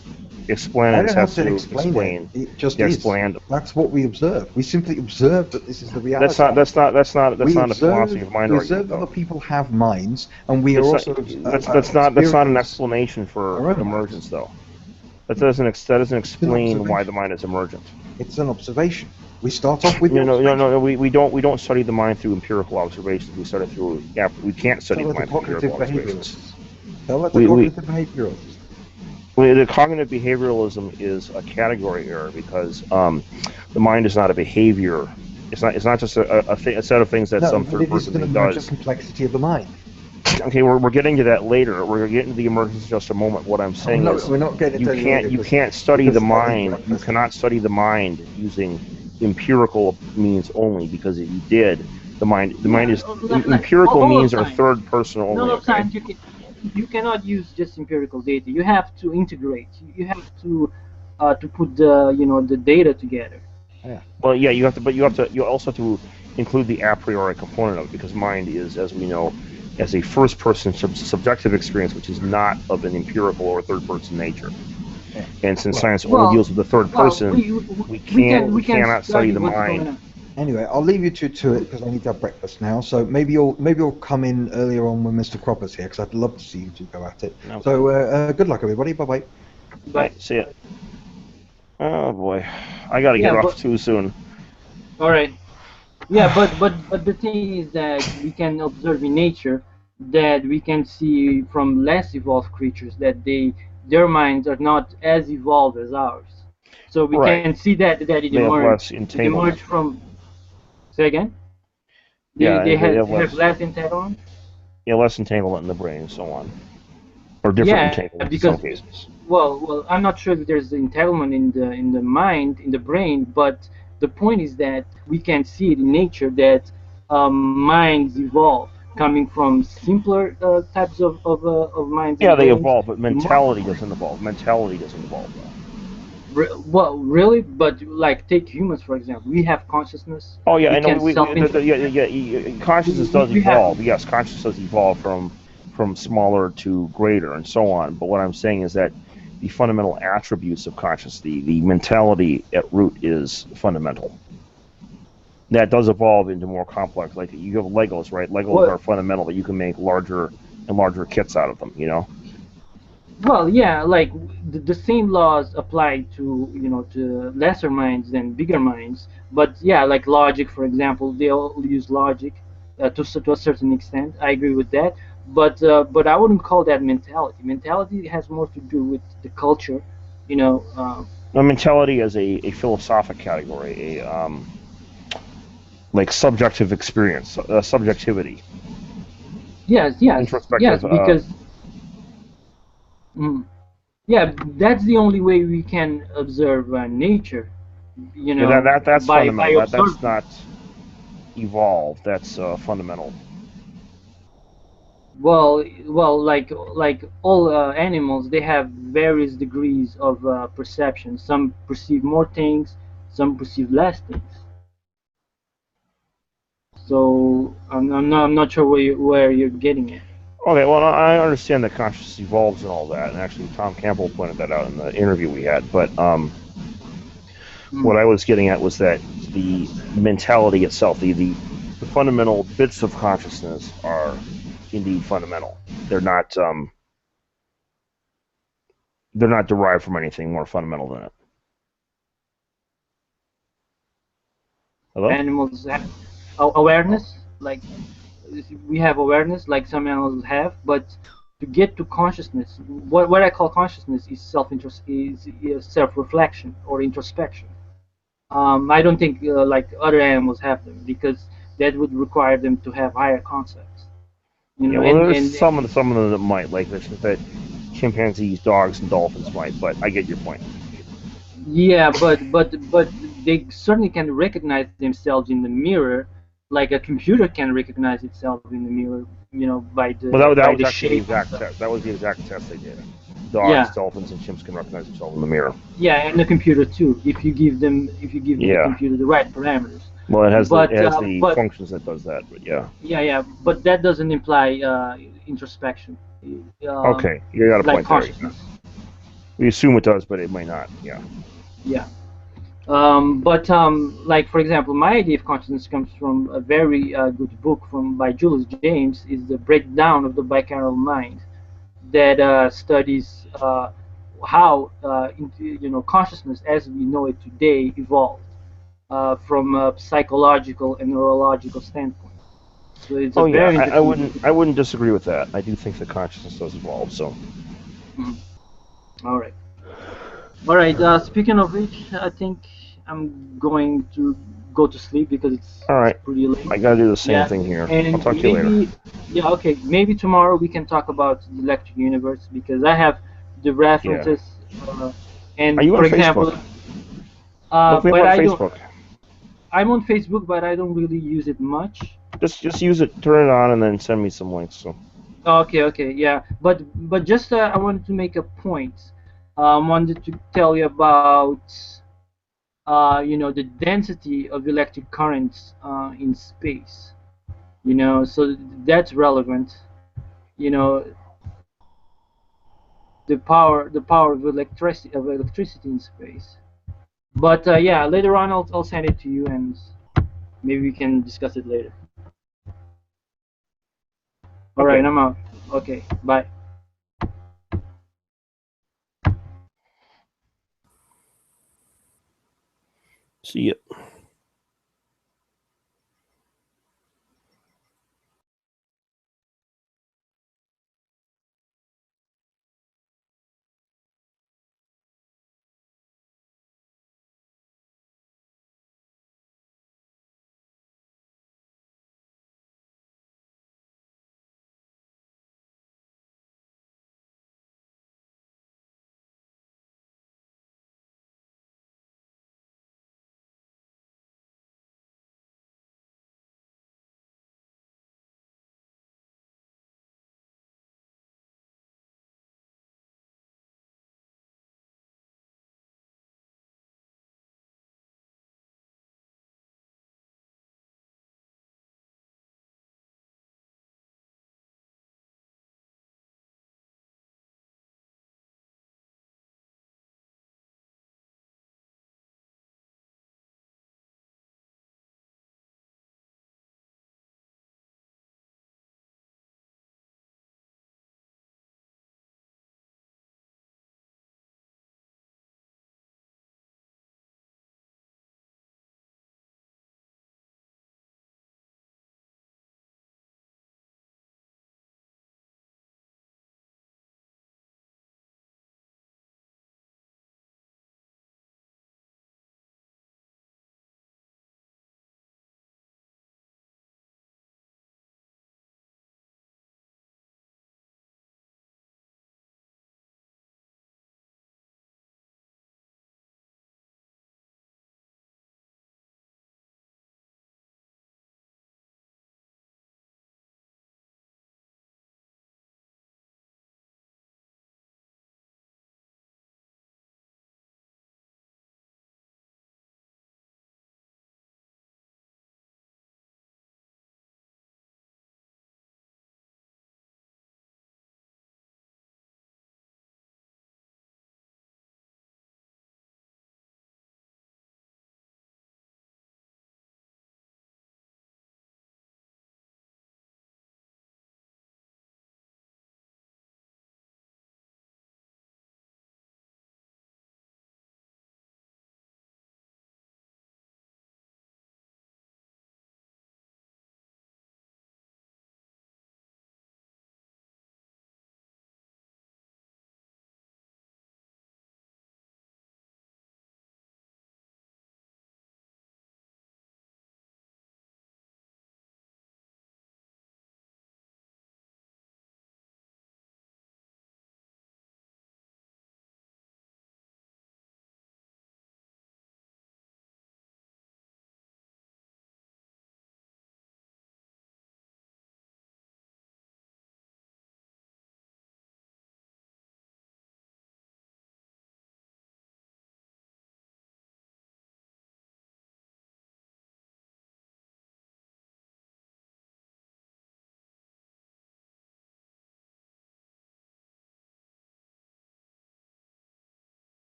explanans has to explain. It just is. That's what we observe. We simply observe that this is the reality. That's not a philosophy of mind argument. We observe other people have minds, and we are also. That's not an explanation for emergence, though. That doesn't explain why the mind is emergent. It's an observation. We start off with no. We don't study the mind through empirical observations. We study through we can't study the mind through empirical observations. The cognitive behavioralism is a category error because the mind is not a behavior. It's not just a set of things that some third person does. It is the complexity of the mind. Okay, we're getting to that later. We're getting to the emergence in just a moment. What I'm saying is we're not getting you can't study the mind. You cannot study the mind using empirical means only, because if you did, the mind is empirical means are third person only. No, science you cannot use just empirical data. You have to integrate. You have to put the data together. Yeah. Well, yeah, you also have to include the a priori component of it, because mind is, as we know, as a first-person subjective experience, which is not of an empirical or third-person nature. And since science only deals with the third person, we cannot study the mind. Anyway, I'll leave you to it because I need to have breakfast now. So maybe you'll come in earlier on when Mr. Cropper's here, because I'd love to see you two go at it. No. So good luck, everybody. Bye bye. Bye. See ya. Oh boy, I gotta get off too soon. All right. Yeah, but the thing is that we can observe in nature that we can see from less evolved creatures that their minds are not as evolved as ours. So we can see that it emerged from. Say again? They have less entanglement? Yeah, less entanglement in the brain and so on. Or different entanglement in some cases. Well, I'm not sure if there's entanglement in the mind, in the brain, but the point is that we can see it in nature that minds evolve, coming from simpler types of minds. Yeah, they evolve, but mentality doesn't evolve. Mentality doesn't evolve. Well, really? But like, take humans for example. We have consciousness. Oh yeah, I know. Consciousness does evolve. Yes, consciousness does evolve from smaller to greater and so on. But what I'm saying is that the fundamental attributes of consciousness, the mentality at root, is fundamental. That does evolve into more complex. Like you have Legos, right? Legos are fundamental, but you can make larger and larger kits out of them. You know. Well, yeah, like the same laws apply to to lesser minds than bigger minds. But yeah, like logic, for example, they all use logic to a certain extent. I agree with that. But I wouldn't call that mentality. Mentality has more to do with the culture, mentality is a philosophic category, like subjective experience, subjectivity. Yes, because. Yeah, that's the only way we can observe nature. That's fundamental. That's not evolved. That's fundamental. Well, like all animals, they have various degrees of perception. Some perceive more things, some perceive less things. So I'm not sure where you're getting at. Okay, well, I understand that consciousness evolves and all that, and actually Tom Campbell pointed that out in the interview we had, but what I was getting at was that the mentality itself, the fundamental bits of consciousness are indeed fundamental. They're not derived from anything more fundamental than it. Hello? Animals have awareness, like we have awareness like some animals have, but to get to consciousness, what I call consciousness is self-reflection or introspection. I don't think like other animals have them, because that would require them to have higher concepts. There's some of them that might, like that chimpanzees, dogs, and dolphins might, but I get your point. Yeah, but they certainly can recognize themselves in the mirror, like a computer can recognize itself in the mirror, by the Well, that was the actually shape. the exact test. That was the exact test they did. Dogs, dolphins, and chimps can recognize themselves in the mirror. Yeah, and the computer too, if you give the computer the right parameters. Well, it has the functions that does that, but yeah. Yeah, but that doesn't imply introspection. Okay, you got a like point consciousness. there. We assume it does, but it might not. Yeah. Yeah. Like for example, my idea of consciousness comes from a very good book by Julius James, is the Breakdown of the Bicameral Mind, that studies how consciousness as we know it today evolved from a psychological and neurological standpoint. So it's I wouldn't disagree with that. I do think that consciousness does evolve. So. All right. Speaking of which, I think I'm going to go to sleep because it's pretty late. I gotta do the same thing here. And I'll talk to you later. Yeah, okay. Maybe tomorrow we can talk about the electric universe, because I have the references. And are you for on example, Facebook? I'm on Facebook, but I don't really use it much. Just use it, turn it on, and then send me some links. So. Okay, yeah. But just I wanted to make a point. I wanted to tell you about the density of electric currents in space. You know, so that's relevant. You know, the power of electricity in space. But yeah, later on I'll send it to you, and maybe we can discuss it later. All right, Okay. I'm out. Okay, bye. See ya.